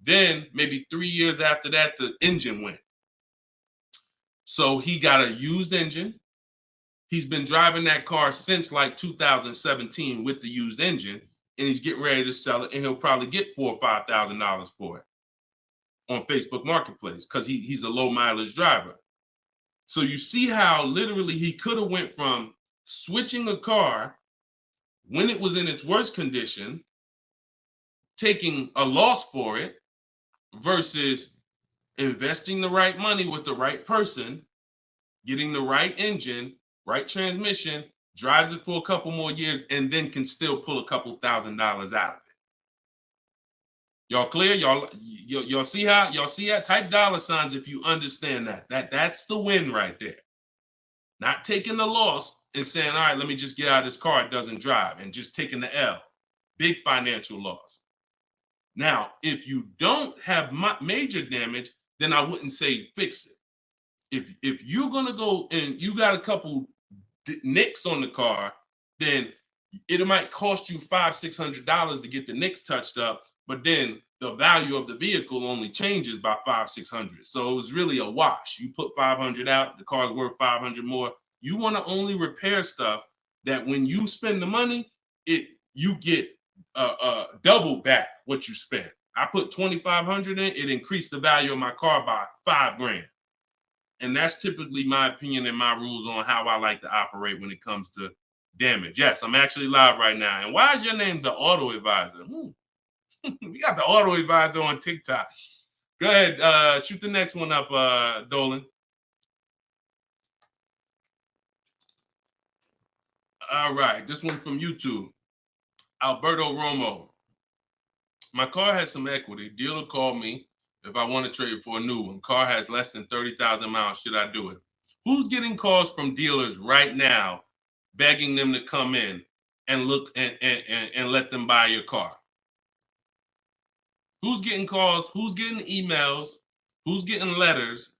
Then maybe 3 years after that, the engine went. So he got a used engine. He's been driving that car since like 2017 with the used engine, and he's getting ready to sell it, and he'll probably get $4,000 or $5,000 for it on Facebook Marketplace, because he's a low mileage driver. So you see how literally he could have went from switching a car when it was in its worst condition taking a loss for it versus investing the right money with the right person, getting the right engine, right transmission, drives it for a couple more years, and then can still pull a couple $1,000s out of it. Y'all clear? Y'all see how? Y'all see how? Type dollar signs if you understand that. That's the win right there. Not taking the loss and saying, all right, let me just get out of this car, it doesn't drive, and just taking the L. Big financial loss. Now, if you don't have major damage, then I wouldn't say fix it. If you're gonna go and you got a couple nicks on the car, then it might cost you $500-600 to get the nicks touched up, but then the value of the vehicle only changes by $500-600. So it was really a wash. You put 500 out, the car's worth 500 more. You want to only repair stuff that when you spend the money, you get double back what you spent. I put 2,500 in, it increased the value of my car by $5,000. And that's typically my opinion and my rules on how I like to operate when it comes to damage. Yes, I'm actually live right now. And why is your name the Auto Advisor? We got the Auto Advisor on TikTok. Go ahead, shoot the next one up, Dolan. All right, this one from YouTube. Alberto Romo. My car has some equity. Dealer called me if I want to trade for a new one. Car has less than 30,000 miles. Should I do it? Who's getting calls from dealers right now begging them to come in and look and let them buy your car? Who's getting calls? Who's getting emails? Who's getting letters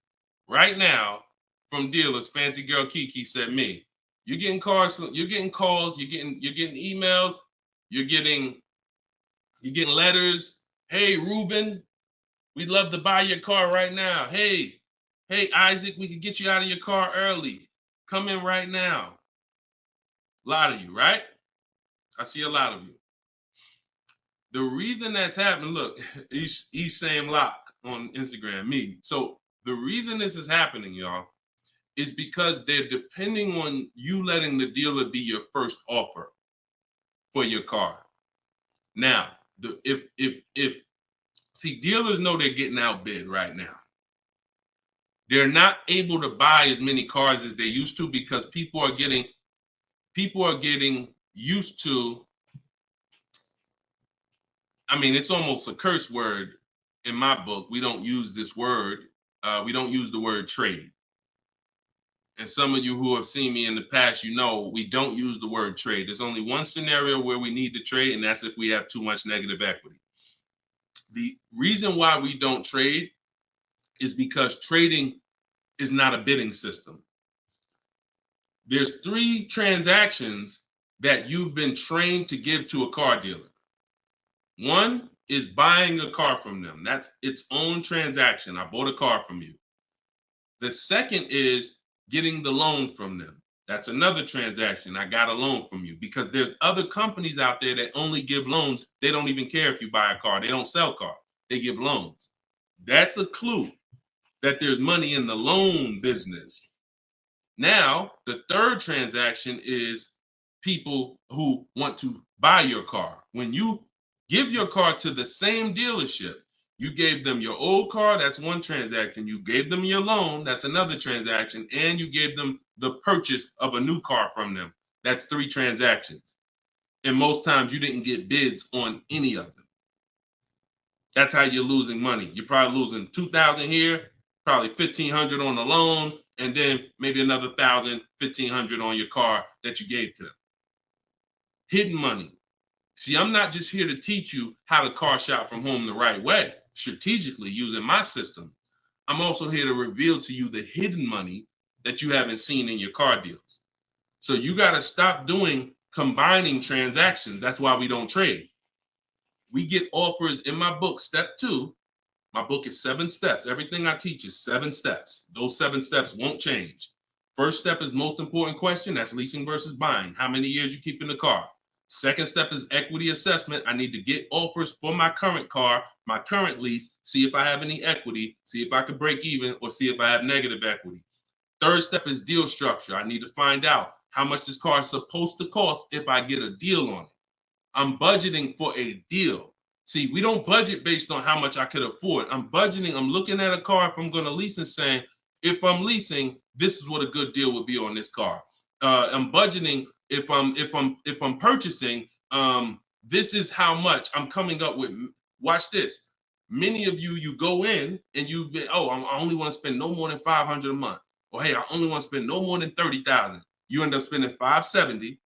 right now from dealers? Fancy Girl Kiki said me. You're getting calls, you're getting emails, you're getting letters. Hey, Ruben, we'd love to buy your car right now. Hey, Isaac, we could get you out of your car early. Come in right now. A lot of you, right? I see a lot of you. The reason that's happening, look, he's saying lock on Instagram, me. So the reason this is happening, y'all, is because they're depending on you letting the dealer be your first offer for your car. Now, see, dealers know they're getting outbid right now. They're not able to buy as many cars as they used to because people are getting used to, I mean, it's almost a curse word in my book. We don't use this word. We don't use the word trade. And some of you who have seen me in the past, you know we don't use the word trade. There's only one scenario where we need to trade, and that's if we have too much negative equity. The reason why we don't trade is because trading is not a bidding system. There's 3 transactions that you've been trained to give to a car dealer. One is buying a car from them. That's its own transaction. I bought a car from you. The second is getting the loan from them. That's another transaction. I got a loan from you, because there's other companies out there that only give loans. They don't even care if you buy a car. They don't sell cars. They give loans. That's a clue that there's money in the loan business. Now, the third transaction is people who want to buy your car. When you give your car to the same dealership, you gave them your old car, that's one transaction. You gave them your loan, that's another transaction. And you gave them the purchase of a new car from them. That's 3 transactions. And most times you didn't get bids on any of them. That's how you're losing money. You're probably losing $2,000 here, probably $1,500 on the loan, and then maybe another $1,000, $1,500 on your car that you gave to them. Hidden money. See, I'm not just here to teach you how to car shop from home the right way, strategically using my system. I'm also here to reveal to you the hidden money that you haven't seen in your car deals. So you got to stop doing combining transactions. That's why we don't trade. We get offers in my book, step 2. My book is 7 steps. Everything I teach is 7 steps. Those 7 steps won't change. First step is most important question. That's leasing versus buying. How many years you keep in the car? Second step is equity assessment. I need to get offers for my current car, my current lease, see if I have any equity, see if I can break even, or see if I have negative equity. Third step is deal structure. I need to find out how much this car is supposed to cost if I get a deal on it. I'm budgeting for a deal. See, we don't budget based on how much I could afford. I'm budgeting, I'm looking at a car if I'm going to lease and saying, if I'm leasing, this is what a good deal would be on this car. I'm budgeting if I'm purchasing, this is how much I'm coming up with. Watch this. Many of you go in and I only want to spend no more than $500 a month. Or hey, I only want to spend no more than $30,000. You end up spending $570,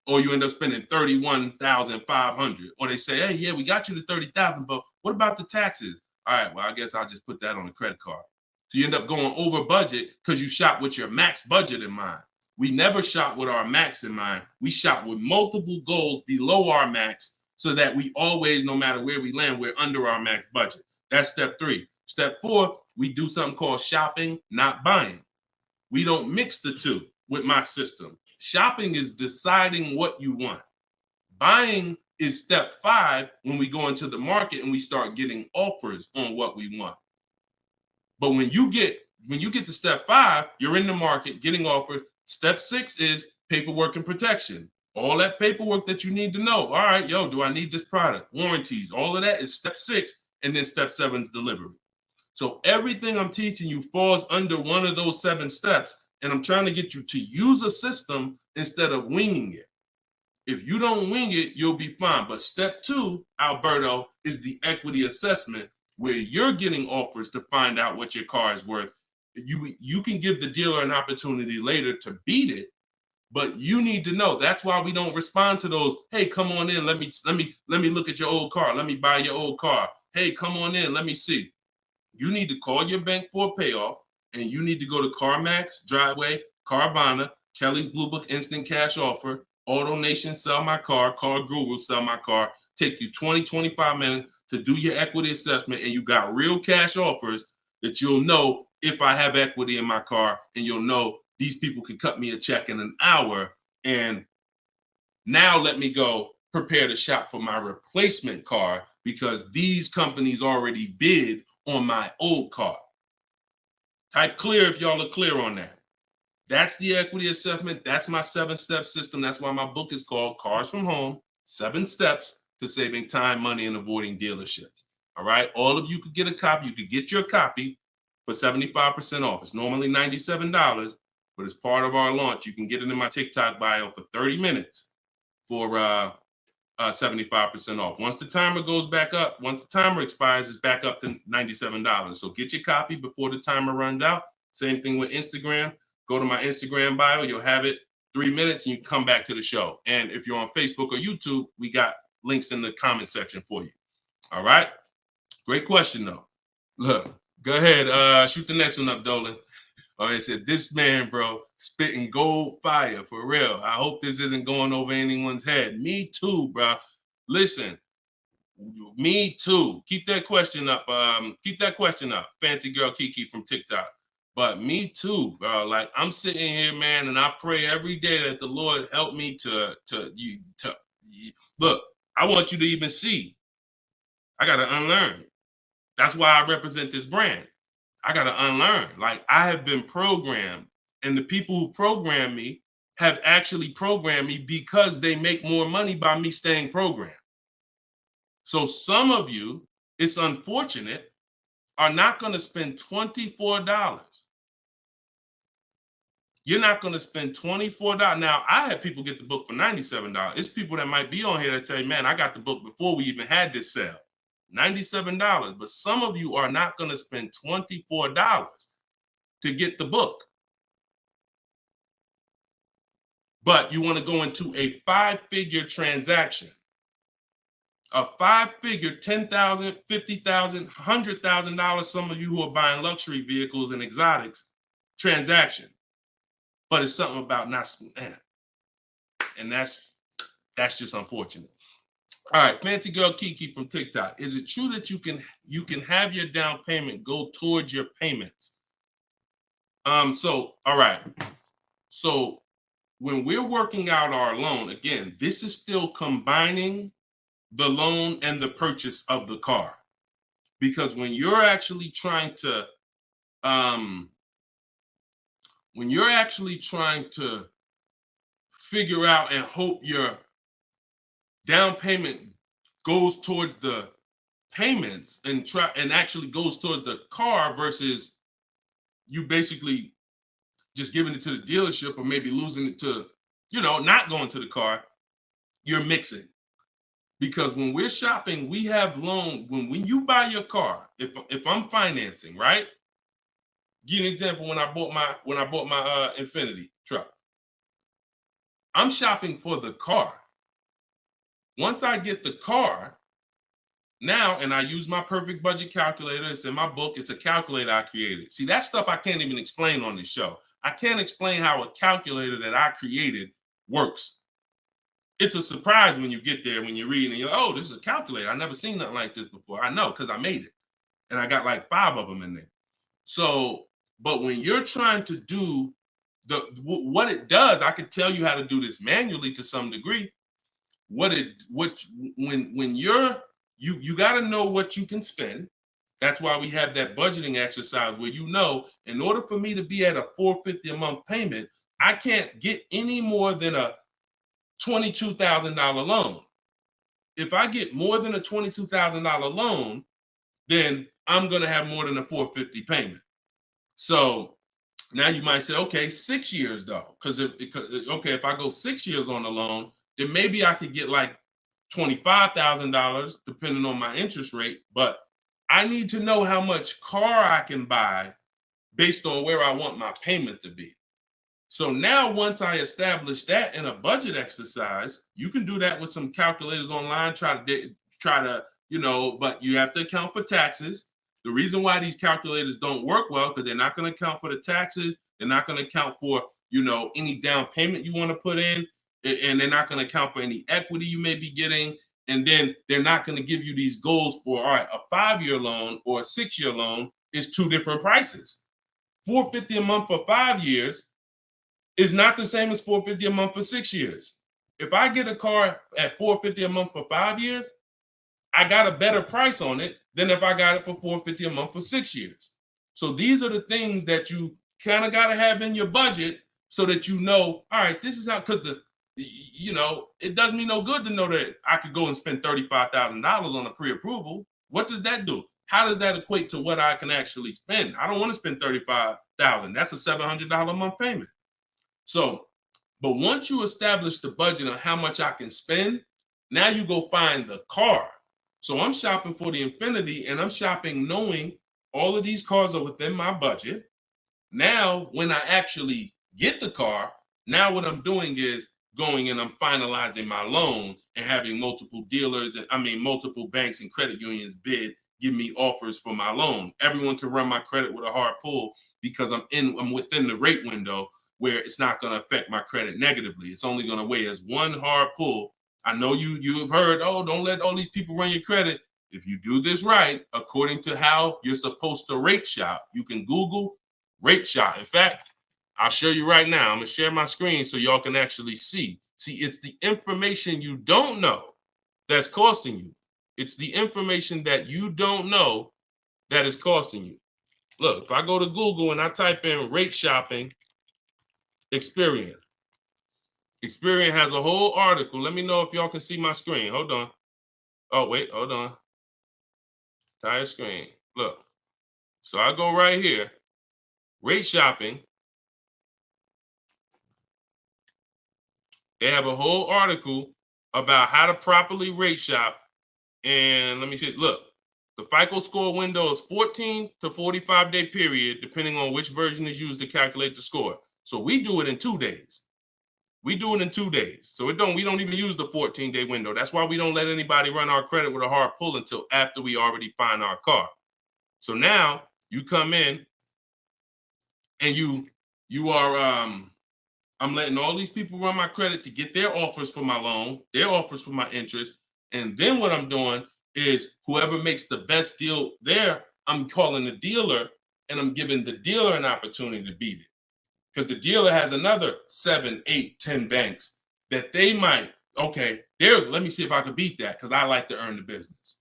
or you end up spending $31,500. Or they say, hey, yeah, we got you to $30,000, but what about the taxes? All right, well, I guess I'll just put that on a credit card. So you end up going over budget because you shop with your max budget in mind. We never shop with our max in mind. We shop with multiple goals below our max so that we always, no matter where we land, we're under our max budget. That's step 3. Step 4, we do something called shopping, not buying. We don't mix the two with my system. Shopping is deciding what you want. Buying is step 5 when we go into the market and we start getting offers on what we want. But when you get to step 5, you're in the market getting offers. Step 6 is paperwork and protection. All that paperwork that you need to know. All right, do I need this product? Warranties, all of that is step 6. And then step 7 is delivery. So everything I'm teaching you falls under one of those 7 steps. And I'm trying to get you to use a system instead of winging it. If you don't wing it, you'll be fine. But step 2, Alberto, is the equity assessment, where you're getting offers to find out what your car is worth. You can give the dealer an opportunity later to beat it, but you need to know. That's why we don't respond to those. Hey, come on in. Let me look at your old car. Let me buy your old car. Hey, come on in. Let me see. You need to call your bank for a payoff, and you need to go to CarMax, Driveway, Carvana, Kelly's Blue Book Instant Cash Offer, AutoNation, Sell My Car, Car Guru, Sell My Car. Take you 20, 25 minutes to do your equity assessment, and you got real cash offers that you'll know if I have equity in my car, and you'll know these people can cut me a check in an hour. And now let me go prepare to shop for my replacement car because these companies already bid on my old car. Type clear if y'all are clear on that. That's the equity assessment. That's my 7-step system. That's why my book is called Cars from Home, 7 Steps to Saving Time, Money, and Avoiding Dealerships. All right. All of you could get a copy. You could get your copy for 75% off. It's normally $97, but as part of our launch, you can get it in my TikTok bio for 30 minutes for 75% off. Once the timer goes back up, once the timer expires, it's back up to $97. So get your copy before the timer runs out. Same thing with Instagram. Go to my Instagram bio. You'll have it 3 minutes and you come back to the show. And if you're on Facebook or YouTube, we got links in the comment section for you. All right. Great question, though. Look, go ahead. Shoot the next one up, Dolan. It said, this man, bro, spitting gold fire for real. I hope this isn't going over anyone's head. Me too, bro. Listen, me too. Keep that question up. Fancy girl Kiki from TikTok. But me too, bro. Like, I'm sitting here, man, and I pray every day that the Lord help me to look. I want you to even see. I gotta unlearn. That's why I represent this brand. I got to unlearn. Like, I have been programmed, and the people who programmed me have actually programmed me because they make more money by me staying programmed. So some of you, it's unfortunate, are not going to spend $24. You're not going to spend $24. Now, I had people get the book for $97. It's people that might be on here that say, man, I got the book before we even had this sale. $97, but some of you are not going to spend $24 to get the book. But you want to go into a 5-figure transaction, a 5-figure, $10,000, $50,000, $100,000. Some of you who are buying luxury vehicles and exotics transaction, but it's something about not, and that's just unfortunate. All right, fancy girl Kiki from TikTok. Is it true that you can have your down payment go towards your payments? So all right. So when we're working out our loan, again, this is still combining the loan and the purchase of the car. Because when you're actually trying to figure out and hope your down payment goes towards the payments and actually goes towards the car versus you basically just giving it to the dealership or maybe losing it to, not going to the car, you're mixing. Because when we're shopping, we have loan. When you buy your car, if I'm financing, right? Give you an example. When I bought my Infiniti truck, I'm shopping for the car. Once I get the car, now, and I use my perfect budget calculator. It's in my book. It's a calculator I created. See, that stuff I can't even explain on this show. I can't explain how a calculator that I created works. It's a surprise when you get there, when you're reading and you're like, oh, this is a calculator. I've never seen nothing like this before. I know, because I made it. And I got like 5 of them in there. So, but when you're trying to do what it does, I can tell you how to do this manually to some degree. When you got to know what you can spend. That's why we have that budgeting exercise where in order for me to be at a $450 a month payment, I can't get any more than a $22,000 loan. If I get more than a $22,000 loan, then I'm going to have more than a $450 payment. So now you might say, okay, 6 years though, because if I go 6 years on the loan, then maybe I could get like $25,000 depending on my interest rate. But I need to know how much car I can buy based on where I want my payment to be. So now once I establish that in a budget exercise, you can do that with some calculators online, try to, but you have to account for taxes. The reason why these calculators don't work well, because they're not going to account for the taxes. They're not going to account for, any down payment you want to put in, and they're not going to account for any equity you may be getting. And then they're not going to give you these goals for, all right, a 5-year loan or a 6-year loan is 2 different prices. $450 a month for 5 years is not the same as $450 a month for 6 years. If I get a car at $450 a month for 5 years, I got a better price on it than if I got it for $450 a month for 6 years. So these are the things that you kind of got to have in your budget so that all right, this is how, because it does me no good to know that I could go and spend $35,000 on a pre-approval. What does that do? How does that equate to what I can actually spend? I don't want to spend $35,000. That's a $700 a month payment. So, but once you establish the budget on how much I can spend, now you go find the car. So I'm shopping for the Infiniti, and I'm shopping knowing all of these cars are within my budget. Now, when I actually get the car, now what I'm doing is going and I'm finalizing my loan and having multiple dealers, multiple banks and credit unions give me offers for my loan. Everyone can run my credit with a hard pull because I'm within the rate window where it's not going to affect my credit negatively. It's only going to weigh as one hard pull. I know you have heard, oh, don't let all these people run your credit. If you do this right, according to how you're supposed to rate shop, you can Google rate shop. In fact, I'll show you right now. I'm going to share my screen so y'all can actually see. See, it's the information you don't know that's costing you. It's the information that you don't know that is costing you. Look, if I go to Google and I type in rate shopping, Experian. Experian has a whole article. Let me know if y'all can see my screen. Hold on. Oh, wait, hold on. Entire screen. Look. So I go right here. Rate shopping. They have a whole article about how to properly rate shop. And let me see. Look, the FICO score window is 14 to 45-day period, depending on which version is used to calculate the score. So we do it in 2 days. We do it in 2 days. So we don't even use the 14-day window. That's why we don't let anybody run our credit with a hard pull until after we already find our car. So now you come in and you are I'm letting all these people run my credit to get their offers for my loan, their offers for my interest. And then what I'm doing is whoever makes the best deal there, I'm calling the dealer and I'm giving the dealer an opportunity to beat it. Because the dealer has another 7, 8, 10 banks that they might, let me see if I can beat that because I like to earn the business.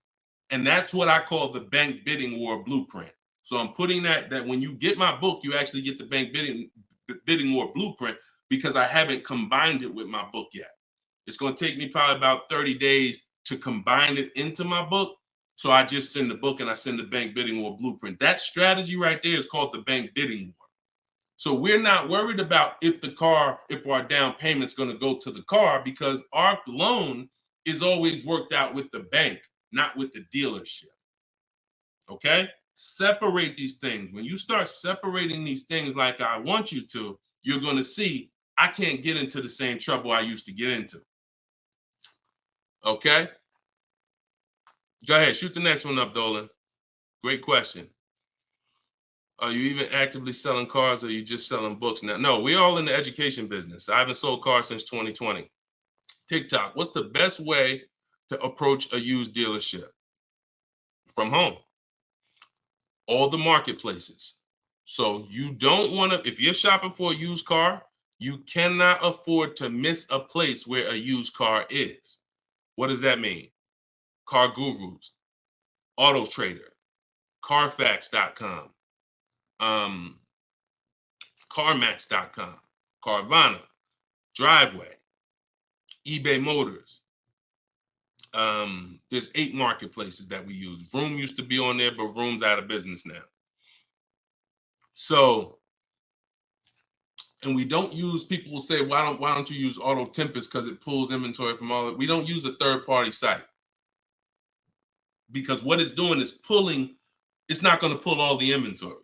And that's what I call the bank bidding war blueprint. So I'm putting that when you get my book, you actually get the bank bidding war blueprint because I haven't combined it with my book yet. It's going to take me probably about 30 days to combine it into my book. So I just send the book and I send the bank bidding war blueprint. That strategy right there is called the bank bidding war. So we're not worried about if our down payment's going to go to the car, because our loan is always worked out with the bank, not with the dealership. Okay? Separate these things. When you start separating these things like I want you to, you're going to see I can't get into the same trouble I used to get into. Okay? Go ahead. Shoot the next one up, Dolan. Great question. Are you even actively selling cars, or are you just selling books now? No, we're all in the education business. I haven't sold cars since 2020. TikTok, what's the best way to approach a used dealership? From home. All the marketplaces. So you don't want to, if you're shopping for a used car, you cannot afford to miss a place where a used car is. What does that mean? Car Gurus, Auto Trader, Carfax.com, CarMax.com, Carvana, Driveway, eBay Motors. There's 8 marketplaces that we use. Vroom used to be on there, but Vroom's out of business now. So, and we don't use, people will say, why don't you use Auto Tempest because it pulls inventory from all of it. We don't use a third-party site, because what it's doing is pulling, it's not going to pull all the inventory,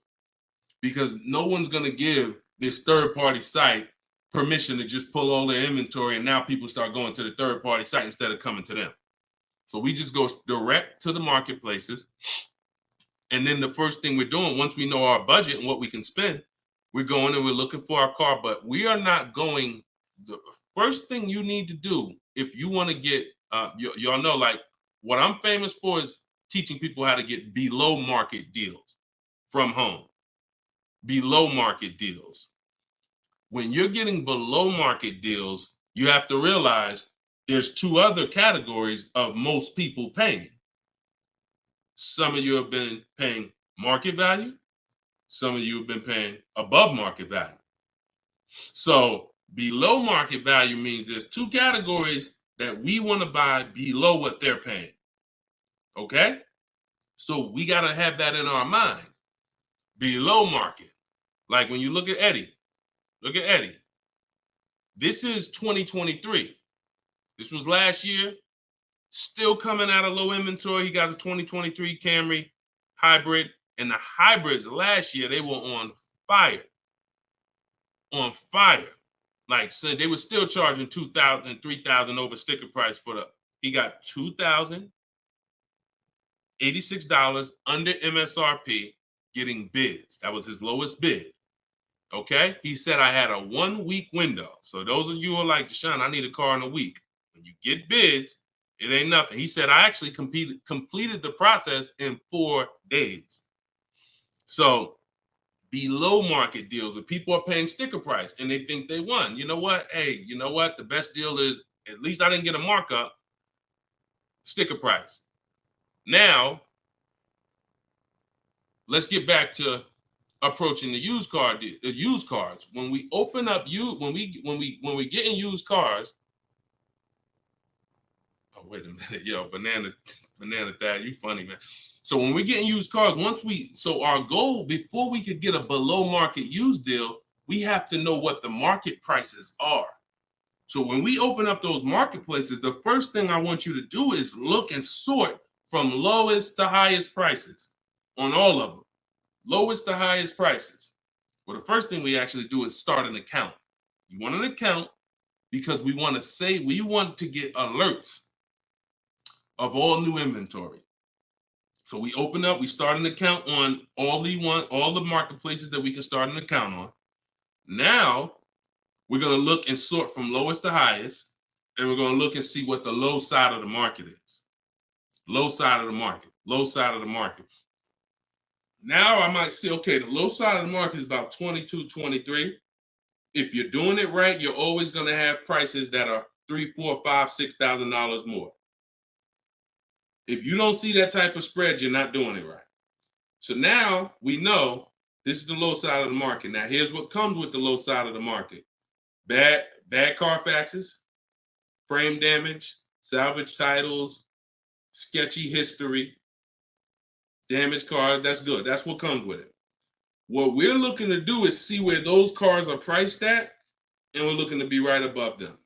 because no one's going to give this third-party site permission to just pull all their inventory, and now people start going to the third-party site instead of coming to them. So we just go direct to the marketplaces. And then the first thing we're doing, once we know our budget and what we can spend, we're going and we're looking for our car. But we are not going, the first thing you need to do if you want to get, y'all know, like, what I'm famous for is teaching people how to get below market deals from home. Below market deals. When you're getting below market deals, you have to realize there's 2 other categories of most people paying. Some of you have been paying market value. Some of you have been paying above market value. So below market value means there's 2 categories that we want to buy below what they're paying. Okay? So we got to have that in our mind. Below market. Like when you look at Eddie. Look at Eddie. This is 2023. This was last year. Still coming out of low inventory. He got a 2023 Camry hybrid. And the hybrids last year, they were on fire. On fire. Like, so they were still charging $2,000, $3,000 over sticker price for the, he got $2,086 under MSRP getting bids. That was his lowest bid. Okay? He said, I had a 1-week window. So those of you who are like, Deshone, I need a car in a week. When you get bids, it ain't nothing. He said, I actually completed the process in 4 days. So below market deals where people are paying sticker price and they think they won. You know what? Hey, you know what? The best deal is, at least I didn't get a markup, sticker price. Now, let's get back to approaching the used cars. When we open up when we get in used cars. Oh, wait a minute, yo, banana dad, you funny, man. So when we get in used cars, so our goal before we could get a below market used deal, we have to know what the market prices are. So when we open up those marketplaces, the first thing I want you to do is look and sort from lowest to highest prices on all of them. Lowest to highest prices. Well, the first thing we actually do is start an account. You want an account because we want to get alerts of all new inventory. So we start an account on all the marketplaces that we can start an account on. Now we're going to look and sort from lowest to highest, and we're going to look and see what the low side of the market is. Low side of the market, low side of the market. Now I might say, okay, the low side of the market is about 22, 23. If you're doing it right, you're always going to have prices that are $3,000, $4,000, $5,000, $6,000 more. If you don't see that type of spread, you're not doing it right. So now we know this is the low side of the market. Now here's what comes with the low side of the market. Bad Carfaxes, frame damage, salvage titles, sketchy history, Damaged cars, that's good. That's what comes with it. What we're looking to do is see where those cars are priced at, and we're looking to be right above them.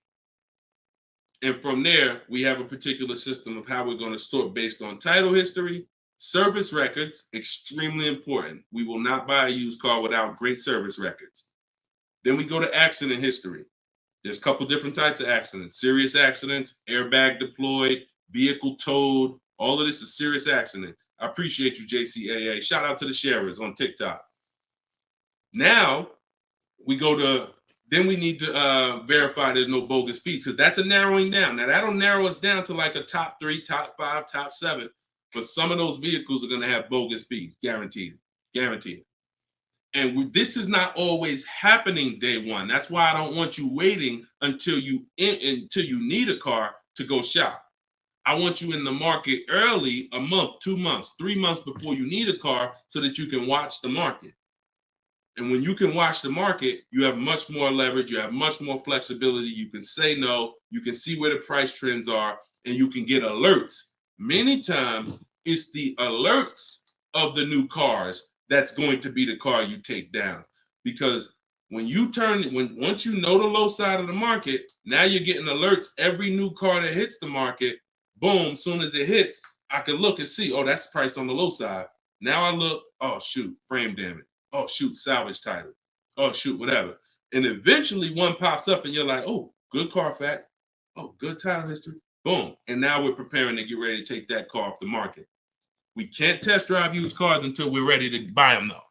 And from there, we have a particular system of how we're going to sort based on title history, service records, extremely important. We will not buy a used car without great service records. Then we go to accident history. There's a couple different types of accidents: serious accidents, airbag deployed, vehicle towed. All of this is serious accident. I appreciate you, JCAA. Shout out to the sharers on TikTok. Now we go to, then we need to verify there's no bogus fees, because that's a narrowing down. Now that'll narrow us down to like a top 3, top 5, top 7. But some of those vehicles are going to have bogus fees, guaranteed, guaranteed. And this is not always happening day one. That's why I don't want you waiting until you need a car to go shop. I want you in the market early, a month, 2 months, 3 months before you need a car, so that you can watch the market. And when you can watch the market, you have much more leverage. You have much more flexibility. You can say no. You can see where the price trends are, and you can get alerts. Many times, it's the alerts of the new cars that's going to be the car you take down. Because when you once you know the low side of the market, now you're getting alerts. Every new car that hits the market, boom, soon as it hits, I can look and see, oh, that's priced on the low side. Now I look, oh, shoot, frame damage. Oh, shoot, salvage title. Oh, shoot, whatever. And eventually one pops up and you're like, oh, good Carfax. Oh, good title history. Boom. And now we're preparing to get ready to take that car off the market. We can't test drive used cars until we're ready to buy them, though.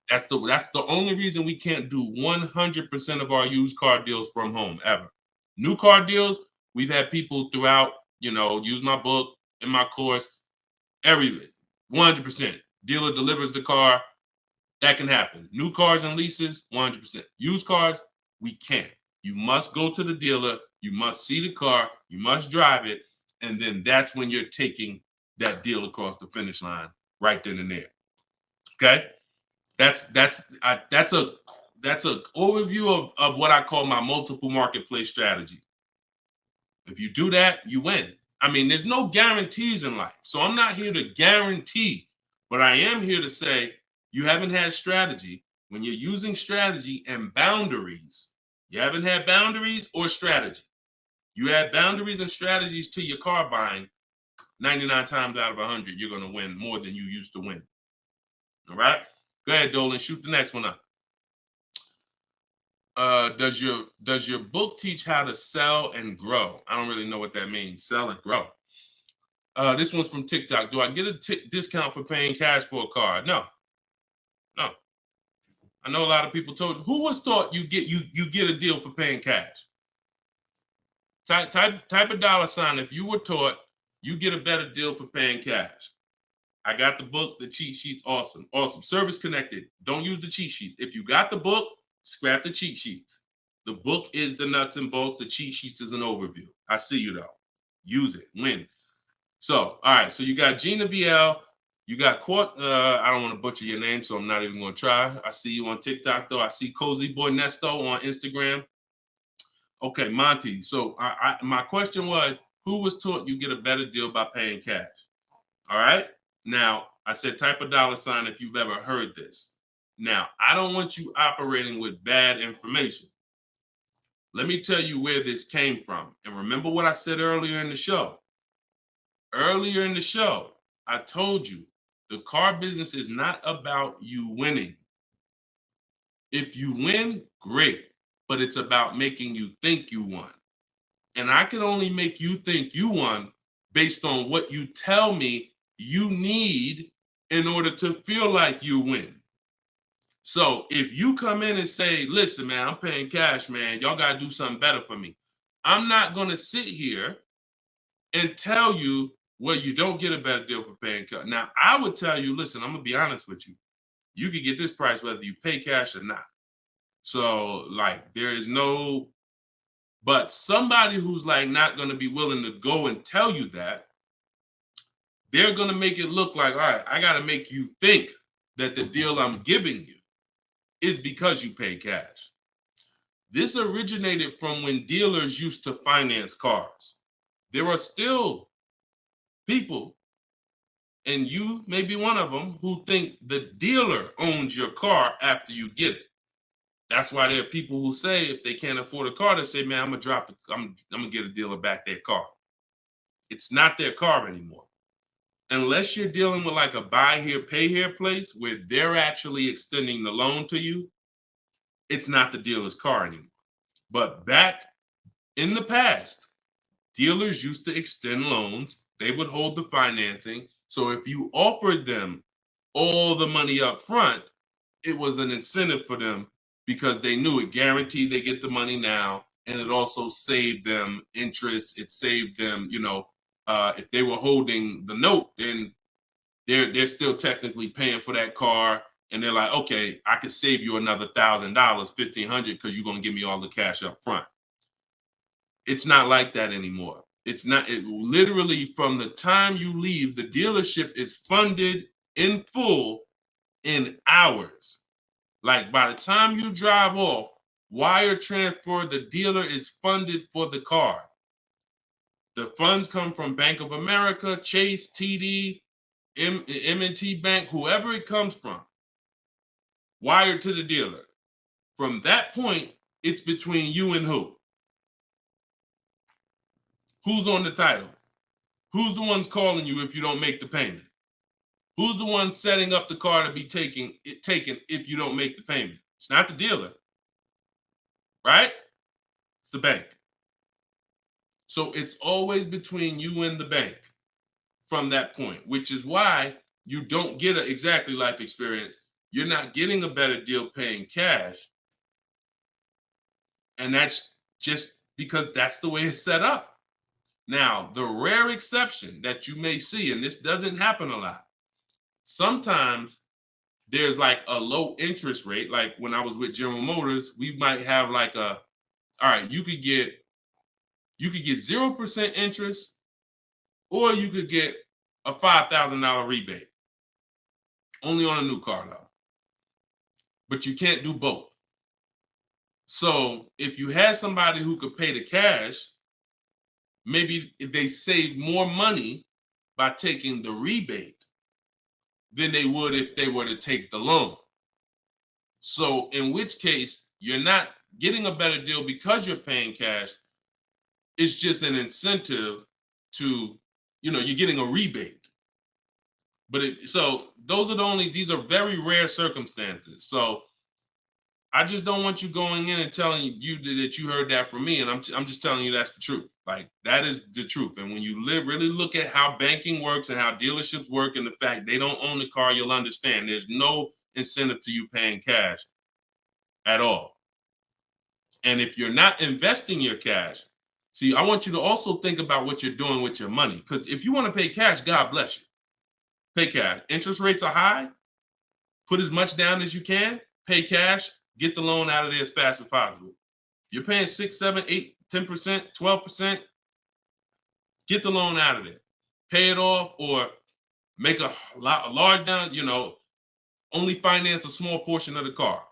That's the only reason we can't do 100% of our used car deals from home, ever. New car deals, we've had people throughout, use my book, in my course, 100%. Dealer delivers the car. That can happen. New cars and leases, 100%. Used cars, we can't. You must go to the dealer. You must see the car. You must drive it. And then that's when you're taking that deal across the finish line right then and there. Okay? That's a overview of what I call my multiple marketplace strategy. If you do that, you win. I mean, there's no guarantees in life. So I'm not here to guarantee, but I am here to say, you haven't had strategy. When you're using strategy and boundaries, you haven't had boundaries or strategy. You add boundaries and strategies to your car buying, 99 times out of 100, you're going to win more than you used to win. All right? Go ahead, Dolan. Shoot the next one up. Does your book teach how to sell and grow? I don't really know what that means. Sell and grow. This one's from TikTok. Do I get a discount for paying cash for a car? No. I know a lot of people told. Who was taught you get a deal for paying cash? Type a $sign if you were taught you get a better deal for paying cash. I got the book, the cheat sheets, awesome. Service connected. Don't use the cheat sheet. If you got the book, scrap the cheat sheets. The book is the nuts and bolts. The cheat sheets is an overview. I see you though. Use it. Win. So, all right. So you got Gina VL. You got I don't want to butcher your name, so I'm not even going to try. I see you on TikTok, though. I see Cozy Boy Nesto on Instagram. Okay, Monty. So my question was, who was taught you get a better deal by paying cash? All right. Now, I said type a $sign if you've ever heard this. Now, I don't want you operating with bad information. Let me tell you where this came from. And remember what I said earlier in the show. Earlier in the show, I told you, the car business is not about you winning. If you win, great, but it's about making you think you won. And I can only make you think you won based on what you tell me you need in order to feel like you win. So if you come in and say, listen, man, I'm paying cash, man, y'all got to do something better for me. I'm not going to sit here and tell you, well, you don't get a better deal for paying cash. Now, I would tell you, listen, I'm going to be honest with you. You can get this price whether you pay cash or not. So, like, there is no, but somebody who's like not going to be willing to go and tell you that, they're going to make it look like, all right, I got to make you think that the deal I'm giving you is because you pay cash. This originated from when dealers used to finance cars. There are still people And you may be one of them who think the dealer owns your car after you get it. That's why there are people who say if they can't afford a car, they say, man, I'm gonna get a dealer back their car. It's not their car anymore. Unless you're dealing with like a buy here, pay here place where they're actually extending the loan to you, it's not the dealer's car anymore. But back in the past, dealers used to extend loans. They would hold the financing. So if you offered them all the money up front, it was an incentive for them because they knew it guaranteed they get the money now. And it also saved them interest. It saved them, if they were holding the note, then they're still technically paying for that car. And they're like, okay, I could save you another $1,000, $1,500 because you're going to give me all the cash up front. It's not like that anymore. It's not. It literally from the time you leave, the dealership is funded in full in hours. Like by the time you drive off, wire transfer, the dealer is funded for the car. The funds come from Bank of America, Chase, TD, M&T Bank, whoever it comes from, wired to the dealer. From that point, it's between you and who? Who's on the title? Who's the ones calling you if you don't make the payment? Who's the one setting up the car to be taken if you don't make the payment? It's not the dealer, right? It's the bank. So it's always between you and the bank from that point, which is why you don't get an exactly life experience. You're not getting a better deal paying cash. And that's just because that's the way it's set up. Now, the rare exception that you may see, and this doesn't happen a lot, sometimes there's like a low interest rate. Like when I was with General Motors, we might have like all right, you could get 0% interest, or you could get a $5,000 rebate. Only on a new car though. But you can't do both. So if you had somebody who could pay the cash, maybe if they save more money by taking the rebate than they would if they were to take the loan. So in which case, you're not getting a better deal because you're paying cash. It's just an incentive to, you're getting a rebate. But so those are these are very rare circumstances. So I just don't want you going in and telling you that you heard that from me. And I'm just telling you that's the truth. Like that is the truth. And when you really look at how banking works and how dealerships work and the fact they don't own the car, you'll understand there's no incentive to you paying cash at all. And if you're not investing your cash, see, I want you to also think about what you're doing with your money. Because if you want to pay cash, God bless you. Pay cash. Interest rates are high. Put as much down as you can. Pay cash. Get the loan out of there as fast as possible. You're paying 6, 7, 8, 10%, 12%. Get the loan out of there. Pay it off or make a large down, only finance a small portion of the car.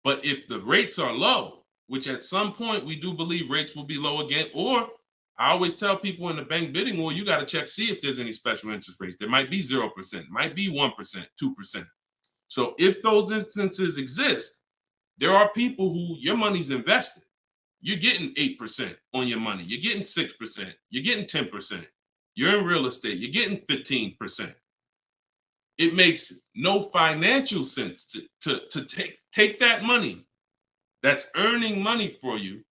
But if the rates are low, which at some point we do believe rates will be low again, or I always tell people in the bank bidding war, you got to check, see if there's any special interest rates. There might be 0%, might be 1%, 2%. So if those instances exist, there are people who your money's invested. You're getting 8% on your money. You're getting 6%. You're getting 10%. You're in real estate. You're getting 15%. It makes no financial sense to take that money that's earning money for you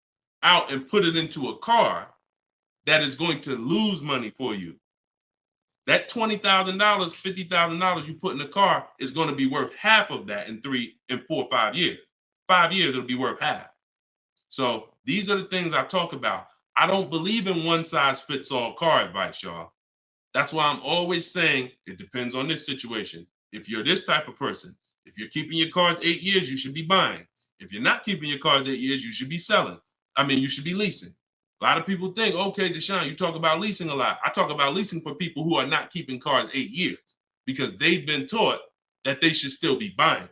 out and put it into a car that is going to lose money for you. That $20,000, $50,000 you put in the car is going to be worth half of that in 3 and 4, 5 years. 5 years, it'll be worth half. So these are the things I talk about. I don't believe in one size fits all car advice, y'all. That's why I'm always saying it depends on this situation. If you're this type of person, if you're keeping your cars 8 years, you should be buying. If you're not keeping your cars 8 years, you should be selling. You should be leasing. A lot of people think, okay, Deshone, you talk about leasing a lot. I talk about leasing for people who are not keeping cars 8 years because they've been taught that they should still be buying.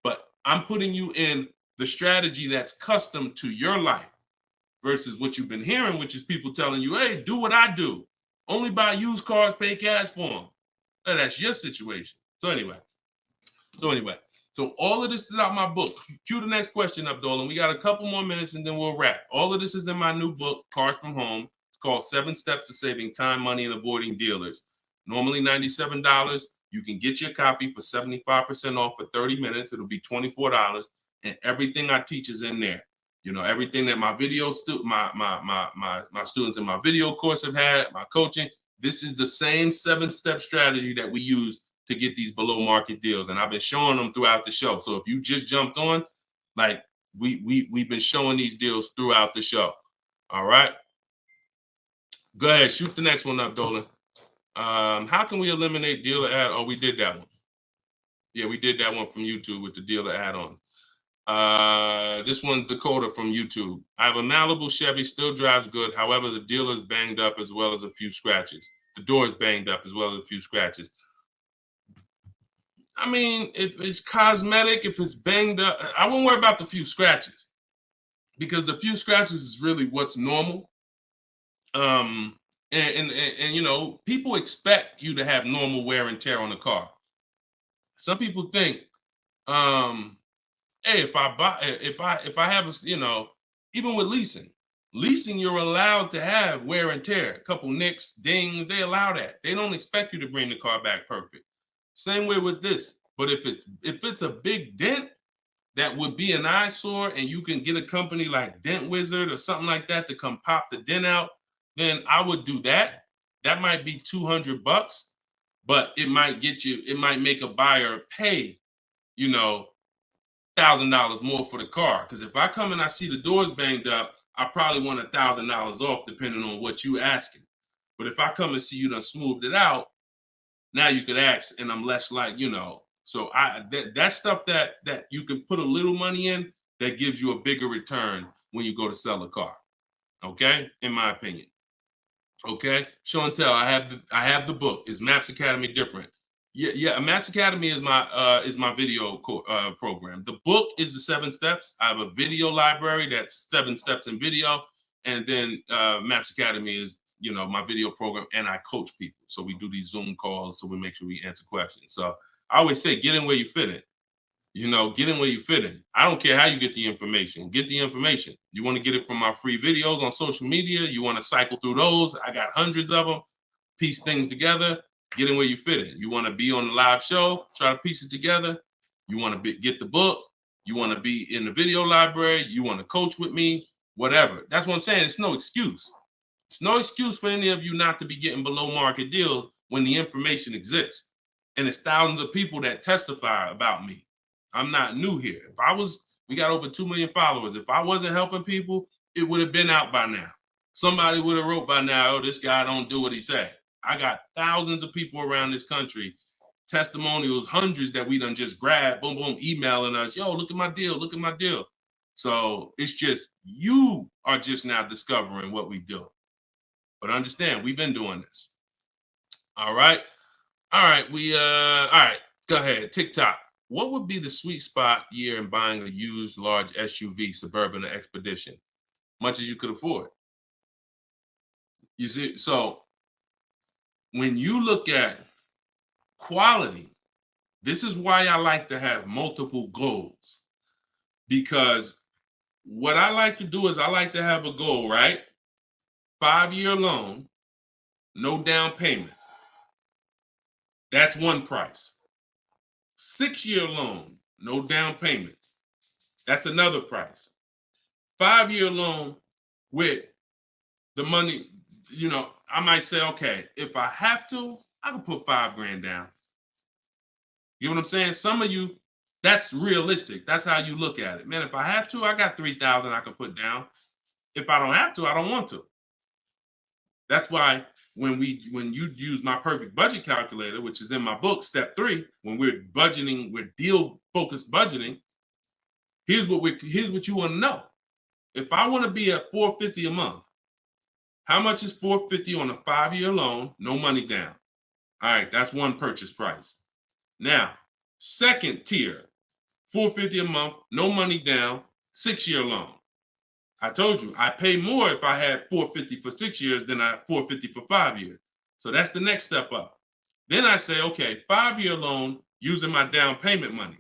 But I'm putting you in the strategy that's custom to your life versus what you've been hearing, which is people telling you, hey, do what I do. Only buy used cars, pay cash for them. Now, that's your situation. So anyway, so all of this is out my book. Cue the next question up, Dolan. We got a couple more minutes and then we'll wrap. All of this is in my new book, Cars from Home. It's called 7 Steps to Saving Time, Money, and Avoiding Dealers. Normally $97. You can get your copy for 75% off for 30 minutes. It'll be $24. And everything I teach is in there. You know, everything that my video my students in my video course have had, my coaching. This is the same 7-step strategy that we use to get these below market deals. And I've been showing them throughout the show. So if you just jumped on, like we've been showing these deals throughout the show. All right. Go ahead, shoot the next one up, Dolan. How can we eliminate dealer ad? Oh, we did that one. Yeah, we did that one from YouTube with the dealer add-on. This one's Dakota from YouTube. I have a Malibu Chevy, still drives good. However, the dealer is banged up as well as a few scratches. The door is banged up as well as a few scratches. I mean, if it's cosmetic, if it's banged up, I won't worry about the few scratches because the few scratches is really what's normal. And you know, people expect you to have normal wear and tear on the car. Some people think, hey, if I have a, you know, even with leasing, you're allowed to have wear and tear, a couple nicks, dings, they allow that. They don't expect you to bring the car back perfect. Same way with this. But if it's a big dent that would be an eyesore and you can get a company like Dent Wizard or something like that to come pop the dent out, then I would do that. That might be $200, but it might make a buyer pay, you know, $1,000 more for the car. Because if I come and I see the doors banged up, I probably want $1,000 off depending on what you asking. But if I come and see you done smoothed it out, now you could ask, and I'm less like, you know. So that stuff that you can put a little money in that gives you a bigger return when you go to sell a car. Okay, in my opinion. Okay, show and tell. I have the book. Is Maps Academy different? Yeah. Maps Academy is my video program. The book is the 7 steps. I have a video library that's 7 steps in video, and then Maps Academy is, you know, my video program, and I coach people. So we do these Zoom calls, so we make sure we answer questions. So I always say, get in where you fit in. You know, get in where you fit in. I don't care how you get the information. Get the information. You want to get it from my free videos on social media. You want to cycle through those. I got hundreds of them. Piece things together. Get in where you fit in. You want to be on the live show. Try to piece it together. You want to get the book. You want to be in the video library. You want to coach with me. Whatever. That's what I'm saying. It's no excuse. It's no excuse for any of you not to be getting below market deals when the information exists. And it's thousands of people that testify about me. I'm not new here. We got over 2 million followers. If I wasn't helping people, it would have been out by now. Somebody would have wrote by now, oh, this guy don't do what he said. I got thousands of people around this country, testimonials, hundreds that we done just grabbed, boom, boom, emailing us, yo, look at my deal, look at my deal. So it's just, you are just now discovering what we do. But understand, we've been doing this. All right. All right. All right. Go ahead. TikTok. What would be the sweet spot year in buying a used large SUV, Suburban or Expedition? Much as you could afford. You see, so when you look at quality, this is why I like to have multiple goals. Because what I like to do is I like to have a goal, right? 5-year loan, no down payment. That's one price. 6-year loan, no down payment. That's another price. 5-year loan with the money, you know, I might say, okay, if I have to, I can put $5,000 down. You know what I'm saying? Some of you, that's realistic. That's how you look at it. Man, if I have to, I got $3,000 I can put down. If I don't have to, I don't want to. That's why when you use my perfect budget calculator, which is in my book, step 3, when we're budgeting, we're deal focused budgeting. Here's what you want to know. If I want to be at $450 a month, how much is $450 on a 5-year loan, no money down? All right, that's one purchase price. Now, second tier, $450 a month, no money down, 6-year loan. I told you, I pay more if I had $450 for 6 years than I $450 for 5 years. So that's the next step up. Then I say, okay, 5-year loan using my down payment money.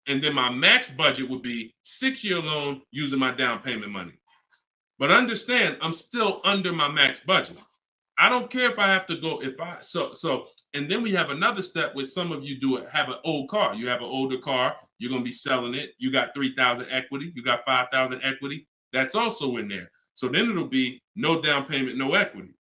And then my max budget would be 6-year loan using my down payment money. But understand, I'm still under my max budget. I don't care if I have to go, and then we have another step where some of you have an old car. You have an older car, you're going to be selling it. You got 3,000 equity, you got 5,000 equity. That's also in there. So then it'll be no down payment, no equity.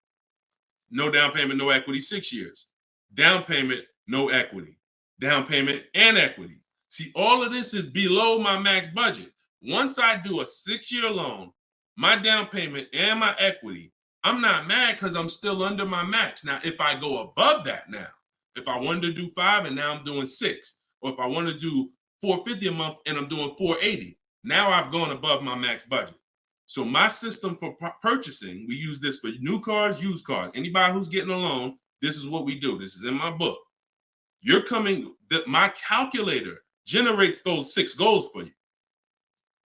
No down payment, no equity, 6 years. Down payment, no equity. Down payment and equity. See, all of this is below my max budget. Once I do a 6-year loan, my down payment and my equity, I'm not mad because I'm still under my max. Now, if I go above that now, if I wanted to do 5 and now I'm doing 6, or if I want to do $450 a month and I'm doing $480, now I've gone above my max budget. So my system for purchasing, we use this for new cars, used cars. Anybody who's getting a loan, this is what we do. This is in my book. My calculator generates those 6 goals for you.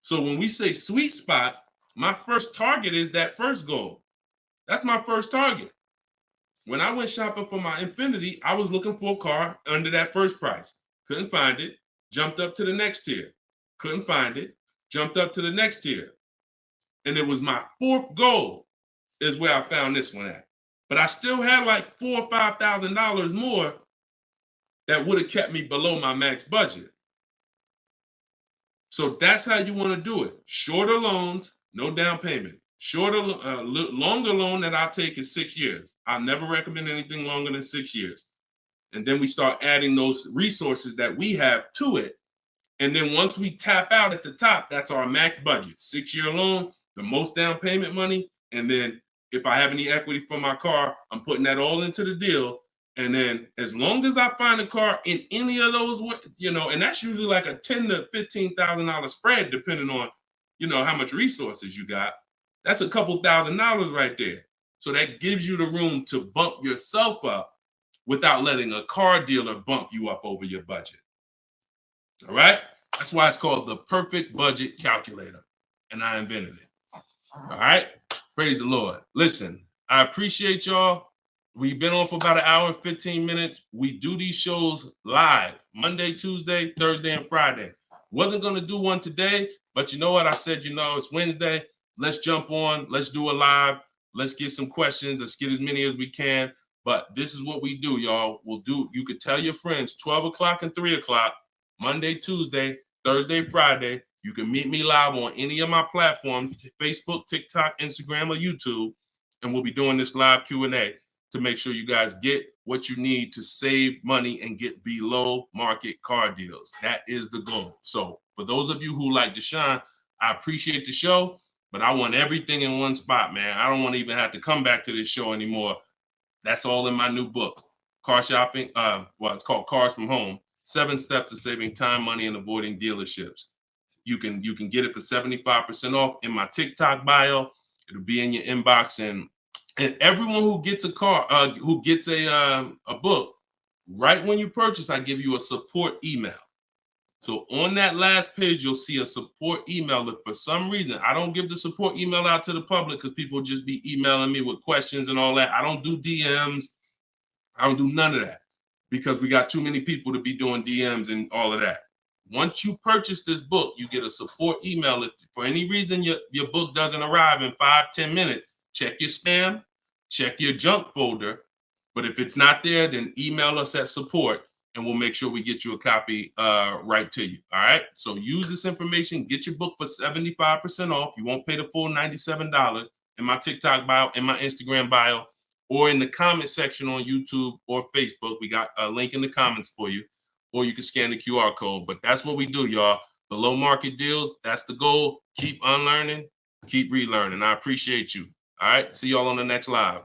So when we say sweet spot, my first target is that first goal. That's my first target. When I went shopping for my Infiniti, I was looking for a car under that first price. Couldn't find it. Jumped up to the next tier. Couldn't find it. Jumped up to the next tier. And it was my 4th goal is where I found this one at. But I still had like $4,000 or $5,000 more that would have kept me below my max budget. So that's how you want to do it. Shorter loans, no down payment. Longer loan that I'll take is 6 years. I never recommend anything longer than 6 years. And then we start adding those resources that we have to it. And then once we tap out at the top, that's our max budget. 6-year loan, the most down payment money. And then if I have any equity for my car, I'm putting that all into the deal. And then as long as I find a car in any of those, and that's usually like a $10,000 to $15,000 spread, depending on, how much resources you got. That's a couple $1,000s right there. So that gives you the room to bump yourself up without letting a car dealer bump you up over your budget. All right? That's why it's called the perfect budget calculator. And I invented it. All right? Praise the Lord. Listen, I appreciate y'all. We've been on for about 1 hour and 15 minutes. We do these shows live Monday, Tuesday, Thursday, and Friday. Wasn't going to do one today, but you know what? I said, it's Wednesday. Let's jump on. Let's do a live. Let's get some questions. Let's get as many as we can. But this is what we do, y'all. You could tell your friends 12 o'clock and 3 o'clock, Monday, Tuesday, Thursday, Friday. You can meet me live on any of my platforms, Facebook, TikTok, Instagram, or YouTube. And we'll be doing this live Q&A to make sure you guys get what you need to save money and get below market car deals. That is the goal. So for those of you who like Deshone, I appreciate the show, but I want everything in one spot, man. I don't want to even have to come back to this show anymore. That's all in my new book, Car Shopping. It's called Cars from Home, 7 Steps to Saving Time, Money, and Avoiding Dealerships. You can get it for 75% off in my TikTok bio. It'll be in your inbox, and everyone who gets a car, who gets a book, right when you purchase, I give you a support email. So on that last page, you'll see a support email. If for some reason I don't give the support email out to the public because people just be emailing me with questions and all that, I don't do DMs. I don't do none of that because we got too many people to be doing DMs and all of that. Once you purchase this book, you get a support email. If for any reason your book doesn't arrive in 5-10 minutes, check your spam, check your junk folder. But if it's not there, then email us at support and we'll make sure we get you a copy right to you. All right. So use this information, get your book for 75% off. You won't pay the full $97 in my TikTok bio, in my Instagram bio, or in the comment section on YouTube or Facebook. We got a link in the comments for you, or you can scan the QR code. But that's what we do, y'all. Below market deals. That's the goal. Keep unlearning, keep relearning. I appreciate you. All right. See y'all on the next live.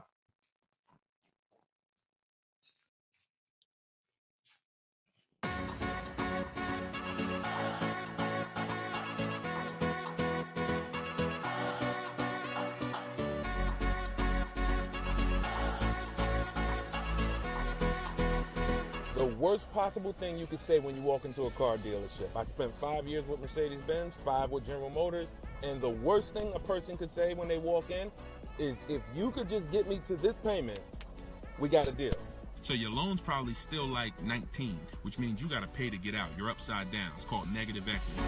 The worst possible thing you could say when you walk into a car dealership. I spent 5 years with Mercedes-Benz, 5 with General Motors, and the worst thing a person could say when they walk in is if you could just get me to this payment, we got a deal. So your loan's probably still like 19, which means you got to pay to get out. You're upside down. It's called negative equity.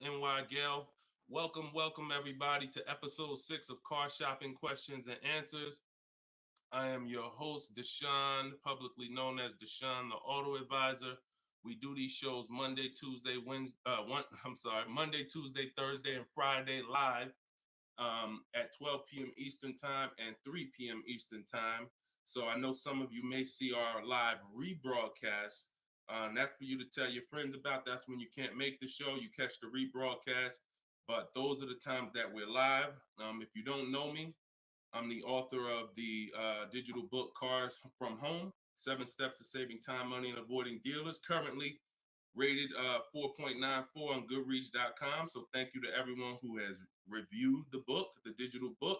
NY Gail, welcome everybody to episode 6 of Car Shopping Questions and Answers. I am your host, Deshone, publicly known as Deshone the Auto Advisor. We do these shows Monday, Tuesday, Thursday, and Friday live at 12 p.m. Eastern Time and 3 p.m. Eastern Time. So I know some of you may see our live rebroadcast. That's for you to tell your friends about. That's when you can't make the show, you catch the rebroadcast. But those are the times that we're live. If you don't know me, I'm the author of the digital book Cars from Home, 7 Steps to Saving Time, Money, and Avoiding Dealers, currently rated 4.94 on Goodreads.com. So thank you to everyone who has reviewed the book, the digital book.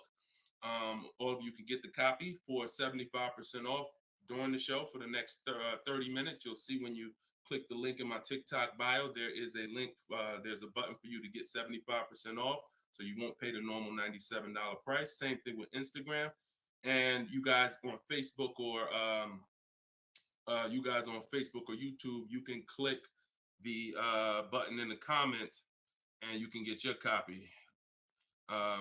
All of you can get the copy for 75% off during the show for the next 30 minutes. You'll see when you click the link in my TikTok bio, there is a link, there's a button for you to get 75% off. So you won't pay the normal $97 price. Same thing with Instagram. And you guys on Facebook or YouTube, you can click the button in the comments and you can get your copy.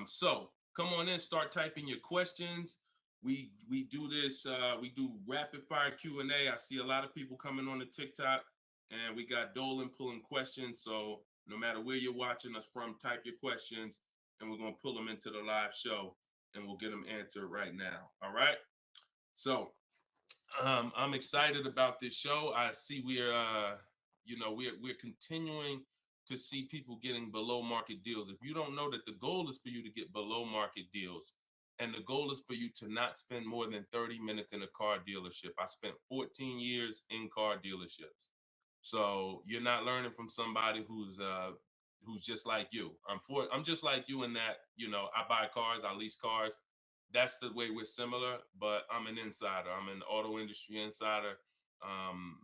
So come on in, start typing your questions. We do this, we do rapid fire Q&A. I see a lot of people coming on the TikTok, and we got Dolan pulling questions. So no matter where you're watching us from, type your questions and we're going to pull them into the live show and we'll get them answered right now. All right. So I'm excited about this show. I see we're continuing to see people getting below market deals. If you don't know that the goal is for you to get below market deals, and the goal is for you to not spend more than 30 minutes in a car dealership. I spent 14 years in car dealerships. So you're not learning from somebody who's just like you. I'm just like you in that, I buy cars, I lease cars. That's the way we're similar, but I'm an insider. I'm an auto industry insider.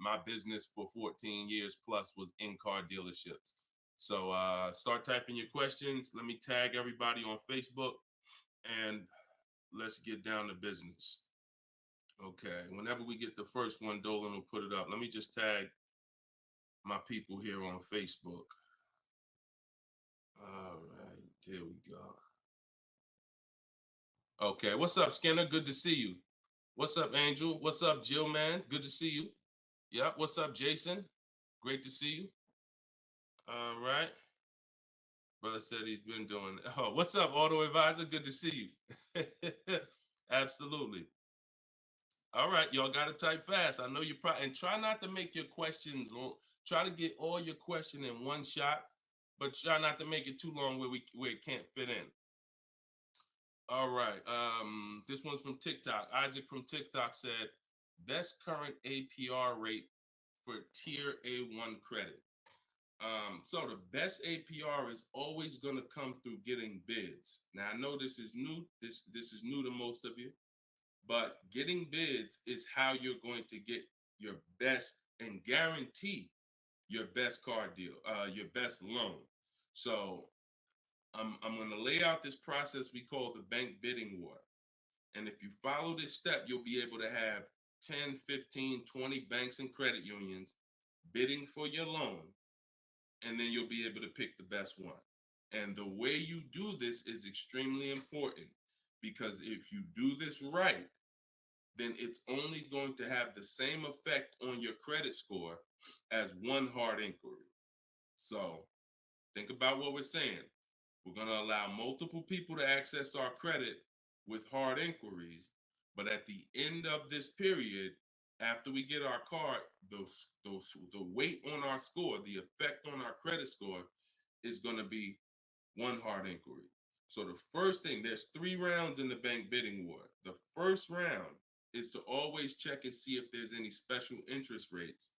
My business for 14 years plus was in car dealerships. So start typing your questions. Let me tag everybody on Facebook and let's get down to business. Okay, whenever we get the first one, Dolan will put it up. Let me just tag my people here on Facebook. All right, there we go. Okay, what's up, Skinner? Good to see you. What's up, Angel? What's up, Jill, man? Good to see you. Yep, what's up, Jason? Great to see you. All right. Brother said he's been doing. Oh, what's up, Auto Advisor? Good to see you. Absolutely. All right, y'all got to type fast. I know you probably, and try not to make your questions long. Try to get all your question in one shot, but try not to make it too long where it can't fit in. All right. This one's from TikTok. Isaac from TikTok said, best current APR rate for tier A1 credit. So the best APR is always going to come through getting bids. Now I know this is new. This is new to most of you, but getting bids is how you're going to get your best and guarantee your best car deal, your best loan. So I'm going to lay out this process we call the bank bidding war. And if you follow this step, you'll be able to have 10, 15, 20 banks and credit unions bidding for your loan. And then you'll be able to pick the best one. And the way you do this is extremely important, because if you do this right, then it's only going to have the same effect on your credit score as one hard inquiry. So think about what we're saying. We're going to allow multiple people to access our credit with hard inquiries, but at the end of this period, after we get our car, the weight on our score, the effect on our credit score is going to be one hard inquiry. So the first thing, there's 3 rounds in the bank bidding war. The first round is to always check and see if there's any special interest rates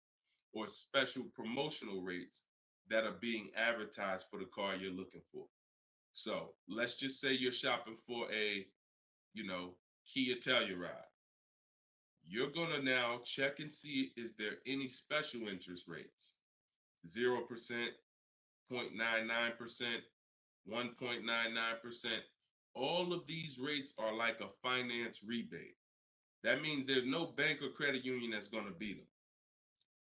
or special promotional rates that are being advertised for the car you're looking for. So let's just say you're shopping for a, Kia Telluride. You're gonna now check and see, is there any special interest rates? 0%, 0.99%, 1.99%. All of these rates are like a finance rebate. That means there's no bank or credit union that's gonna beat them.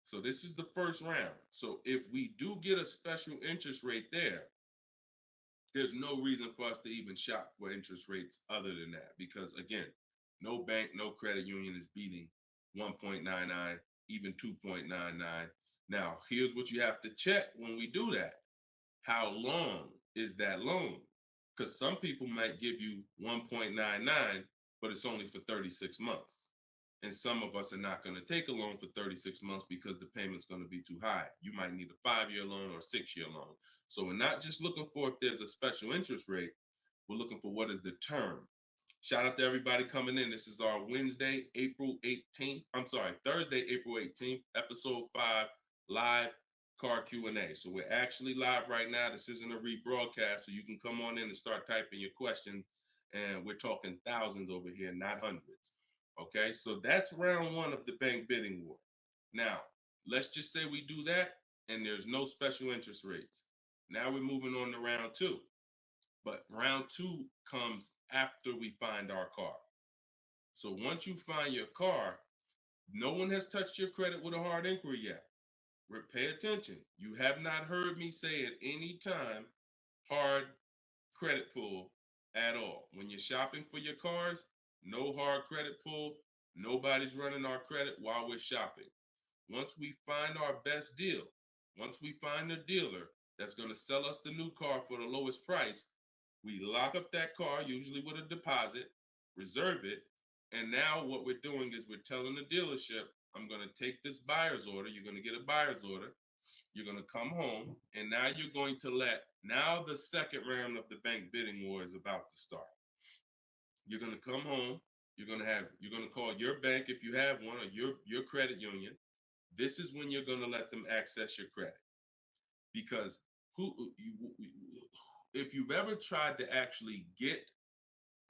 So this is the first round. So if we do get a special interest rate there's no reason for us to even shop for interest rates other than that. Because again, no bank, no credit union is beating 1.99, even 2.99. Now, here's what you have to check when we do that. How long is that loan? Because some people might give you 1.99, but it's only for 36 months. And some of us are not going to take a loan for 36 months because the payment's going to be too high. You might need a 5-year loan or a 6-year loan. So we're not just looking for if there's a special interest rate, we're looking for what is the term. Shout out to everybody coming in. This is our Thursday, April 18th, episode 5, live car Q&A. So we're actually live right now. This isn't a rebroadcast, so you can come on in and start typing your questions. And we're talking thousands over here, not hundreds. Okay, so that's round 1 of the bank bidding war. Now, let's just say we do that and there's no special interest rates. Now we're moving on to round 2. But round 2 comes after we find our car. So once you find your car, no one has touched your credit with a hard inquiry yet. Pay attention. You have not heard me say at any time hard credit pull at all. When you're shopping for your cars, no hard credit pull. Nobody's running our credit while we're shopping. Once we find our best deal, once we find a dealer that's going to sell us the new car for the lowest price, we lock up that car, usually with a deposit, reserve it. And now what we're doing is we're telling the dealership, I'm going to take this buyer's order. You're going to get a buyer's order. You're going to come home. And now you're going to now the second round of the bank bidding war is about to start. You're going to come home. You're going to call your bank if you have one, or your credit union. This is when you're going to let them access your credit. Because if you've ever tried to actually get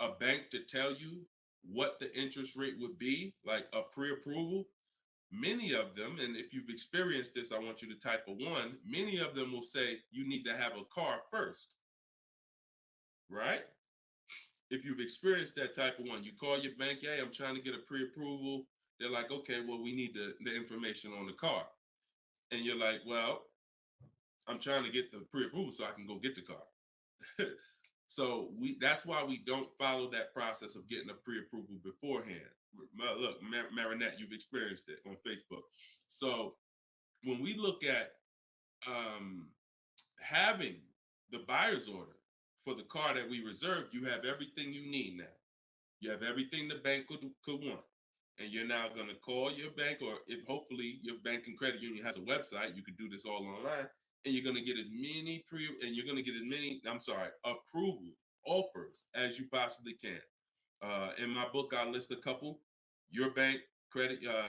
a bank to tell you what the interest rate would be, like a pre-approval, many of them, and if you've experienced this, I want you to type a 1, many of them will say you need to have a car first, right? If you've experienced that type of 1, you call your bank, hey, I'm trying to get a pre-approval. They're like, okay, well, we need the information on the car. And you're like, well, I'm trying to get the pre-approval so I can go get the car. So that's why we don't follow that process of getting a pre-approval beforehand. Look, Marinette, you've experienced it on Facebook. So when we look at having the buyer's order for the car that we reserved, you have everything you need now. You have everything the bank could want. And you're now going to call your bank, or if hopefully your bank and credit union has a website, you could do this all online. And you're going to get as many approvals, offers as you possibly can. In my book, I list a couple: your bank,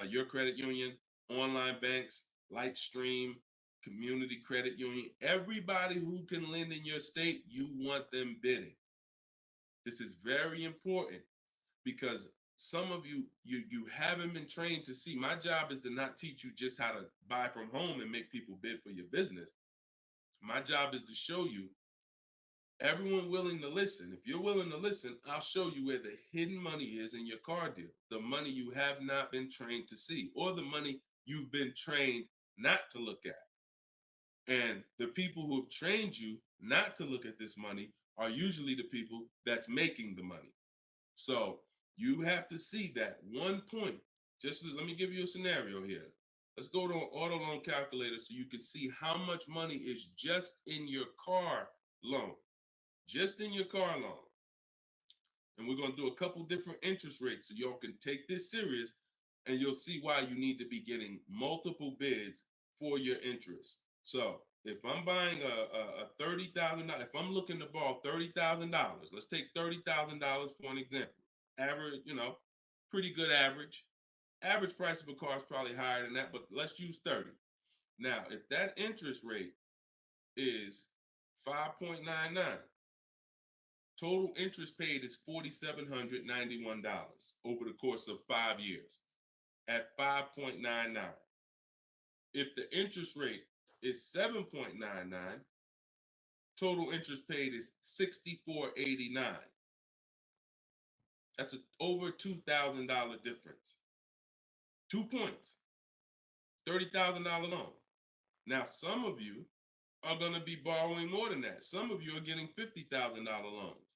your credit union, online banks, Lightstream, community credit union, everybody who can lend in your state, you want them bidding. This is very important because some of you haven't been trained to see. My job is to not teach you just how to buy from home and make people bid for your business. My job is to show you everyone willing to listen. If you're willing to listen, I'll show you where the hidden money is in your car deal. The money you have not been trained to see, or the money you've been trained not to look at. And the people who have trained you not to look at this money are usually the people that's making the money. So you have to see that one point. Let me give you a scenario here. Let's go to an auto loan calculator so you can see how much money is just in your car loan. Just in your car loan. And we're going to do a couple different interest rates so y'all can take this serious, and you'll see why you need to be getting multiple bids for your interest. So if I'm buying a $30,000, if I'm looking to borrow $30,000, let's take $30,000 for an example. Average, pretty good average. Average price of a car is probably higher than that, but let's use 30. Now, if that interest rate is 5.99, total interest paid is $4,791 over the course of 5 years at 5.99. If the interest rate is 7.99, total interest paid is $64.89. That's over $2,000 difference. 2 points, $30,000 loan. Now, some of you are going to be borrowing more than that. Some of you are getting $50,000 loans.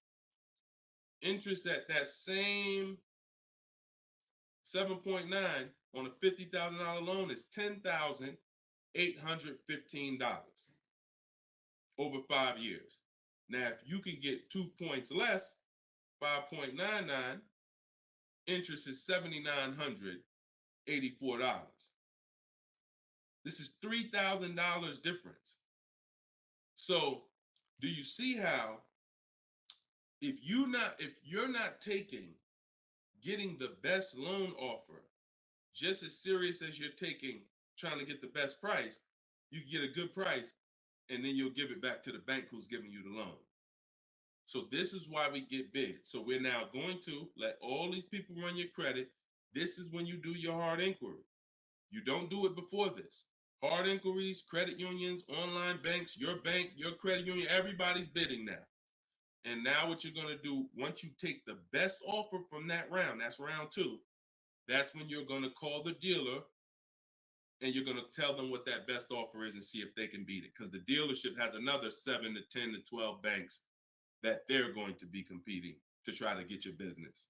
Interest at that same 7.9 on a $50,000 loan is $10,815 over 5 years. Now, if you can get 2 points less, 5.99, interest is $7,984. This is $3,000 difference. So, do you see how if you're not getting the best loan offer just as serious as you're taking trying to get the best price, you get a good price and then you'll give it back to the bank who's giving you the loan. So this is why we get big. So we're now going to let all these people run your credit. This is when you do your hard inquiry. You don't do it before this. Hard inquiries, credit unions, online banks, your bank, your credit union, everybody's bidding now. And now what you're going to do, once you take the best offer from that round, that's round 2, that's when you're going to call the dealer and you're going to tell them what that best offer is and see if they can beat it. Because the dealership has another 7 to 10 to 12 banks that they're going to be competing to try to get your business.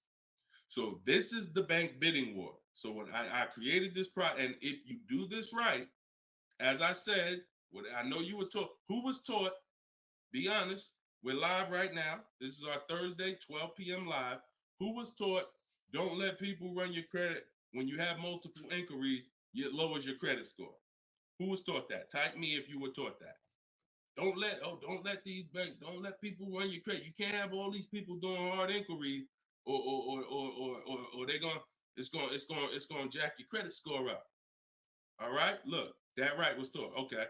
So this is the bank bidding war. So when I created this product, and if you do this right, as I said, what I know you were taught, who was taught, be honest, we're live right now. This is our Thursday, 12 p.m. live. Who was taught, don't let people run your credit. When you have multiple inquiries, it lowers your credit score. Who was taught that? Type me if you were taught that. Don't let these banks, don't let people run your credit. You can't have all these people doing hard inquiries or they're going, it's going to jack your credit score up. All right, look, that right was taught. Okay,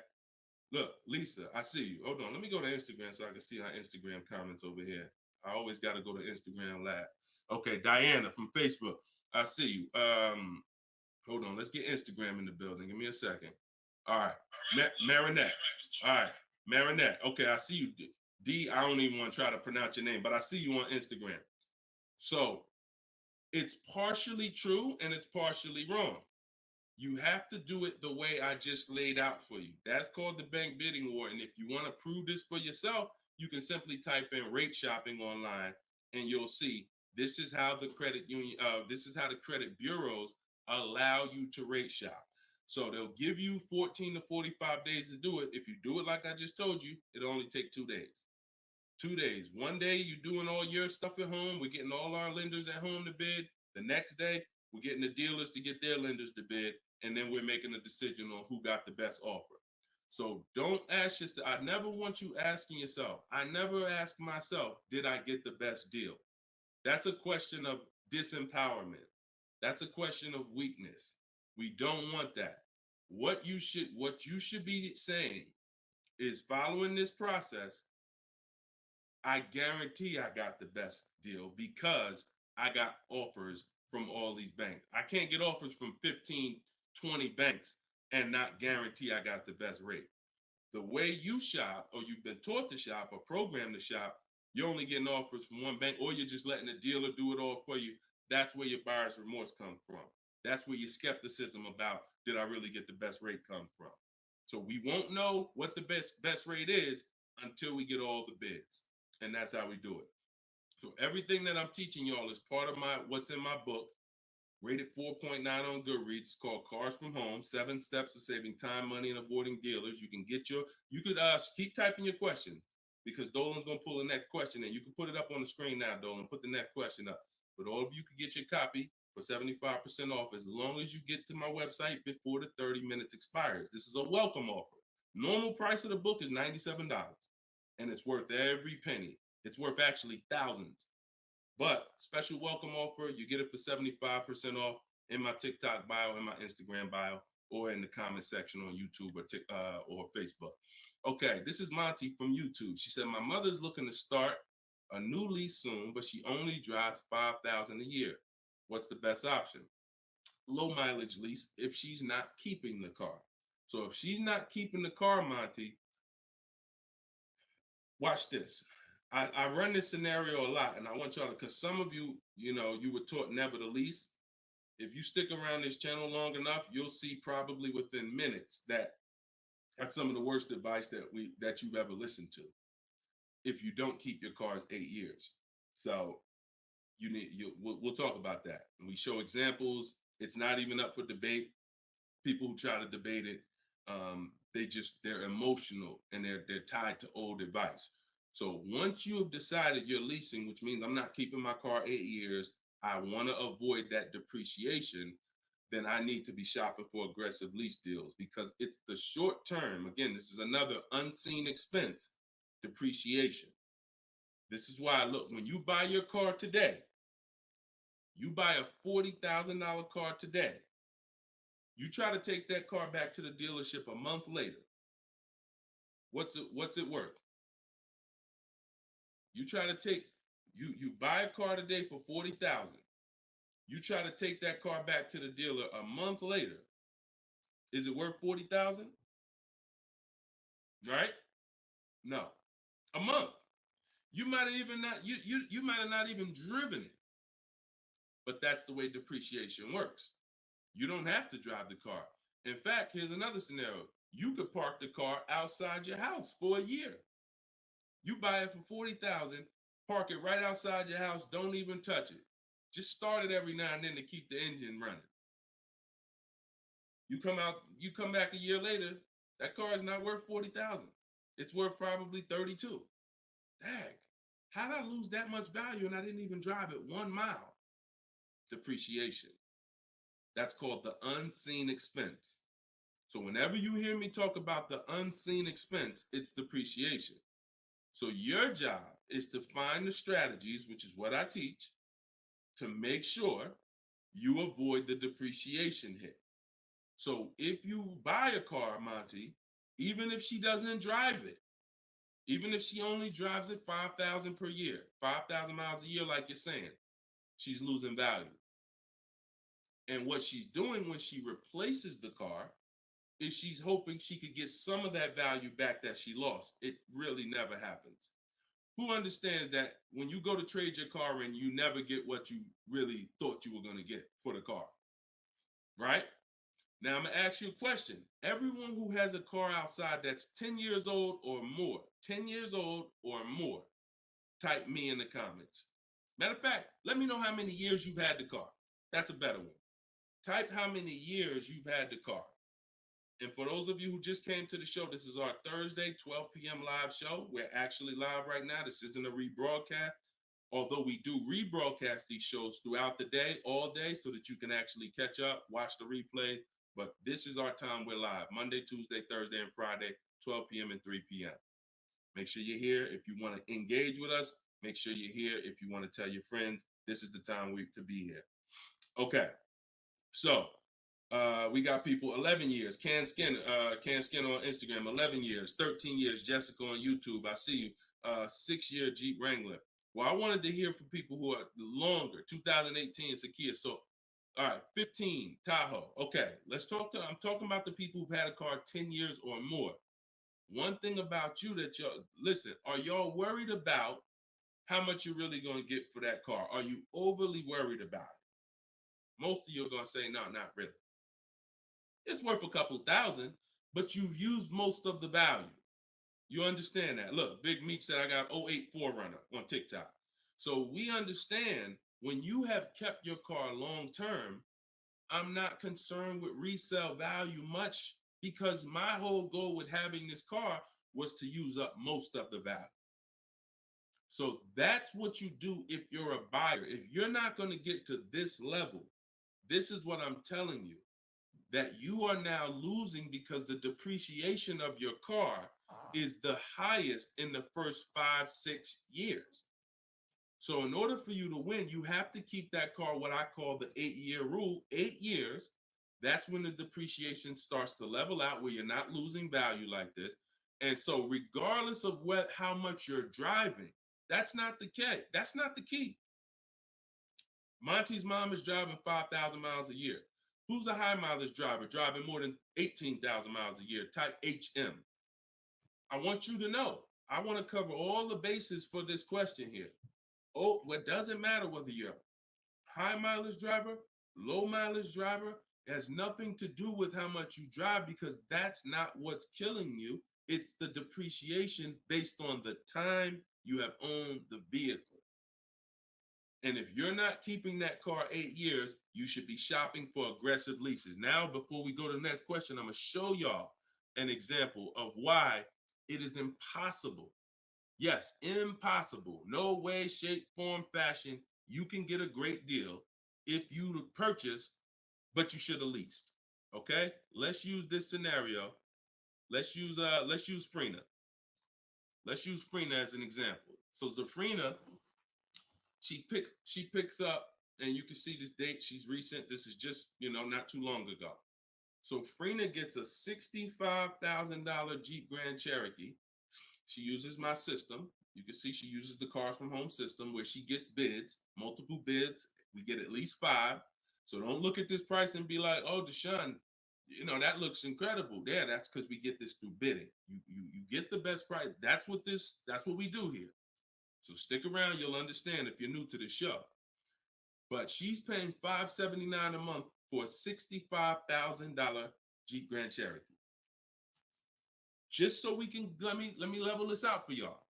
look, Lisa, I see you. Hold on, let me go to Instagram so I can see our Instagram comments over here. I always got to go to Instagram Live. Okay, Diana from Facebook, I see you. Hold on, let's get Instagram in the building. Give me a second. All right, Marinette. All right, Marinette. Okay, I see you. D, I don't even want to try to pronounce your name, but I see you on Instagram. So it's partially true and it's partially wrong. You have to do it the way I just laid out for you. That's called the bank bidding war. And if you want to prove this for yourself, you can simply type in rate shopping online and you'll see this is how the credit union, this is how the credit bureaus allow you to rate shop. So they'll give you 14 to 45 days to do it. If you do it like I just told you, it'll only take 2 days. 2 days. One day you're doing all your stuff at home. We're getting all our lenders at home to bid. The next day, we're getting the dealers to get their lenders to bid. And then we're making a decision on who got the best offer. So don't ask yourself. I never want you asking yourself. I never ask myself, did I get the best deal? That's a question of disempowerment. That's a question of weakness. We don't want that. What you should be saying is, following this process, I guarantee I got the best deal because I got offers from all these banks. I can't get offers from 15, 20 banks and not guarantee I got the best rate. The way you shop, or you've been taught to shop or programmed to shop, you're only getting offers from one bank, or you're just letting the dealer do it all for you. That's where your buyer's remorse comes from. That's where your skepticism about, did I really get the best rate, comes from. So we won't know what the best rate is until we get all the bids. And that's how we do it. So everything that I'm teaching y'all is part of what's in my book, rated 4.9 on Goodreads. It's called Cars from Home, 7 Steps to Saving Time, Money, and Avoiding Dealers. You could keep typing your questions because Dolan's going to pull the next question and you can put it up on the screen now, Dolan. Put the next question up. But all of you can get your copy for 75% off as long as you get to my website before the 30 minutes expires. This is a welcome offer. Normal price of the book is $97, and it's worth every penny. It's worth actually thousands. But special welcome offer, you get it for 75% off in my TikTok bio, in my Instagram bio, or in the comment section on YouTube or Facebook. Okay, this is Monty from YouTube. She said, my mother's looking to start a new lease soon, but she only drives 5,000 a year. What's the best option? Low mileage lease if she's not keeping the car. So if she's not keeping the car, Monty, watch this. I run this scenario a lot, and I want y'all to, because some of you, you were taught never to lease. If you stick around this channel long enough, you'll see probably within minutes that that's some of the worst advice that you've ever listened to. If you don't keep your cars 8 years, so we'll talk about that. And we show examples. It's not even up for debate. People who try to debate it, they're emotional and they're tied to old advice. So once you have decided you're leasing, which means I'm not keeping my car 8 years, I want to avoid that depreciation, then I need to be shopping for aggressive lease deals, because it's the short term. Again, this is another unseen expense, depreciation. This is why, look, when you buy your car today, you buy a $40,000 car today, you try to take that car back to the dealership a month later, what's it worth? You try to take, you buy a car today for $40,000. You try to take that car back to the dealer a month later. Is it worth $40,000? Right? No. A month. You might have even not you might have not even driven it. But that's the way depreciation works. You don't have to drive the car. In fact, here's another scenario. You could park the car outside your house for a year. You buy it for $40,000, park it right outside your house, don't even touch it. Just start it every now and then to keep the engine running. You come back a year later, that car is not worth $40,000. It's worth probably $32,000. Dang, how did I lose that much value and I didn't even drive it 1 mile? Depreciation. That's called the unseen expense. So whenever you hear me talk about the unseen expense, it's depreciation. So your job is to find the strategies, which is what I teach, to make sure you avoid the depreciation hit. So if you buy a car, Monty, even if she doesn't drive it, even if she only drives it 5,000 per year, 5,000 miles a year, like you're saying, she's losing value. And what she's doing when she replaces the car is she's hoping she could get some of that value back that she lost. It really never happens. Who understands that when you go to trade your car in, you never get what you really thought you were going to get for the car, right? Now I'm going to ask you a question. Everyone who has a car outside that's 10 years old or more, 10 years old or more, type me in the comments. Matter of fact, let me know how many years you've had the car. That's a better one. Type how many years you've had the car. And for those of you who just came to the show, this is our Thursday, 12 p.m. live show. We're actually live right now. This isn't a rebroadcast, although we do rebroadcast these shows throughout the day, all day, so that you can actually catch up, watch the replay. But this is our time. We're live Monday, Tuesday, Thursday, and Friday, 12 p.m. and 3 p.m. Make sure you're here. If you want to engage with us, make sure you're here. If you want to tell your friends, this is the time to be here. Okay. So we got people 11 years. Can Skin on Instagram, 11 years, 13 years. Jessica on YouTube, I see you. 6-year Jeep Wrangler. Well, I wanted to hear from people who are longer. 2018 Sakia. So, all right, 15 Tahoe. Okay, I'm talking about the people who've had a car 10 years or more. One thing about you that listen, are y'all worried about how much you're really going to get for that car? Are you overly worried about it? Most of you are going to say, no, not really. It's worth a couple thousand, but you've used most of the value. You understand that? Look, Big Meek said I got 08 4Runner on TikTok. So we understand when you have kept your car long term, I'm not concerned with resale value much, because my whole goal with having this car was to use up most of the value. So that's what you do if you're a buyer. If you're not going to get to this level, this is what I'm telling you. that you are now losing because the depreciation of your car is the highest in the first 5-6 years. So in order for you to win, you have to keep that car, what I call the 8-year rule. 8 years, that's when the depreciation starts to level out, where you're not losing value like this. And so regardless of how much you're driving, that's not the key. That's not the key. Monty's mom is driving 5,000 miles a year. Who's a high mileage driver driving more than 18,000 miles a year, type HM? I want you to know, I want to cover all the bases for this question here. Oh, what doesn't matter whether you're a high mileage driver, low mileage driver, it has nothing to do with how much you drive, because that's not what's killing you. It's the depreciation based on the time you have owned the vehicle. And if you're not keeping that car 8 years, you should be shopping for aggressive leases. Now, before we go to the next question, I'm going to show y'all an example of why it is impossible. Yes, impossible. No way, shape, form, fashion. You can get a great deal if you purchase, but you should have leased. Okay? Let's use this scenario. Let's use Frina. Let's use Frina as an example. So Zafrina, she picks up, and you can see this date. She's recent. This is just, not too long ago. So Frina gets a $65,000 Jeep Grand Cherokee. She uses my system. You can see she uses the Cars from Home system, where she gets bids, multiple bids. We get at least 5. So don't look at this price and be like, oh, Deshone, that looks incredible. Yeah, that's because we get this through bidding. You get the best price. That's what we do here. So stick around, you'll understand if you're new to the show. But she's paying $579 a month for a $65,000 Jeep Grand Cherokee. Just so we can, let me level this out for y'all.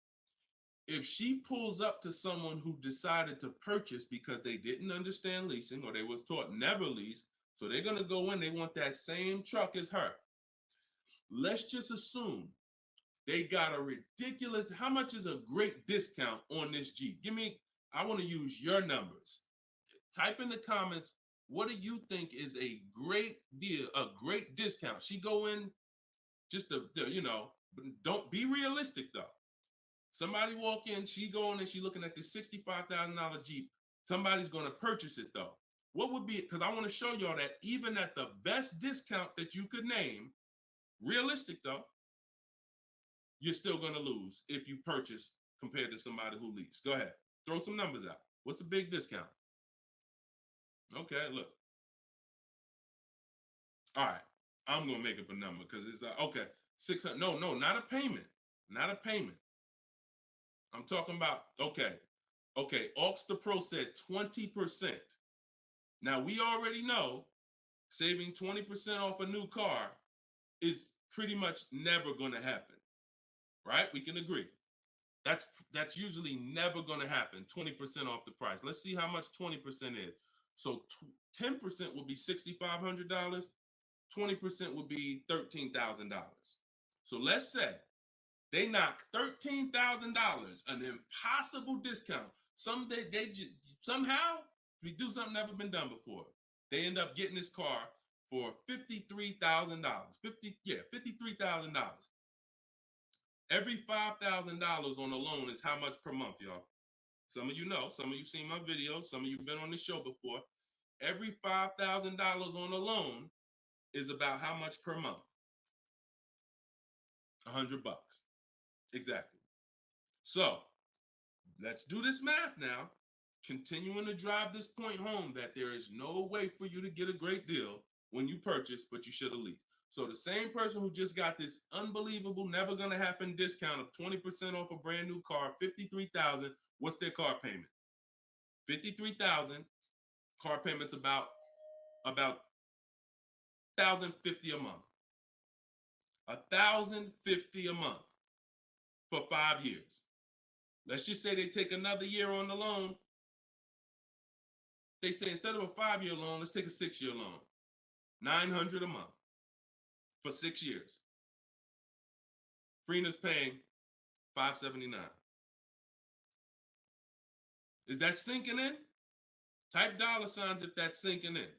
If she pulls up to someone who decided to purchase because they didn't understand leasing, or they was taught never lease, so they're gonna go in, they want that same truck as her. Let's just assume they got a ridiculous, how much is a great discount on this Jeep? I want to use your numbers. Type in the comments, what do you think is a great deal, a great discount? She go in just don't be realistic though. Somebody walk in, she go in and she looking at this $65,000 Jeep. Somebody's going to purchase it though. What would be, because I want to show y'all that even at the best discount that you could name, realistic though, you're still going to lose if you purchase compared to somebody who leased. Go ahead. Throw some numbers out. What's a big discount? Okay, look. All right. I'm going to make up a number because it's like, okay, 600. No, not a payment. Not a payment. I'm talking about, okay. Aux the Pro said 20%. Now, we already know saving 20% off a new car is pretty much never going to happen, right? We can agree. That's usually never going to happen, 20% off the price. Let's see how much 20% is. So 10% would be $6,500. 20% would be $13,000. So let's say they knock $13,000, an impossible discount. Somehow we do something never been done before. They end up getting this car for $53,000. $53,000. Every $5,000 on a loan is how much per month, y'all? Some of you know, some of you seen my videos, some of you been on the show before. Every $5,000 on a loan is about how much per month? $100. Exactly. So let's do this math now. Continuing to drive this point home that there is no way for you to get a great deal when you purchase, but you should have leased. So the same person who just got this unbelievable, never gonna happen discount of 20% off a brand new car, $53,000, what's their car payment? $53,000, car payment's about $1,050 a month. $1,050 a month for 5 years. Let's just say they take another year on the loan. They say instead of a 5-year loan, let's take a 6-year loan. $900 a month for 6 years. Freena's paying $579. Is that sinking in? Type $ if that's sinking in.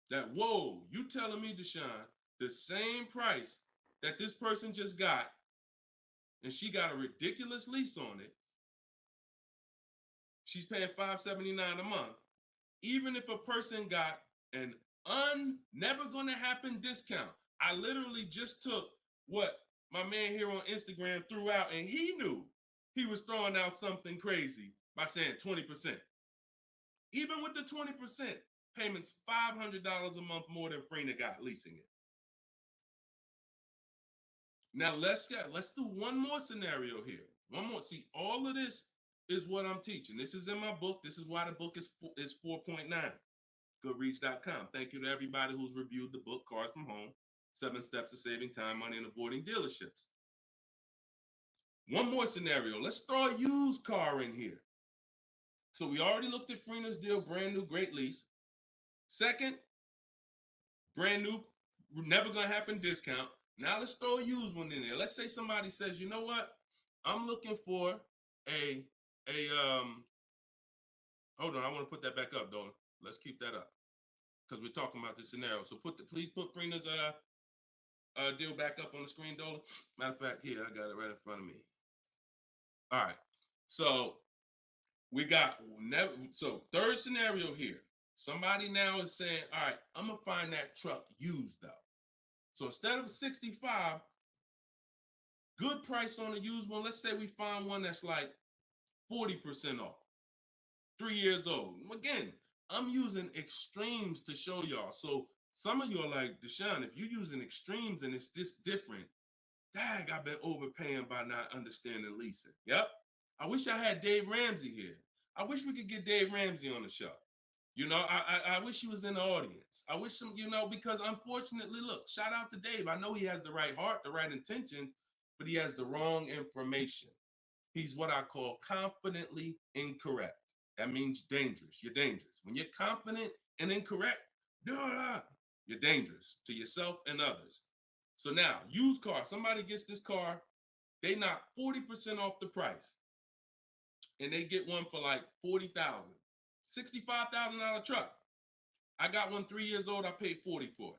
that, whoa, you telling me, Deshone, the same price that this person just got, and she got a ridiculous lease on it, she's paying $579 a month, even if a person got an never gonna happen discount. I literally just took what my man here on Instagram threw out, and he knew he was throwing out something crazy by saying 20%. Even with the 20%, payments $500 a month more than Freener got leasing it. Now let's do one more scenario here. One more. See, all of this is what I'm teaching. This is in my book. This is why the book is 4.9. Goodreads.com. Thank you to everybody who's reviewed the book, Cars from Home, 7 Steps to Saving Time, Money, and Avoiding Dealerships. One more scenario. Let's throw a used car in here. So we already looked at Freener's deal, brand new, great lease. Second, brand new, never gonna happen discount. Now let's throw a used one in there. Let's say somebody says, you know what? I'm looking for a hold on, I want to put that back up, Dolan. Let's keep that up because we're talking about this scenario. So please put Freener's deal back up on the screen, Dolan. Matter of fact, here, I got it right in front of me. All right. So we got third scenario here. Somebody now is saying, all right, I'm gonna find that truck used though. So instead of 65, good price on a used one. Let's say we find one that's like 40% off, 3 years old. Again, I'm using extremes to show y'all. So some of you are like, Deshone, if you're using extremes and it's this different, dang, I've been overpaying by not understanding leasing. Yep. I wish I had Dave Ramsey here. I wish we could get Dave Ramsey on the show. You know, I wish he was in the audience. I wish him, because unfortunately, look, shout out to Dave. I know he has the right heart, the right intentions, but he has the wrong information. He's what I call confidently incorrect. That means dangerous. You're dangerous. When you're confident and incorrect, you're dangerous to yourself and others. So now, used car, somebody gets this car, they knock 40% off the price, and they get one for like $40,000, $65,000 truck. I got one 3 years old. I paid $40 for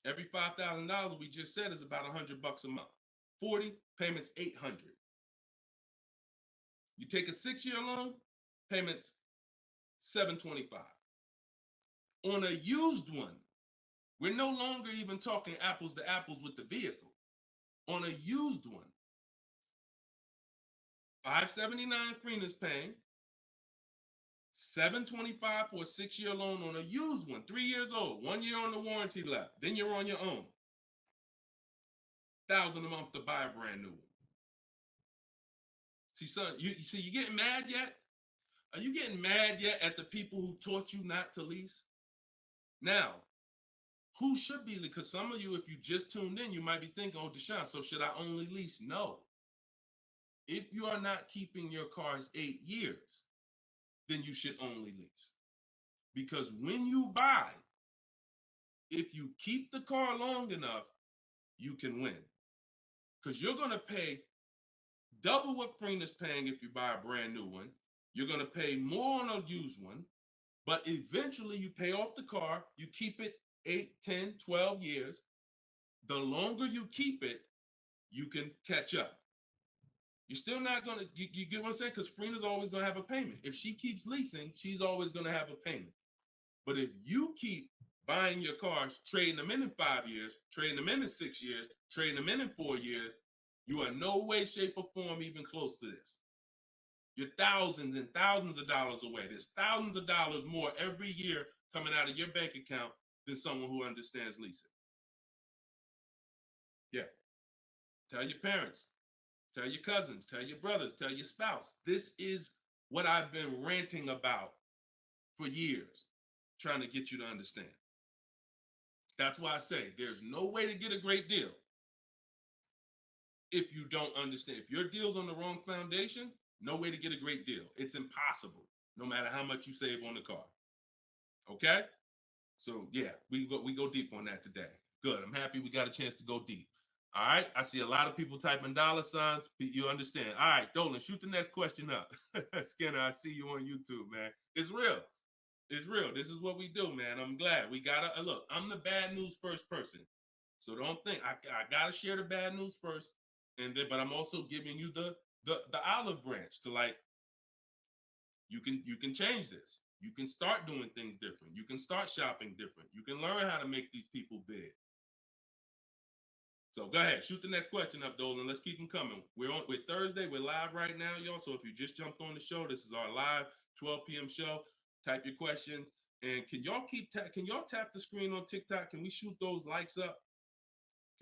it. Every $5,000 we just said is about $100 a month. 40 payments, $800. You take a 6-year loan, payments $725. On a used one, we're no longer even talking apples to apples with the vehicle. On a used one, $579 Freener's paying, $725 for a 6-year loan on a used one, 3 years old, 1 year on the warranty left. Then you're on your own. $1,000 a month to buy a brand new one. See, son, you getting mad yet? Are you getting mad yet at the people who taught you not to lease? Now, who should be? Because some of you, if you just tuned in, you might be thinking, oh, Deshone, so should I only lease? No. If you are not keeping your cars 8 years, then you should only lease. Because when you buy, if you keep the car long enough, you can win. Because you're going to pay double what Freener's paying if you buy a brand new one. You're going to pay more on a used one, but eventually you pay off the car, you keep it 8, 10, 12 years. The longer you keep it, you can catch up. You're still not going to, you get what I'm saying? Because Freener's always going to have a payment. If she keeps leasing, she's always going to have a payment. But if you keep buying your cars, trading them in 5 years, trading them in 6 years, trading them in 4 years, you are no way, shape, or form even close to this. You're thousands and thousands of dollars away. There's thousands of dollars more every year coming out of your bank account than someone who understands leasing. Yeah. Tell your parents, tell your cousins, tell your brothers, tell your spouse. This is what I've been ranting about for years, trying to get you to understand. That's why I say there's no way to get a great deal if you don't understand. If your deal's on the wrong foundation, no way to get a great deal. It's impossible, no matter how much you save on the car. Okay? So yeah, we go deep on that today. Good. I'm happy we got a chance to go deep. All right. I see a lot of people typing $signs. You understand. All right, Dolan, shoot the next question up. Skinner, I see you on YouTube, man. It's real. It's real. This is what we do, man. I'm glad we gotta look. I'm the bad news first person, so don't think I gotta share the bad news first, and then but I'm also giving you the olive branch to like you can change this. You can start doing things different. You can start shopping different. You can learn how to make these people big. So go ahead, shoot the next question up, Dolan. Let's keep them coming. We're Thursday. We're live right now, y'all. So if you just jumped on the show, this is our live 12 p.m. show. Type your questions, and can y'all tap the screen on TikTok? Can we shoot those likes up?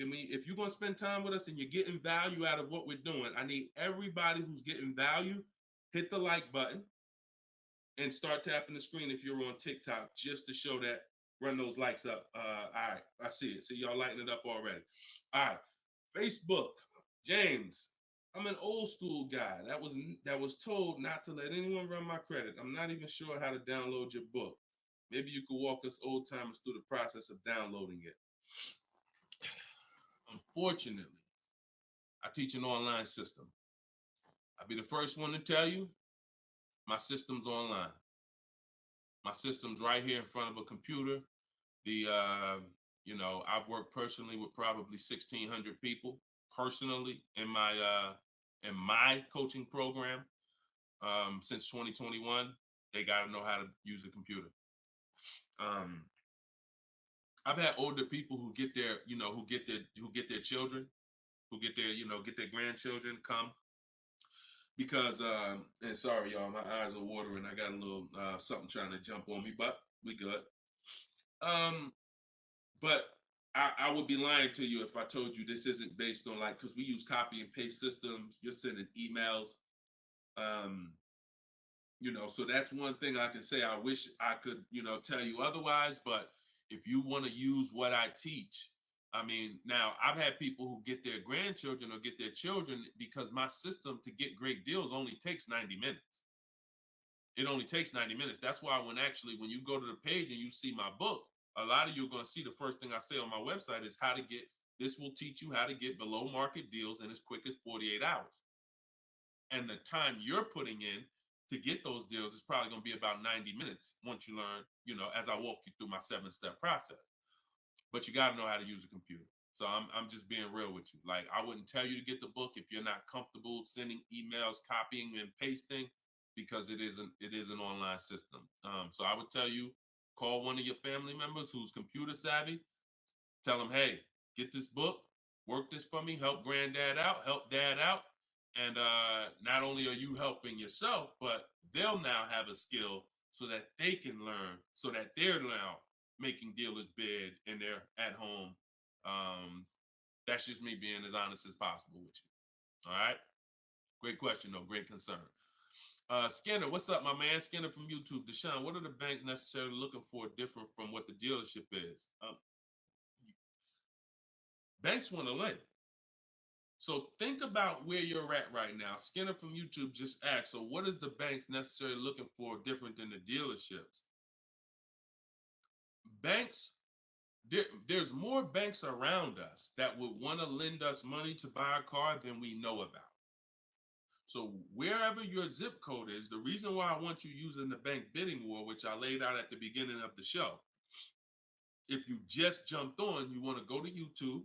Can we? If you're gonna spend time with us and you're getting value out of what we're doing, I need everybody who's getting value hit the like button and start tapping the screen if you're on TikTok just to show that. Run those likes up. All right, I see it. See y'all lighting it up already. All right, Facebook, James. I'm an old school guy that was told not to let anyone run my credit. I'm not even sure how to download your book. Maybe you could walk us old timers through the process of downloading it. Unfortunately, I teach an online system. I'll be the first one to tell you my system's online. My system's right here in front of a computer. I've worked personally with probably 1,600 people personally in my coaching program since 2021. They got to know how to use a computer. I've had older people who get their children, who get their grandchildren come because and sorry y'all, my eyes are watering. I got a little something trying to jump on me, but we good. But I would be lying to you if I told you this isn't based on because we use copy and paste systems. You're sending emails, so that's one thing I can say. I wish I could, tell you otherwise. But if you want to use what I teach, I mean, now I've had people who get their grandchildren or get their children because my system to get great deals only takes 90 minutes. It only takes 90 minutes. That's why when you go to the page and you see my book, a lot of you are going to see the first thing I say on my website is this will teach you how to get below market deals in as quick as 48 hours. And the time you're putting in to get those deals is probably going to be about 90 minutes once you learn, as I walk you through my 7-step process. But you got to know how to use a computer. So I'm just being real with you. Like, I wouldn't tell you to get the book if you're not comfortable sending emails, copying and pasting, because it is an online system. So I would tell you, call one of your family members who's computer savvy. Tell them, hey, get this book, work this for me, help granddad out, help dad out. And not only are you helping yourself, but they'll now have a skill so that they can learn, so that they're now making dealers bid and they're at home. That's just me being as honest as possible with you. All right. Great question, though. Great concern. Skinner, what's up, my man? Skinner from YouTube. Deshone, what are the bank necessarily looking for different from what the dealership is? Banks want to lend. So think about where you're at right now. Skinner from YouTube just asked, so what is the banks necessarily looking for different than the dealerships? Banks, there's more banks around us that would want to lend us money to buy a car than we know about. So wherever your zip code is, the reason why I want you using the bank bidding war, which I laid out at the beginning of the show, if you just jumped on, you want to go to YouTube,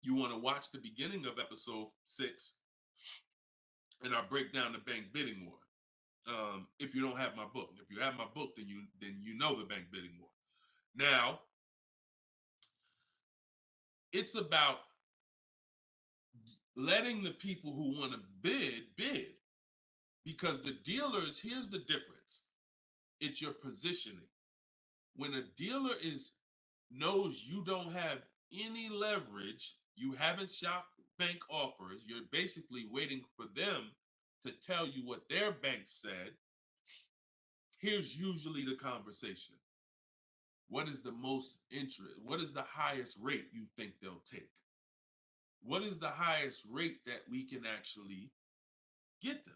you want to watch the beginning of episode 6, and I break down the bank bidding war. If you don't have my book, if you have my book, then you know the bank bidding war. Now, it's about letting the people who want to bid, because the dealers, here's the difference. It's your positioning. When a dealer knows you don't have any leverage, you haven't shopped bank offers, you're basically waiting for them to tell you what their bank said. Here's usually the conversation. What is the most interest? What is the highest rate you think they'll take? What is the highest rate that we can actually get them?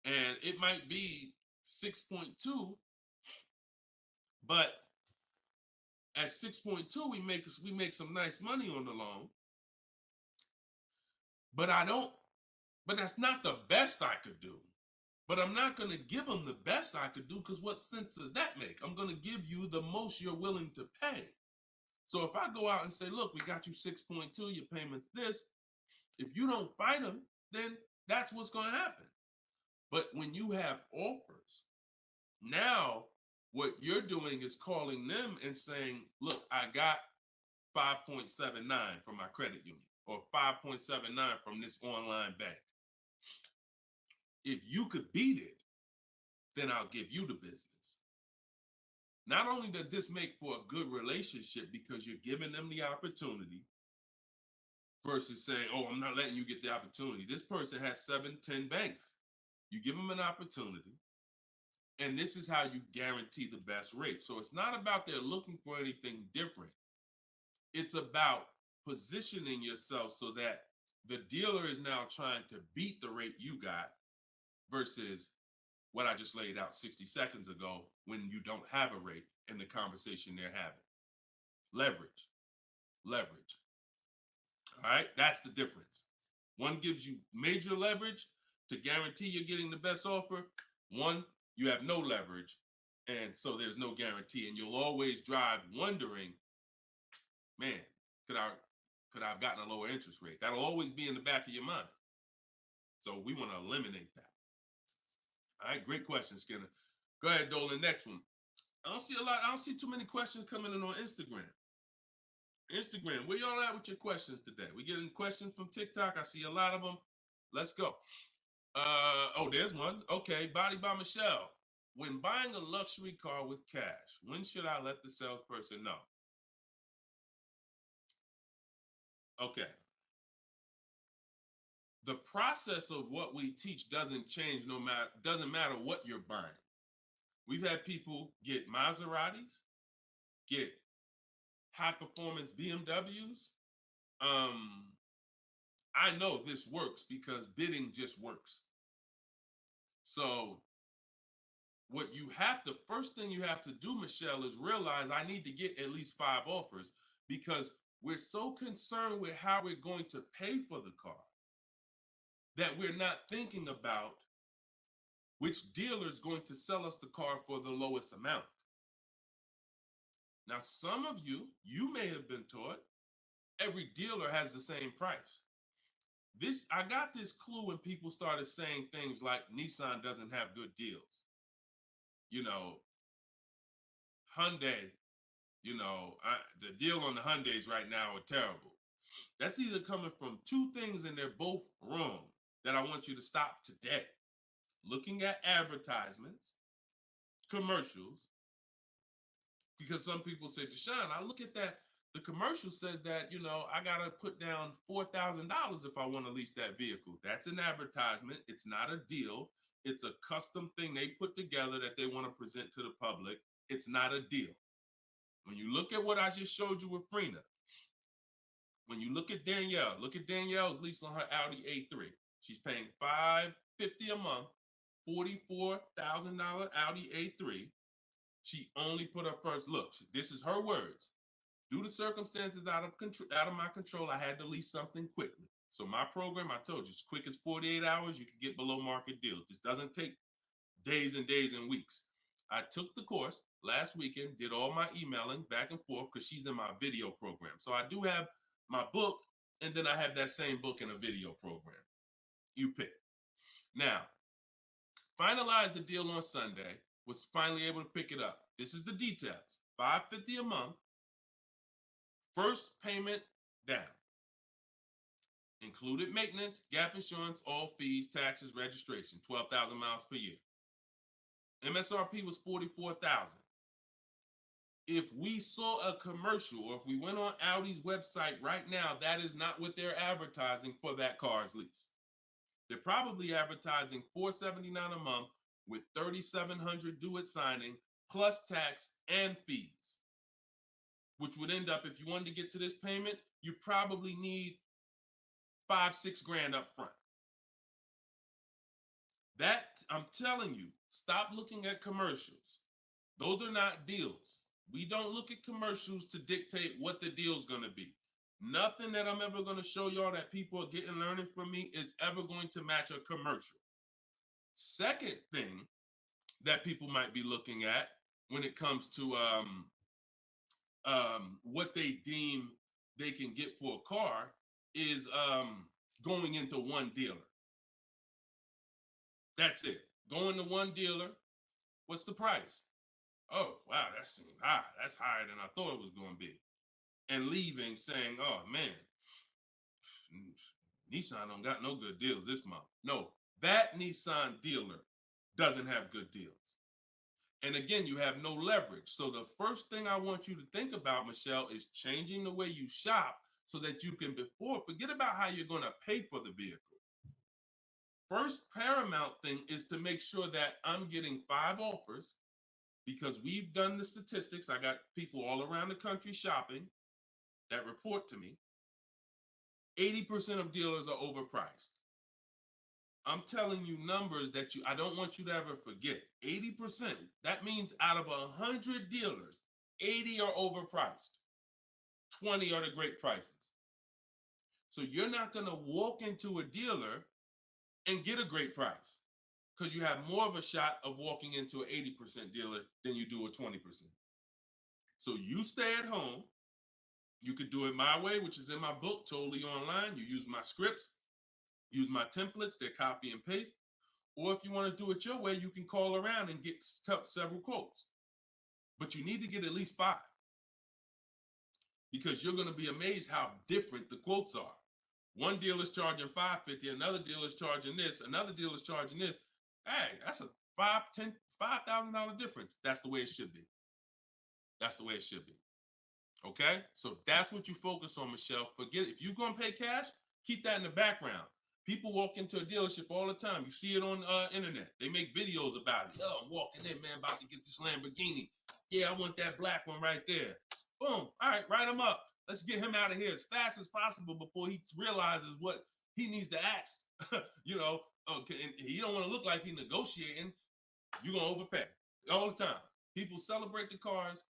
And it might be 6.2, but at 6.2, we make some nice money on the loan. But that's not the best I could do. But I'm not going to give them the best I could do, because what sense does that make? I'm going to give you the most you're willing to pay. So if I go out and say, look, we got you 6.2, your payment's this. If you don't fight them, then that's what's going to happen. But when you have offers, now what you're doing is calling them and saying, look, I got 5.79 from my credit union, or 5.79 from this online bank. If you could beat it, then I'll give you the business. Not only does this make for a good relationship because you're giving them the opportunity versus saying, oh, I'm not letting you get the opportunity. This person has 7, 10 banks. You give them an opportunity, and this is how you guarantee the best rate. So it's not about they're looking for anything different. It's about positioning yourself so that the dealer is now trying to beat the rate you got versus what I just laid out 60 seconds ago when you don't have a rate in the conversation they're having. Leverage. Leverage. All right, that's the difference. One gives you major leverage to guarantee you're getting the best offer. One, you have no leverage, and so there's no guarantee. And you'll always drive wondering, man, could I have gotten a lower interest rate? That'll always be in the back of your mind. So we want to eliminate that. All right, great question, Skinner. Go ahead, Dolan. Next one. I don't see too many questions coming in on Instagram. Instagram, where y'all at with your questions today? We getting questions from TikTok. I see a lot of them. Let's go. Oh, there's one. Okay, Body by Michelle. When buying a luxury car with cash, when should I let the salesperson know? Okay. The process of what we teach doesn't change doesn't matter what you're buying. We've had people get Maseratis, get high performance BMWs. I know this works because bidding just works. So first thing you have to do, Michelle, is realize I need to get at least 5 offers, because we're so concerned with how we're going to pay for the car that we're not thinking about which dealer is going to sell us the car for the lowest amount. Now, some of you may have been taught every dealer has the same price. I got this clue when people started saying things like Nissan doesn't have good deals. Hyundai, the deal on the Hyundais right now are terrible. That's either coming from 2 things, and they're both wrong, that I want you to stop today. Looking at advertisements, commercials, because some people say, Deshone, I look at that, the commercial says that, I got to put down $4,000 if I want to lease that vehicle. That's an advertisement. It's not a deal. It's a custom thing they put together that they want to present to the public. It's not a deal. When you look at what I just showed you with Frina, when you look at Danielle's lease on her Audi A3. She's paying $550 a month, $44,000 Audi A3. She only put her first look. This is her words. Due to circumstances out of my control, I had to lease something quickly. So my program, I told you, as quick as 48 hours, you can get below market deals. This doesn't take days and days and weeks. I took the course last weekend, did all my emailing back and forth because she's in my video program. So I do have my book, and then I have that same book in a video program. You pick. Now, finalized the deal on Sunday, was finally able to pick it up. This is the details. $550 a month, first payment down. Included maintenance, gap insurance, all fees, taxes, registration, 12,000 miles per year. MSRP was $44,000. If we saw a commercial, or if we went on Audi's website right now, that is not what they're advertising for that car's lease. They're probably advertising $479 a month with $3,700 due at signing, plus tax and fees, which would end up, if you wanted to get to this payment, you probably need $5-6 grand up front. That, I'm telling you, stop looking at commercials. Those are not deals. We don't look at commercials to dictate what the deal's going to be. Nothing that I'm ever going to show y'all that people are getting learning from me is ever going to match a commercial. Second thing that people might be looking at when it comes to what they deem they can get for a car is going into one dealer. That's it. Going to one dealer. What's the price? Oh, wow, that seems high. That's higher than I thought it was going to be. And leaving saying, oh, man, Nissan don't got no good deals this month. No, that Nissan dealer doesn't have good deals. And again, you have no leverage. So the first thing I want you to think about, Michelle, is changing the way you shop so that you can forget about how you're going to pay for the vehicle. First paramount thing is to make sure that I'm getting 5 offers, because we've done the statistics. I got people all around the country shopping that report to me. 80% of dealers are overpriced. I'm telling you numbers that I don't want you to ever forget. 80%. That means out of 100 dealers, 80 are overpriced. 20 are the great prices. So you're not going to walk into a dealer and get a great price, because you have more of a shot of walking into an 80% dealer than you do a 20%. So you stay at home. You could do it my way, which is in my book, totally online. You use my scripts, use my templates, they're copy and paste. Or if you want to do it your way, you can call around and get several quotes. But you need to get at least 5, because you're going to be amazed how different the quotes are. One dealer's charging $550, another dealer's charging this, another dealer's charging this. Hey, that's a $5,000 difference. That's the way it should be. That's the way it should be. Okay? So that's what you focus on, Michelle. Forget it. If you're going to pay cash, keep that in the background. People walk into a dealership all the time. You see it on internet. They make videos about it. Oh, I'm walking in, man, about to get this Lamborghini. Yeah, I want that black one right there. Boom. All right, write him up. Let's get him out of here as fast as possible before he realizes what he needs to ask. Okay, and he don't want to look like he's negotiating. You're going to overpay all the time. People celebrate the cars,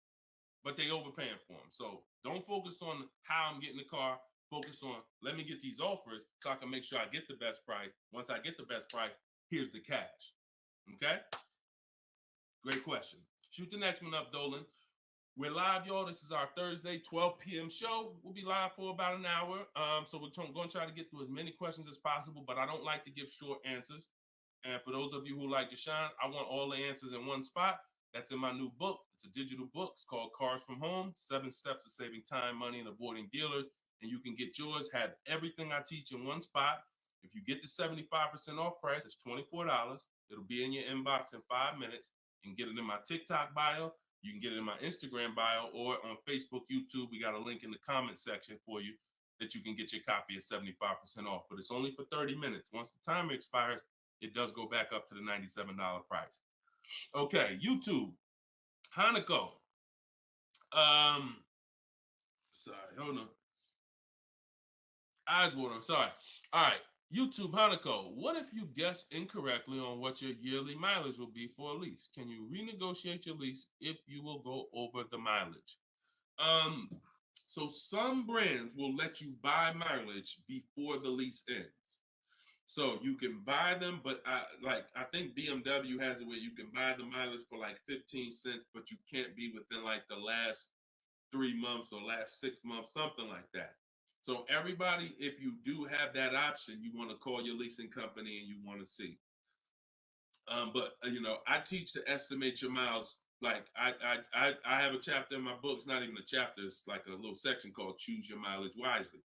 but they overpaying for them. So don't focus on how I'm getting the car. Focus on, let me get these offers so I can make sure I get the best price. Once I get the best price, here's the cash. Okay? Great question. Shoot the next one up, Dolan. We're live, y'all. This is our Thursday, 12 p.m. show. We'll be live for about an hour. So we're going to try to get through as many questions as possible, but I don't like to give short answers. And for those of you who like to shine, I want all the answers in one spot. That's in my new book. It's a digital book. It's called Cars from Home, 7 Steps to Saving Time, Money, and Avoiding Dealers. And you can get yours, have everything I teach in one spot. If you get the 75% off price, it's $24. It'll be in your inbox in 5 minutes. You can get it in my TikTok bio. You can get it in my Instagram bio, or on Facebook, YouTube. We got a link in the comment section for you that you can get your copy at 75% off. But it's only for 30 minutes. Once the timer expires, it does go back up to the $97 price. Okay, YouTube, Hanako. Sorry, hold on. Eyes water, I'm sorry. All right, YouTube, Hanako. What if you guess incorrectly on what your yearly mileage will be for a lease? Can you renegotiate your lease if you will go over the mileage? So some brands will let you buy mileage before the lease ends. So you can buy them, but I think BMW has it where you can buy the mileage for like 15 cents, but you can't be within like the last 3 months or last 6 months, something like that. So everybody, if you do have that option, you want to call your leasing company and you want to see. But I teach to estimate your miles. Like I have a chapter in my book. It's not even a chapter. It's like a little section called Choose Your Mileage Wisely,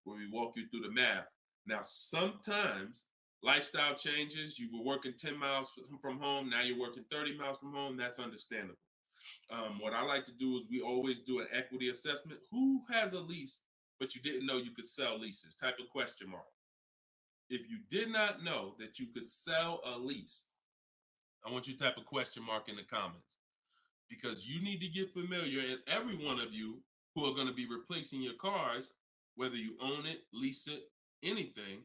where we walk you through the math. Now, sometimes lifestyle changes. You were working 10 miles from home. Now you're working 30 miles from home. That's understandable. What I like to do is we always do an equity assessment. Who has a lease, but you didn't know you could sell leases? Type of question mark. If you did not know that you could sell a lease, I want you to type a question mark in the comments, because you need to get familiar, and every one of you who are going to be replacing your cars, whether you own it, lease it, anything,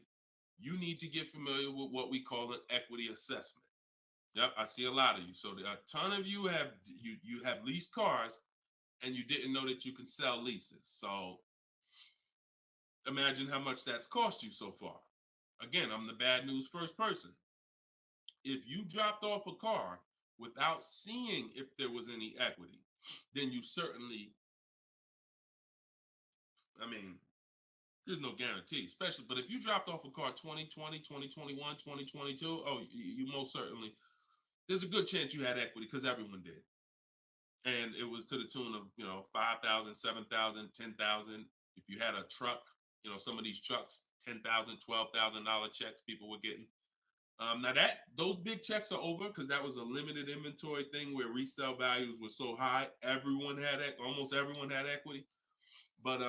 you need to get familiar with what we call an equity assessment. Yep, I see a lot of you. So a ton of you have leased cars and you didn't know that you can sell leases. So imagine how much that's cost you so far. Again, I'm the bad news first person. If you dropped off a car without seeing if there was any equity, then you certainly, I mean, there's no guarantee, especially, but if you dropped off a car 2020, 2021, 2022, oh, you most certainly, there's a good chance you had equity because everyone did. And it was to the tune of, 5,000, 7,000, 10,000. If you had a truck, some of these trucks, $10,000, $12,000 checks people were getting. Now those big checks are over because that was a limited inventory thing where resale values were so high. Almost everyone had equity. But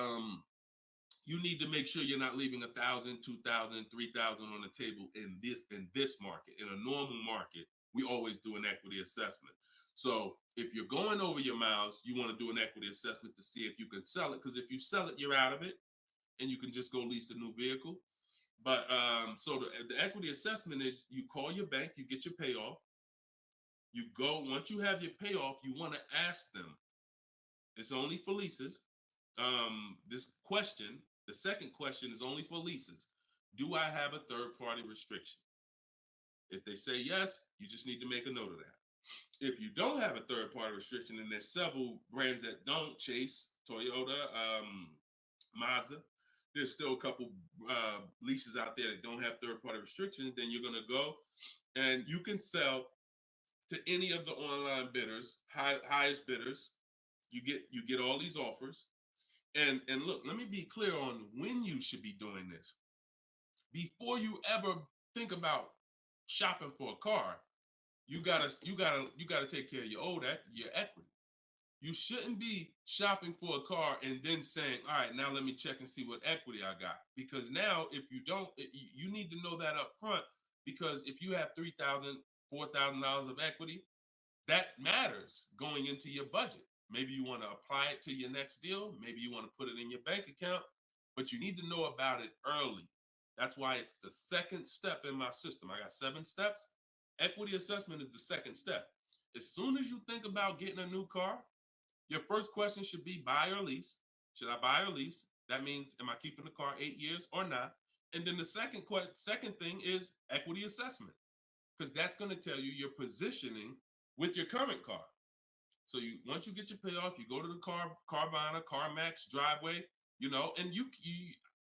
you need to make sure you're not leaving 1,000, 2,000, 3,000 on the table in this market. In a normal market, we always do an equity assessment. So if you're going over your miles, you want to do an equity assessment to see if you can sell it. Because if you sell it, you're out of it, and you can just go lease a new vehicle. But so the equity assessment is you call your bank, you get your payoff. You go, once you have your payoff, you want to ask them. It's only for leases. The second question is only for leases. Do I have a third party restriction? If they say yes, you just need to make a note of that. If you don't have a third party restriction, and there's several brands that don't, Chase, Toyota, Mazda, there's still a couple leases out there that don't have third party restrictions, then you're going to go and you can sell to any of the online bidders, highest bidders. You get all these offers. And look, let me be clear on when you should be doing this. Before you ever think about shopping for a car, you gotta take care of your equity. You shouldn't be shopping for a car and then saying, all right, now let me check and see what equity I got. Because now if you don't, you need to know that up front, because if you have $3,000, $4,000 of equity, that matters going into your budget. Maybe you want to apply it to your next deal. Maybe you want to put it in your bank account, but you need to know about it early. That's why it's the second step in my system. I got 7 steps. Equity assessment is the second step. As soon as you think about getting a new car, your first question should be buy or lease. Should I buy or lease? That means, am I keeping the car 8 years or not? And then the second thing is equity assessment, because that's going to tell you your positioning with your current car. So once you get your payoff, you go to the Carvana, CarMax, Driveway, and you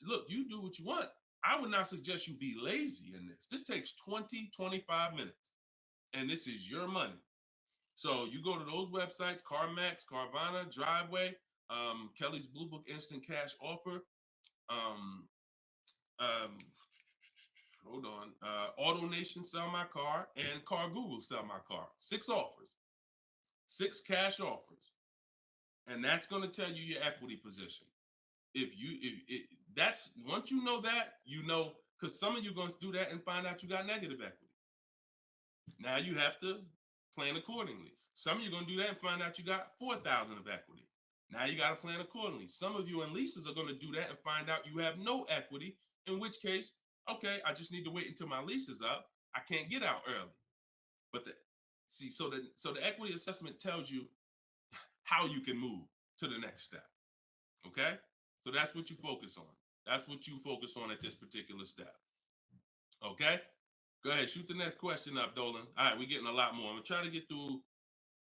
look, you do what you want. I would not suggest you be lazy in this. This takes 20, 25 minutes, and this is your money. So you go to those websites, CarMax, Carvana, Driveway, Kelly's Blue Book Instant Cash Offer, hold on, AutoNation Sell My Car, and Car Google Sell My Car. 6 offers. 6 cash offers, and that's going to tell you your equity position. That's once you know that, because some of you are going to do that and find out you got negative equity. Now you have to plan accordingly. Some of you are going to do that and find out you got 4,000 of equity. Now you got to plan accordingly. Some of you in leases are going to do that and find out you have no equity, in which case, okay, I just need to wait until my lease is up. I can't get out early. But so the equity assessment tells you how you can move to the next step. Okay? So that's what you focus on. That's what you focus on at this particular step. Okay? Go ahead, shoot the next question up, Dolan. All right, we're getting a lot more. I'm gonna try to get through.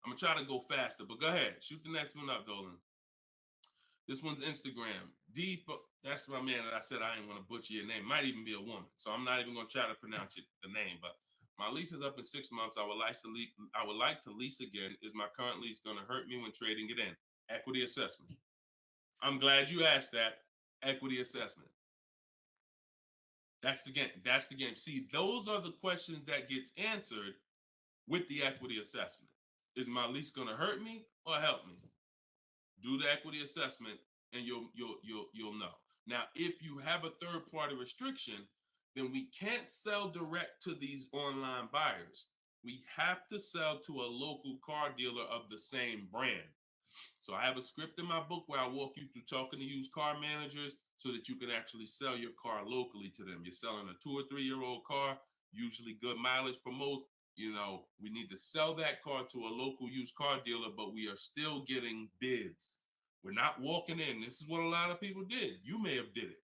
I'm gonna try to go faster, but go ahead, shoot the next one up, Dolan. This one's Instagram. That's my man that I said I didn't want to butcher your name. Might even be a woman, so I'm not even gonna try to pronounce the name. But my lease is up in 6 months. I would like to lease again. Is my current lease gonna hurt me when trading it in? Equity assessment. I'm glad you asked that. Equity assessment. That's the game. That's the game. See, those are the questions that gets answered with the equity assessment. Is my lease gonna hurt me or help me? Do the equity assessment and you'll know. Now, if you have a third party restriction, then we can't sell direct to these online buyers. We have to sell to a local car dealer of the same brand. So I have a script in my book where I walk you through talking to used car managers so that you can actually sell your car locally to them. You're selling a 2 or 3 year old car, usually good mileage for most. We need to sell that car to a local used car dealer, but we are still getting bids. We're not walking in. This is what a lot of people did. You may have did it.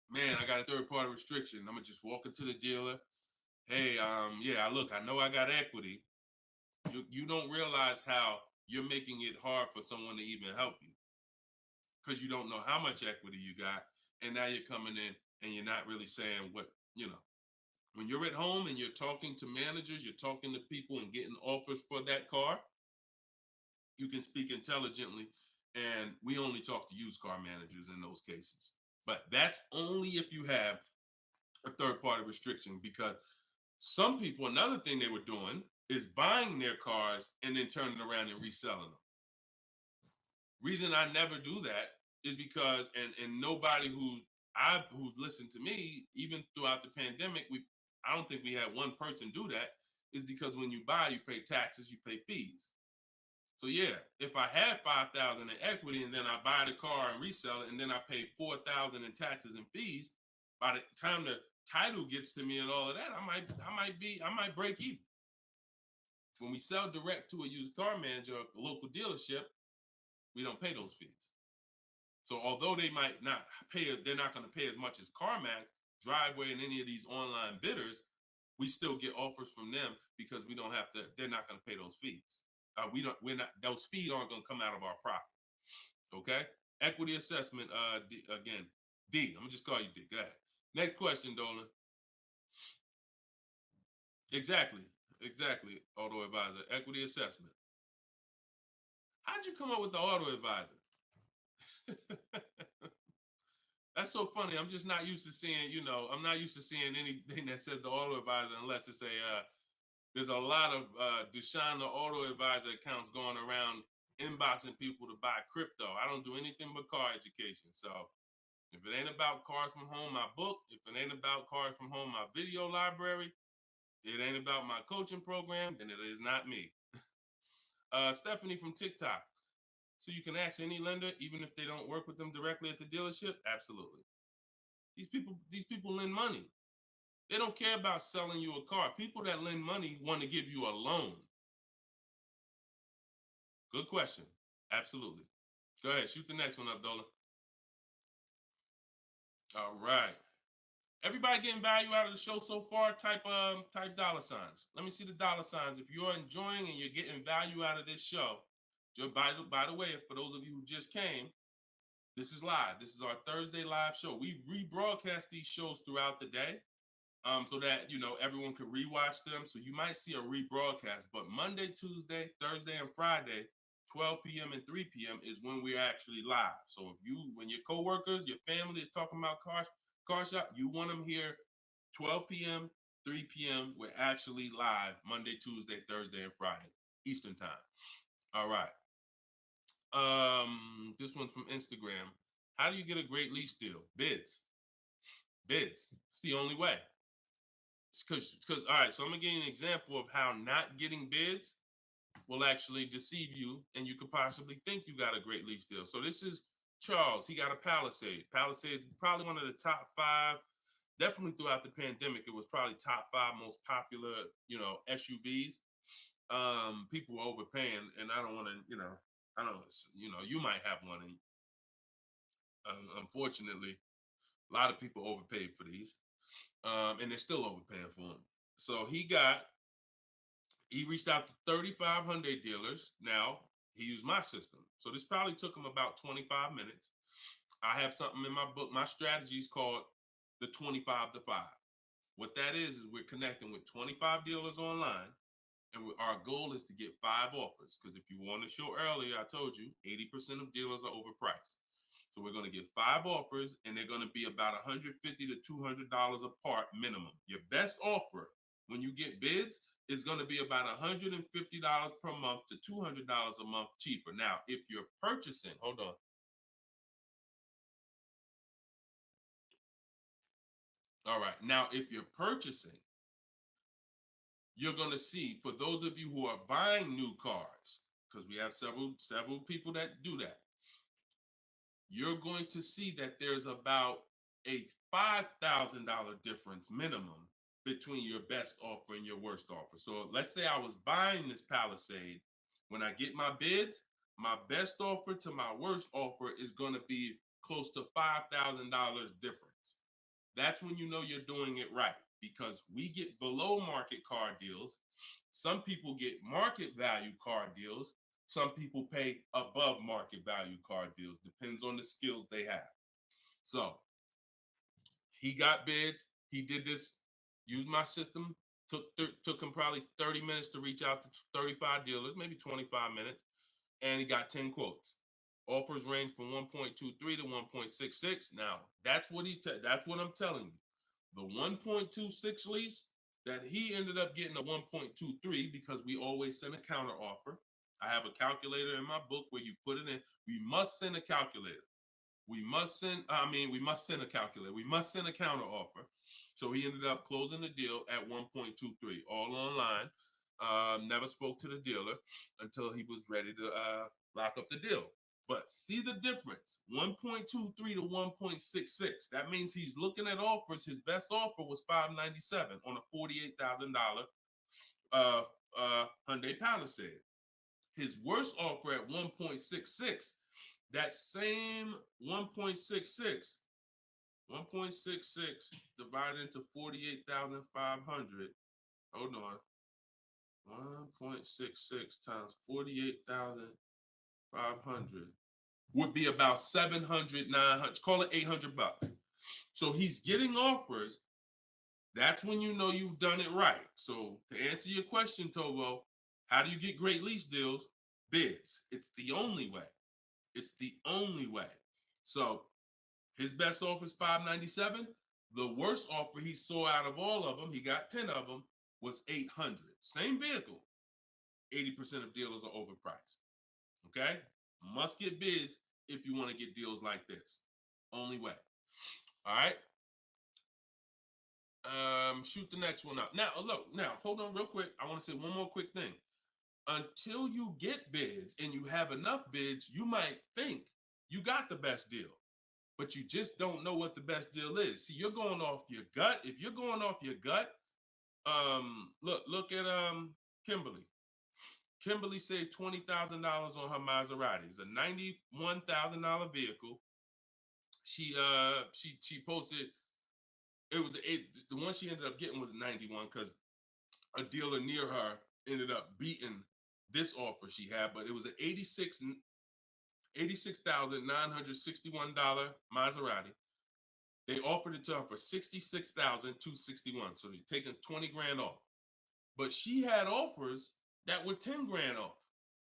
Man, I got a third party restriction. I'm gonna just walk into the dealer. hey, yeah, look, I know I got equity. You don't realize how you're making it hard for someone to even help you because you don't know how much equity you got, and now you're coming in and you're not really saying what you know. When you're at home and you're talking to managers, you're talking to people and getting offers for that car, you can speak intelligently. And we only talk to used car managers in those cases. But that's only if you have a third party restriction, because some people, another thing they were doing is buying their cars and then turning around and reselling them. Reason I never do that is because, and nobody who's listened to me, even throughout the pandemic, I don't think we had one person do that, is because when you buy, you pay taxes, you pay fees. So yeah, if I had 5,000 in equity and then I buy the car and resell it and then I pay 4,000 in taxes and fees, by the time the title gets to me and all of that, I might break even. When we sell direct to a used car manager, a local dealership, we don't pay those fees. So although they might not pay, they're not going to pay as much as CarMax, Driveway, and any of these online bidders, we still get offers from them because we don't have to. They're not going to pay those fees. We're not. Those fees aren't going to come out of our profit. Okay. Equity assessment. Again, D. I'm gonna just call you D. Go ahead. Next question, Dolan. Exactly. Exactly. Auto advisor. Equity assessment. How'd you come up with the auto advisor? That's so funny. I'm just not used to seeing, I'm not used to seeing anything that says the auto advisor unless it's there's a lot of Deshone the Auto Advisor accounts going around inboxing people to buy crypto. I don't do anything but car education. So if it ain't about Cars from Home, my book, if it ain't about Cars from Home, my video library, it ain't about my coaching program, then it is not me. Stephanie from TikTok. So you can ask any lender, even if they don't work with them directly at the dealership? Absolutely. These people lend money. They don't care about selling you a car. People that lend money want to give you a loan. Good question. Absolutely. Go ahead. Shoot the next one up, Dolan. All right. Everybody getting value out of the show so far? Type dollar signs. Let me see the dollar signs. If you're enjoying and you're getting value out of this show, by the way, for those of you who just came, this is live. This is our Thursday live show. We rebroadcast these shows throughout the day, so that everyone can rewatch them. So you might see a rebroadcast, but Monday, Tuesday, Thursday, and Friday, 12 p.m. and 3 p.m. is when we're actually live. So when your coworkers, your family is talking about car shop, you want them here 12 p.m., 3 p.m. We're actually live Monday, Tuesday, Thursday, and Friday, Eastern time. All right. This one's from Instagram. How do you get a great lease deal? Bids. It's the only way. Because all right, so I'm gonna give you an example of how not getting bids will actually deceive you, and you could possibly think you got a great lease deal. So this is Charles. He got a Palisade. Palisade is probably one of the top 5. Definitely throughout the pandemic, it was probably top 5 most popular, SUVs. People were overpaying, and I don't want to, I don't, you might have one. And unfortunately, a lot of people overpaid for these, and they're still overpaying for them. So he reached out to 3,500 dealers. Now he used my system. So this probably took him about 25 minutes. I have something in my book. My strategy is called the 25 to 5. What that is we're connecting with 25 dealers online. And our goal is to get 5 offers. Because if you want to show earlier, I told you 80% of dealers are overpriced. So we're going to get 5 offers, and they're going to be about $150 to $200 apart minimum. Your best offer when you get bids is going to be about $150 per month to $200 a month cheaper. Now, if you're purchasing, hold on. All right. Now, if you're purchasing, you're going to see, for those of you who are buying new cars, because we have several people that do that, you're going to see that there's about a $5,000 difference minimum between your best offer and your worst offer. So let's say I was buying this Palisade. When I get my bids, my best offer to my worst offer is going to be close to $5,000 difference. That's when you know you're doing it right. because we get below market car deals. Some people get market value car deals. Some people pay above market value car deals. Depends on the skills they have. So he got bids. He did this, used my system. Took him probably 30 minutes to reach out to 35 dealers, maybe 25 minutes, and he got 10 quotes. Offers range from 1.23 to 1.66. Now, that's what that's what I'm telling you. The 1.26 lease that he ended up getting a 1.23 because we always send a counter offer. I have a calculator in my book where you put it in. We must send a calculator. We must send a calculator. We must send a counter offer. So he ended up closing the deal at 1.23, all online. Never spoke to the dealer until he was ready to lock up the deal. But see the difference, 1.23 to 1.66. That means he's looking at offers. His best offer was $597 on a $48,000 Hyundai Palisade. His worst offer at 1.66, that same 1.66 divided into 48,500. Hold on. 1.66 times 48,500 would be about 700, 900, call it 800 bucks. So he's getting offers. That's when you know you've done it right. So to answer your question, Tobo, how do you get great lease deals? Bids. It's the only way. It's the only way. So his best offer is $597. The worst offer he saw out of all of them, he got 10 of them, was $800. Same vehicle. 80% of dealers are overpriced. Okay? Must get bids if you want to get deals like this. Only way. All right? Shoot the next one up. Now, look, hold on real quick. I want to say one more quick thing. Until you get bids and you have enough bids, you might think you got the best deal, but you just don't know what the best deal is. See, you're going off your gut. If you're going off your gut, look at Kimberly. Kimberly saved $20,000 on her Maserati. It's a $91,000 vehicle. She posted, the one she ended up getting was 91 because a dealer near her ended up beating this offer she had, but it was an $86,961 Maserati. They offered it to her for $66,261. So they're taking 20 grand off. But she had offers that were 10 grand off.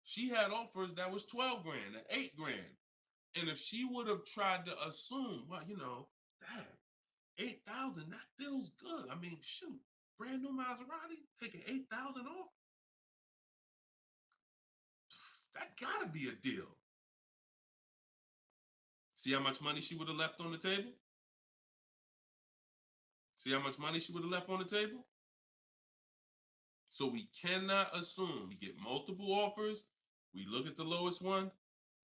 She had offers that was 12 grand and 8 grand. And if she would have tried to assume, well, damn, 8,000, that feels good. I mean, shoot, brand new Maserati, taking 8,000 off. That gotta be a deal. See how much money she would have left on the table? See how much money she would have left on the table? So we cannot assume. We get multiple offers. We look at the lowest one.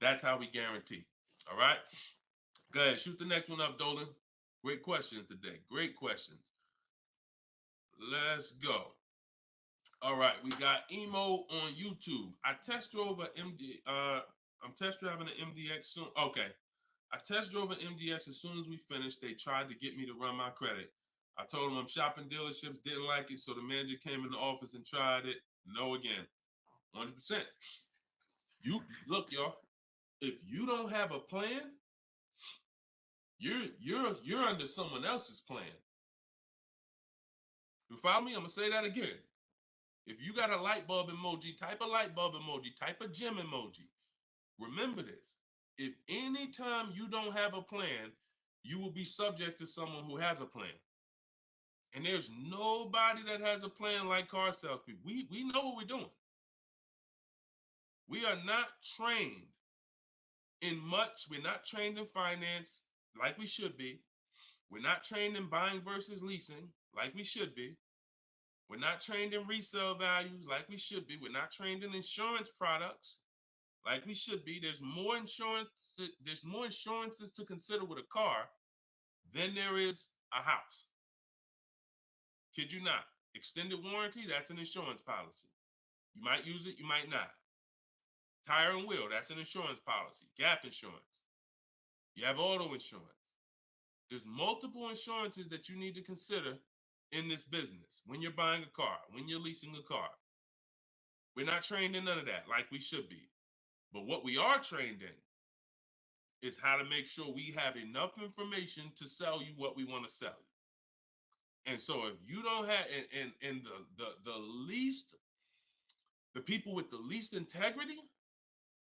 That's how we guarantee. All right? Go ahead. Shoot the next one up, Dolan. Great questions today. Great questions. Let's go. All right. We got Emo on YouTube. I test drove an MD. I'm test driving an MDX soon. Okay. I test drove an MDX as soon as we finished. They tried to get me to run my credit. I told them I'm shopping dealerships, didn't like it, so the manager came in the office and tried it. No again. 100%. You look, y'all. If you don't have a plan, you're under someone else's plan. You follow me? I'm gonna say that again. If you got a light bulb emoji, type a light bulb emoji, type a gem emoji. Remember this. If anytime you don't have a plan, you will be subject to someone who has a plan. And there's nobody that has a plan like car salespeople. We know what we're doing. We are not trained in much. We're not trained in finance like we should be. We're not trained in buying versus leasing like we should be. We're not trained in resale values like we should be. We're not trained in insurance products like we should be. There's more insurances to consider with a car than there is a house. Kid you not. Extended warranty, that's an insurance policy. You might use it, you might not. Tire and wheel, that's an insurance policy. Gap insurance. You have auto insurance. There's multiple insurances that you need to consider in this business, when you're buying a car, when you're leasing a car. We're not trained in none of that like we should be. But what we are trained in is how to make sure we have enough information to sell you what we want to sell you. And so if you don't have, and the least, the people with the least integrity,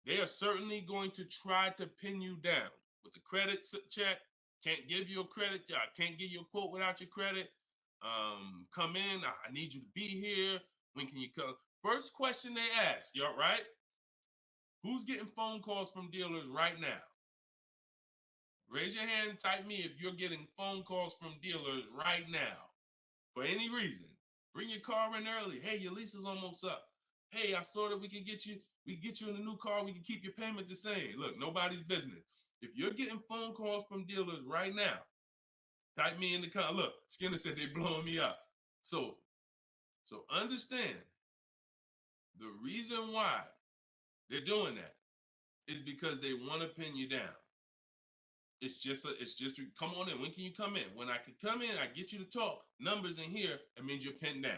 they are certainly going to try to pin you down with the credit check. Can't give you a credit. I can't give you a quote without your credit. Come in. I need you to be here. When can you come? First question they ask, y'all, right? Who's getting phone calls from dealers right now? Raise your hand and type me if you're getting phone calls from dealers right now for any reason. Bring your car in early. Hey, your lease is almost up. Hey, I saw that we can get you in a new car. We can keep your payment the same. Look, nobody's business. If you're getting phone calls from dealers right now, type me in the comment. Look, Skinner said they blowing me up. So understand the reason why they're doing that is because they want to pin you down. It's just come on in. When can you come in? When I can come in, I get you to talk. Numbers in here, it means you're pinned down.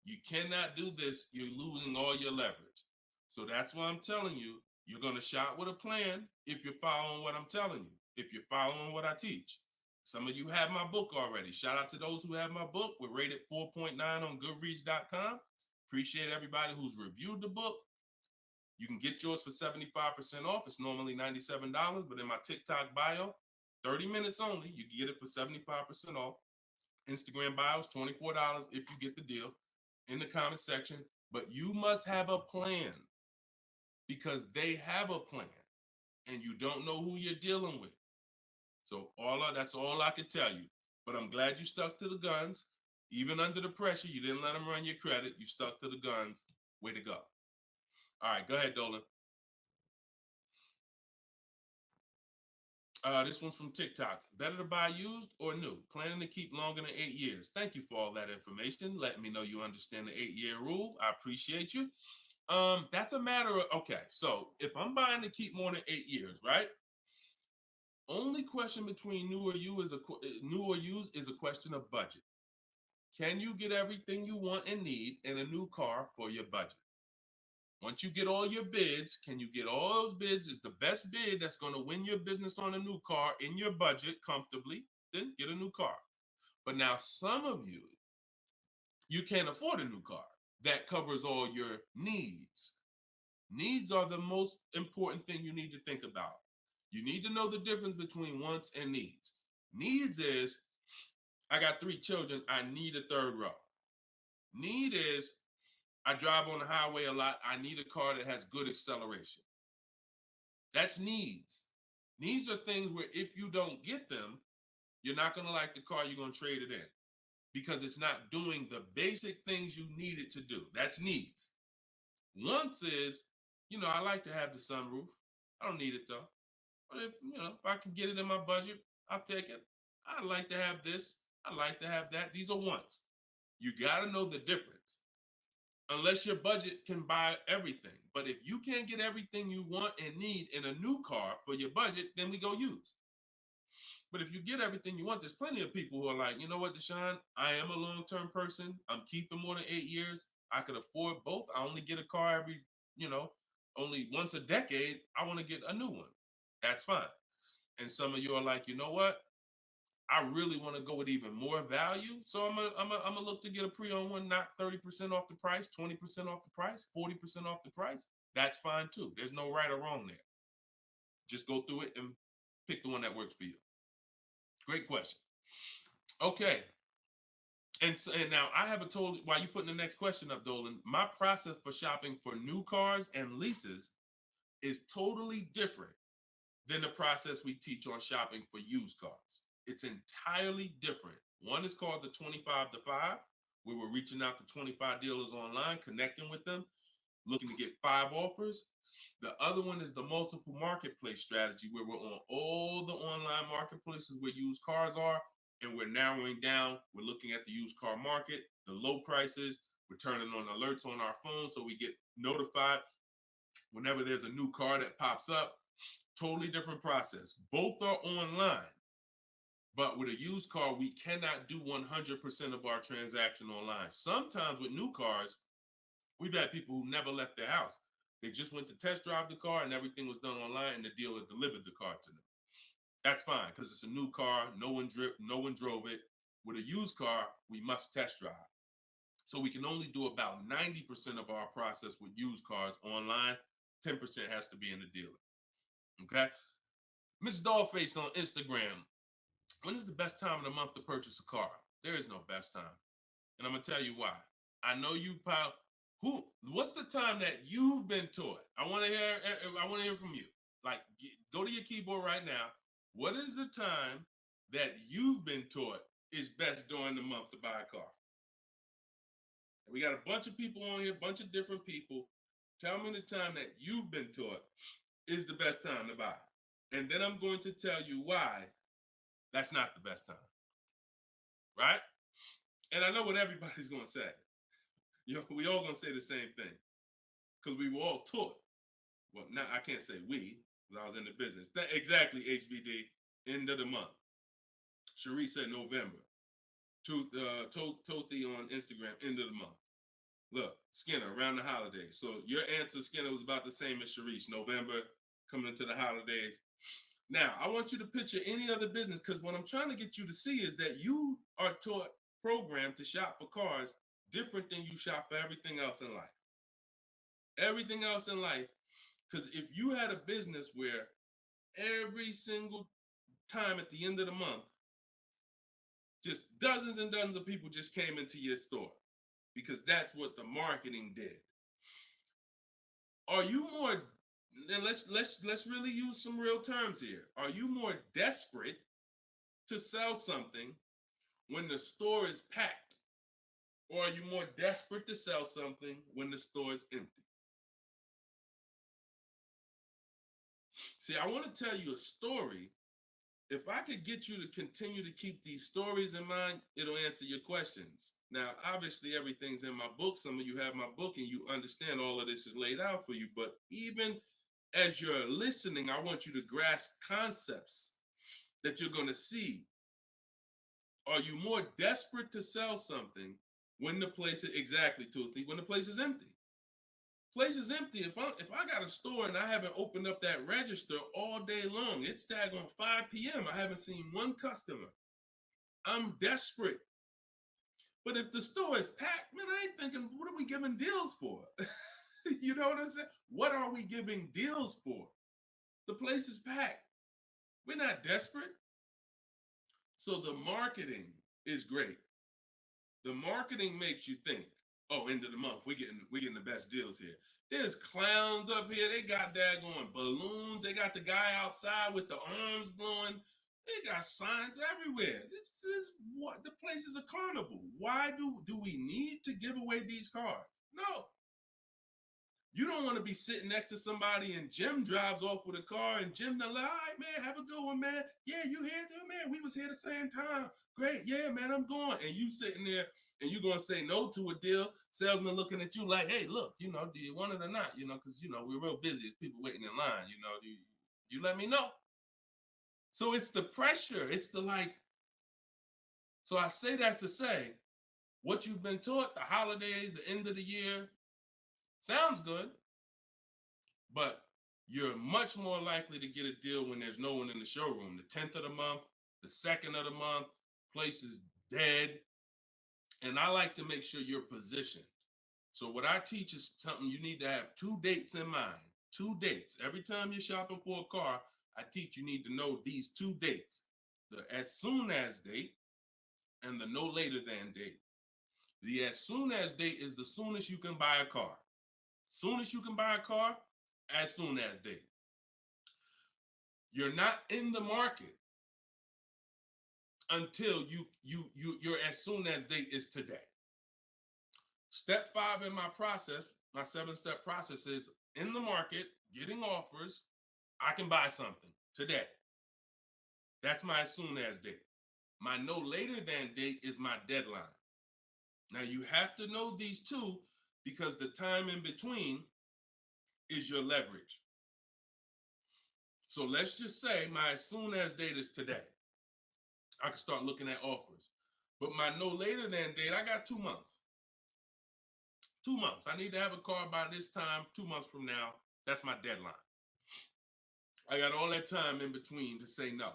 You cannot do this. You're losing all your leverage. So that's why I'm telling you, you're going to shop with a plan if you're following what I'm telling you, if you're following what I teach. Some of you have my book already. Shout out to those who have my book. We're rated 4.9 on Goodreads.com. Appreciate everybody who's reviewed the book. You can get yours for 75% off. It's normally $97, but in my TikTok bio, 30 minutes only, you can get it for 75% off. Instagram bio is $24 if you get the deal in the comment section. But you must have a plan because they have a plan and you don't know who you're dealing with. So that's all I can tell you. But I'm glad you stuck to the guns. Even under the pressure, you didn't let them run your credit. You stuck to the guns. Way to go. All right, go ahead, Dolan. This one's from TikTok. Better to buy used or new? Planning to keep longer than 8 years. Thank you for all that information. Letting me know you understand the 8-year rule. I appreciate you. That's a matter of, okay, so if I'm buying to keep more than 8 years, right? Only question between new or used is a question of budget. Can you get everything you want and need in a new car for your budget? Once you get all your bids, can you get all those bids? Is the best bid that's going to win your business on a new car in your budget comfortably, then get a new car. But now some of you can't afford a new car that covers all your needs. Needs are the most important thing you need to think about. You need to know the difference between wants and needs. Needs is, I got 3 children, I need a third row. Need is, I drive on the highway a lot. I need a car that has good acceleration. That's needs. Needs are things where if you don't get them, you're not going to like the car, you're going to trade it in because it's not doing the basic things you need it to do. That's needs. Wants is, I like to have the sunroof. I don't need it though. But if I can get it in my budget, I'll take it. I like to have this. I like to have that. These are wants. You got to know the difference. Unless your budget can buy everything. But if you can't get everything you want and need in a new car for your budget, then we go used. But if you get everything you want, there's plenty of people who are like, you know what, Deshone, I am a long-term person. I'm keeping more than 8 years. I could afford both. I only get a car every, only once a decade. I want to get a new one. That's fine. And some of you are like, you know what? I really want to go with even more value. So I'm gonna look to get a pre-owned one, not 30% off the price, 20% off the price, 40% off the price. That's fine too. There's no right or wrong there. Just go through it and pick the one that works for you. Great question. Okay. And now I have while you putting the next question up, Dolan, my process for shopping for new cars and leases is totally different than the process we teach on shopping for used cars. It's entirely different. One is called the 25 to 5, where we're reaching out to 25 dealers online, connecting with them, looking to get 5 offers. The other one is the multiple marketplace strategy, where we're on all the online marketplaces where used cars are, and we're narrowing down. We're looking at the used car market, the low prices. We're turning on alerts on our phone so we get notified whenever there's a new car that pops up. Totally different process. Both are online, But with a used car, we cannot do 100% of our transaction online. Sometimes with new cars, we've had people who never left their house. They just went to test drive the car and everything was done online and the dealer delivered the car to them. That's fine because it's a new car. No one drove it. With a used car, we must test drive. So we can only do about 90% of our process with used cars online. 10% has to be in the dealer. Okay. Miss Dollface on Instagram. When is the best time of the month to purchase a car? There is no best time. And I'm going to tell you why. I know you pal. What's the time that you've been taught? I want to hear from you. Like, go to your keyboard right now. What is the time that you've been taught is best during the month to buy a car? And we got a bunch of people on here, a bunch of different people. Tell me the time that you've been taught is the best time to buy. And then I'm going to tell you why that's not the best time. Right? And I know what everybody's going to say. We all going to say the same thing because we were all taught. Well, now I can't say we because I was in the business. Exactly, HBD, end of the month. Cherie said November. Tothy on Instagram, end of the month. Look, Skinner, around the holidays. So your answer, Skinner, was about the same as Sharice. November, coming into the holidays. Now, I want you to picture any other business because what I'm trying to get you to see is that you are taught, programmed to shop for cars different than you shop for everything else in life. Everything else in life, because if you had a business where every single time at the end of the month, just dozens and dozens of people just came into your store because that's what the marketing did. Are you more, and let's really use some real terms here. Are you more desperate to sell something when the store is packed? Or are you more desperate to sell something when the store is empty? See, I want to tell you a story. If I could get you to continue to keep these stories in mind, it'll answer your questions. Now, obviously, everything's in my book. Some of you have my book and you understand all of this is laid out for you. But even as you're listening, I want you to grasp concepts that you're going to see. Are you more desperate to sell something when the place is exactly, Toothy, when the place is empty? Place is empty. If I got a store and I haven't opened up that register all day long, it's daggone 5 p.m. I haven't seen one customer. I'm desperate. But if the store is packed, man, I ain't thinking, what are we giving deals for? You know what I'm saying? What are we giving deals for? The place is packed. We're not desperate. So the marketing is great. The marketing makes you think, oh, end of the month, we're getting the best deals here. There's clowns up here. They got daggone balloons. They got the guy outside with the arms blowing. They got signs everywhere. This is what the place is a carnival. Why do we need to give away these cars? No. You don't want to be sitting next to somebody and Jim drives off with a car and Jim like, all right, man, have a good one, man. Yeah, you here too, man. We was here the same time. Great. Yeah, man, I'm going. And you sitting there and you going to say no to a deal. Salesman looking at you like, hey, look, do you want it or not? Because, we're real busy. It's people waiting in line. Do you let me know? So it's the pressure. It's the like. So I say that to say what you've been taught, the holidays, the end of the year, sounds good. But you're much more likely to get a deal when there's no one in the showroom. The 10th of the month, the 2nd of the month, place is dead. And I like to make sure you're positioned. So what I teach is something you need to have 2 dates in mind. 2 dates. Every time you're shopping for a car, I teach you need to know these 2 dates. The as soon as date and the no later than date. The as soon as date is the soonest you can buy a car. Soon as you can buy a car, as soon as date. You're not in the market until your as soon as date is today. Step 5 in my process, my 7-step process is in the market, getting offers. I can buy something today. That's my as soon as date. My no later than date is my deadline. Now you have to know these 2 because the time in between is your leverage. So let's just say my as soon as date is today. I can start looking at offers. But my no later than date, I got 2 months. 2 months. I need to have a car by this time, 2 months from now. That's my deadline. I got all that time in between to say no.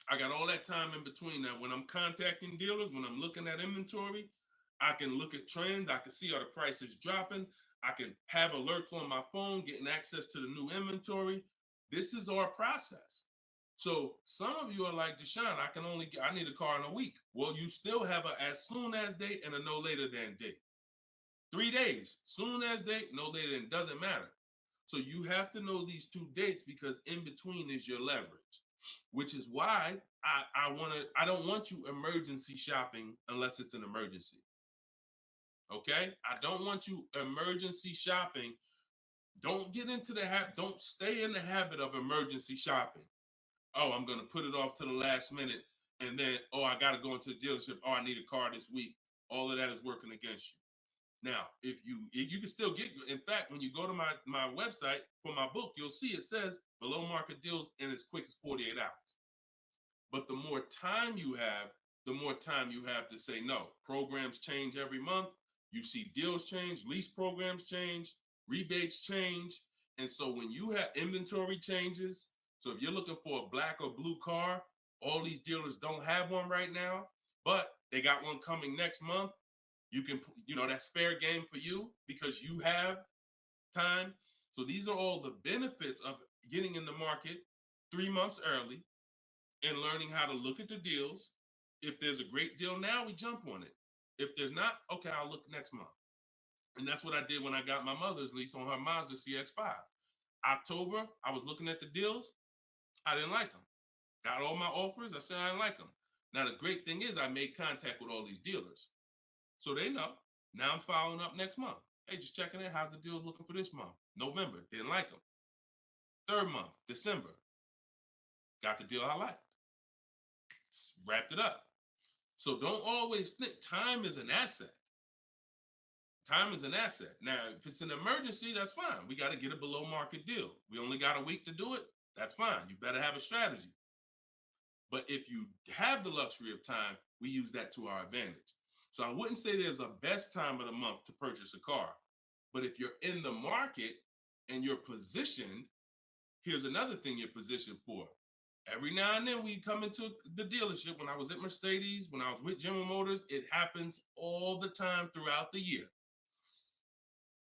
I got all that time in between. Now, when I'm contacting dealers, when I'm looking at inventory, I can look at trends. I can see are the prices dropping. I can have alerts on my phone, getting access to the new inventory. This is our process. So some of you are like, Deshone, I need a car in a week. Well, you still have a as soon as date and a no later than date. 3 days, soon as date, no later than, doesn't matter. So you have to know these 2 dates because in between is your leverage, which is why I don't want you emergency shopping unless it's an emergency. Okay? I don't want you emergency shopping. Don't get into the habit, don't stay in the habit of emergency shopping. Oh, I'm going to put it off to the last minute. And then, oh, I got to go into the dealership. Oh, I need a car this week. All of that is working against you. Now, if you can still get, in fact, when you go to my website for my book, you'll see it says below market deals in as quick as 48 hours. But the more time you have, the more time you have to say no. Programs change every month. You see deals change, lease programs change, rebates change. And so when you have inventory changes, so if you're looking for a black or blue car, all these dealers don't have one right now, but they got one coming next month. You can, that's fair game for you because you have time. So these are all the benefits of getting in the market 3 months early and learning how to look at the deals. If there's a great deal now, we jump on it. If there's not, okay, I'll look next month. And that's what I did when I got my mother's lease on her Mazda CX-5. October, I was looking at the deals. I didn't like them. Got all my offers. I said I didn't like them. Now, the great thing is I made contact with all these dealers. So they know. Now I'm following up next month. Hey, just checking in. How's the deals looking for this month? November, didn't like them. 3rd month, December, got the deal I liked. Wrapped it up. So don't always think time is an asset. Time is an asset. Now, if it's an emergency, that's fine. We got to get a below market deal. We only got a week to do it. That's fine. You better have a strategy. But if you have the luxury of time, we use that to our advantage. So I wouldn't say there's a best time of the month to purchase a car. But if you're in the market and you're positioned, here's another thing you're positioned for. Every now and then we come into the dealership. When I was at Mercedes, when I was with General Motors, it happens all the time throughout the year.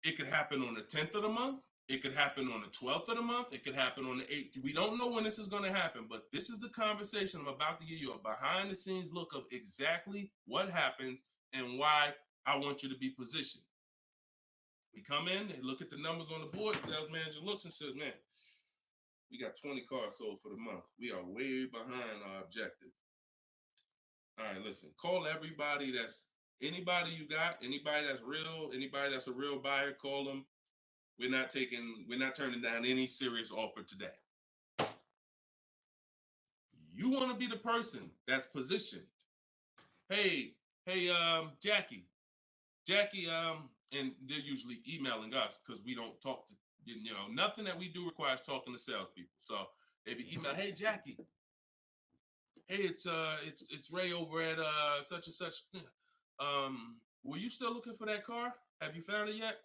It could happen on the 10th of the month. It could happen on the 12th of the month. It could happen on the 8th. We don't know when this is going to happen, but this is the conversation I'm about to give you a behind the scenes look of exactly what happens and why I want you to be positioned. We come in, they look at the numbers on the board. Sales manager looks and says, man, we got 20 cars sold for the month. We are way behind our objective. All right, listen, call everybody anybody you got, anybody that's real, anybody that's a real buyer, call them. We're not turning down any serious offer today. You want to be the person that's positioned. Hey, Jackie, and they're usually emailing us because we don't talk to, nothing that we do requires talking to salespeople. So they be email, hey Jackie, hey, it's Ray over at such and such. Were you still looking for that car? Have you found it yet?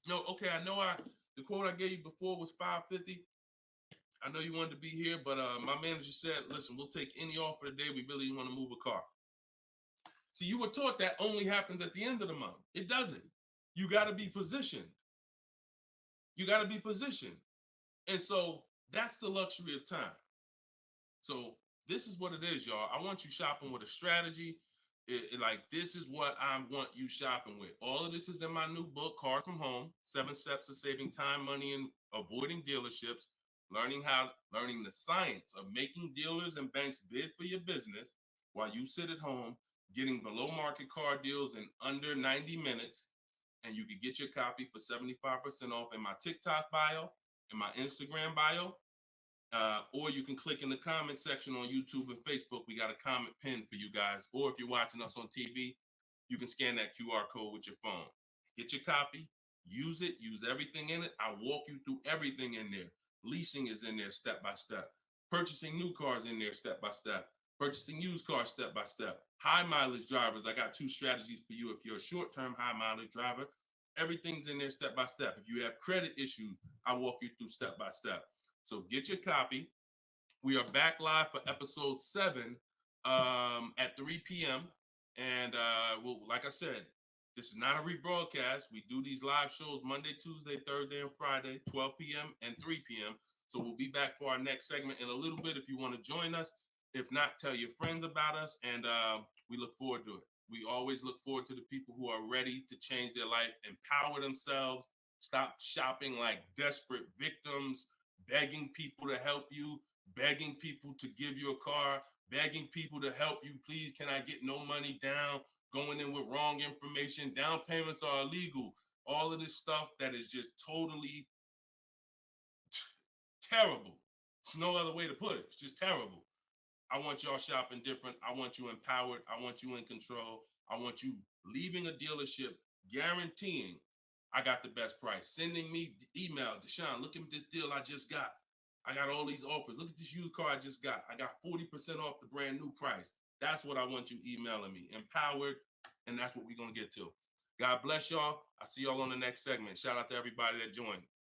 No, okay, I know the quote I gave you before was $550. I know you wanted to be here, but my manager said, listen, we'll take any offer today. We really want to move a car. See, you were taught that only happens at the end of the month. It doesn't. You got to be positioned. You got to be positioned. And so that's the luxury of time. So this is what it is, y'all. I want you shopping with a strategy. Like, this is what I want you shopping with. All of this is in my new book, Cars from Home, 7 Steps to Saving Time, Money, and Avoiding Dealerships. Learning the science of making dealers and banks bid for your business while you sit at home, getting below market car deals in under 90 minutes. And you can get your copy for 75% off in my TikTok bio, in my Instagram bio, or you can click in the comment section on YouTube and Facebook. We got a comment pinned for you guys. Or if you're watching us on TV, you can scan that QR code with your phone. Get your copy, use it, use everything in it. I'll walk you through everything in there. Leasing is in there step by step. Purchasing new cars in there step by step. Purchasing used cars step by step. High mileage drivers, I got 2 strategies for you. If you're a short-term high mileage driver, everything's in there step by step. If you have credit issues, I walk you through step by step. So get your copy. We are back live for episode 7 at 3 p.m. And well, like I said, this is not a rebroadcast. We do these live shows Monday, Tuesday, Thursday, and Friday, 12 p.m. and 3 p.m. So we'll be back for our next segment in a little bit if you want to join us. If not, tell your friends about us, and we look forward to it. We always look forward to the people who are ready to change their life, empower themselves, stop shopping like desperate victims, begging people to help you, begging people to give you a car, begging people to help you. Please, can I get no money down? Going in with wrong information. Down payments are illegal. All of this stuff that is just totally terrible. It's no other way to put it. It's just terrible. I want y'all shopping different. I want you empowered. I want you in control. I want you leaving a dealership guaranteeing I got the best price. Sending me email, Deshone, look at this deal I just got. I got all these offers. Look at this used car I just got. I got 40% off the brand new price. That's what I want you emailing me. Empowered, and that's what we're going to get to. God bless y'all. I see y'all on the next segment. Shout out to everybody that joined.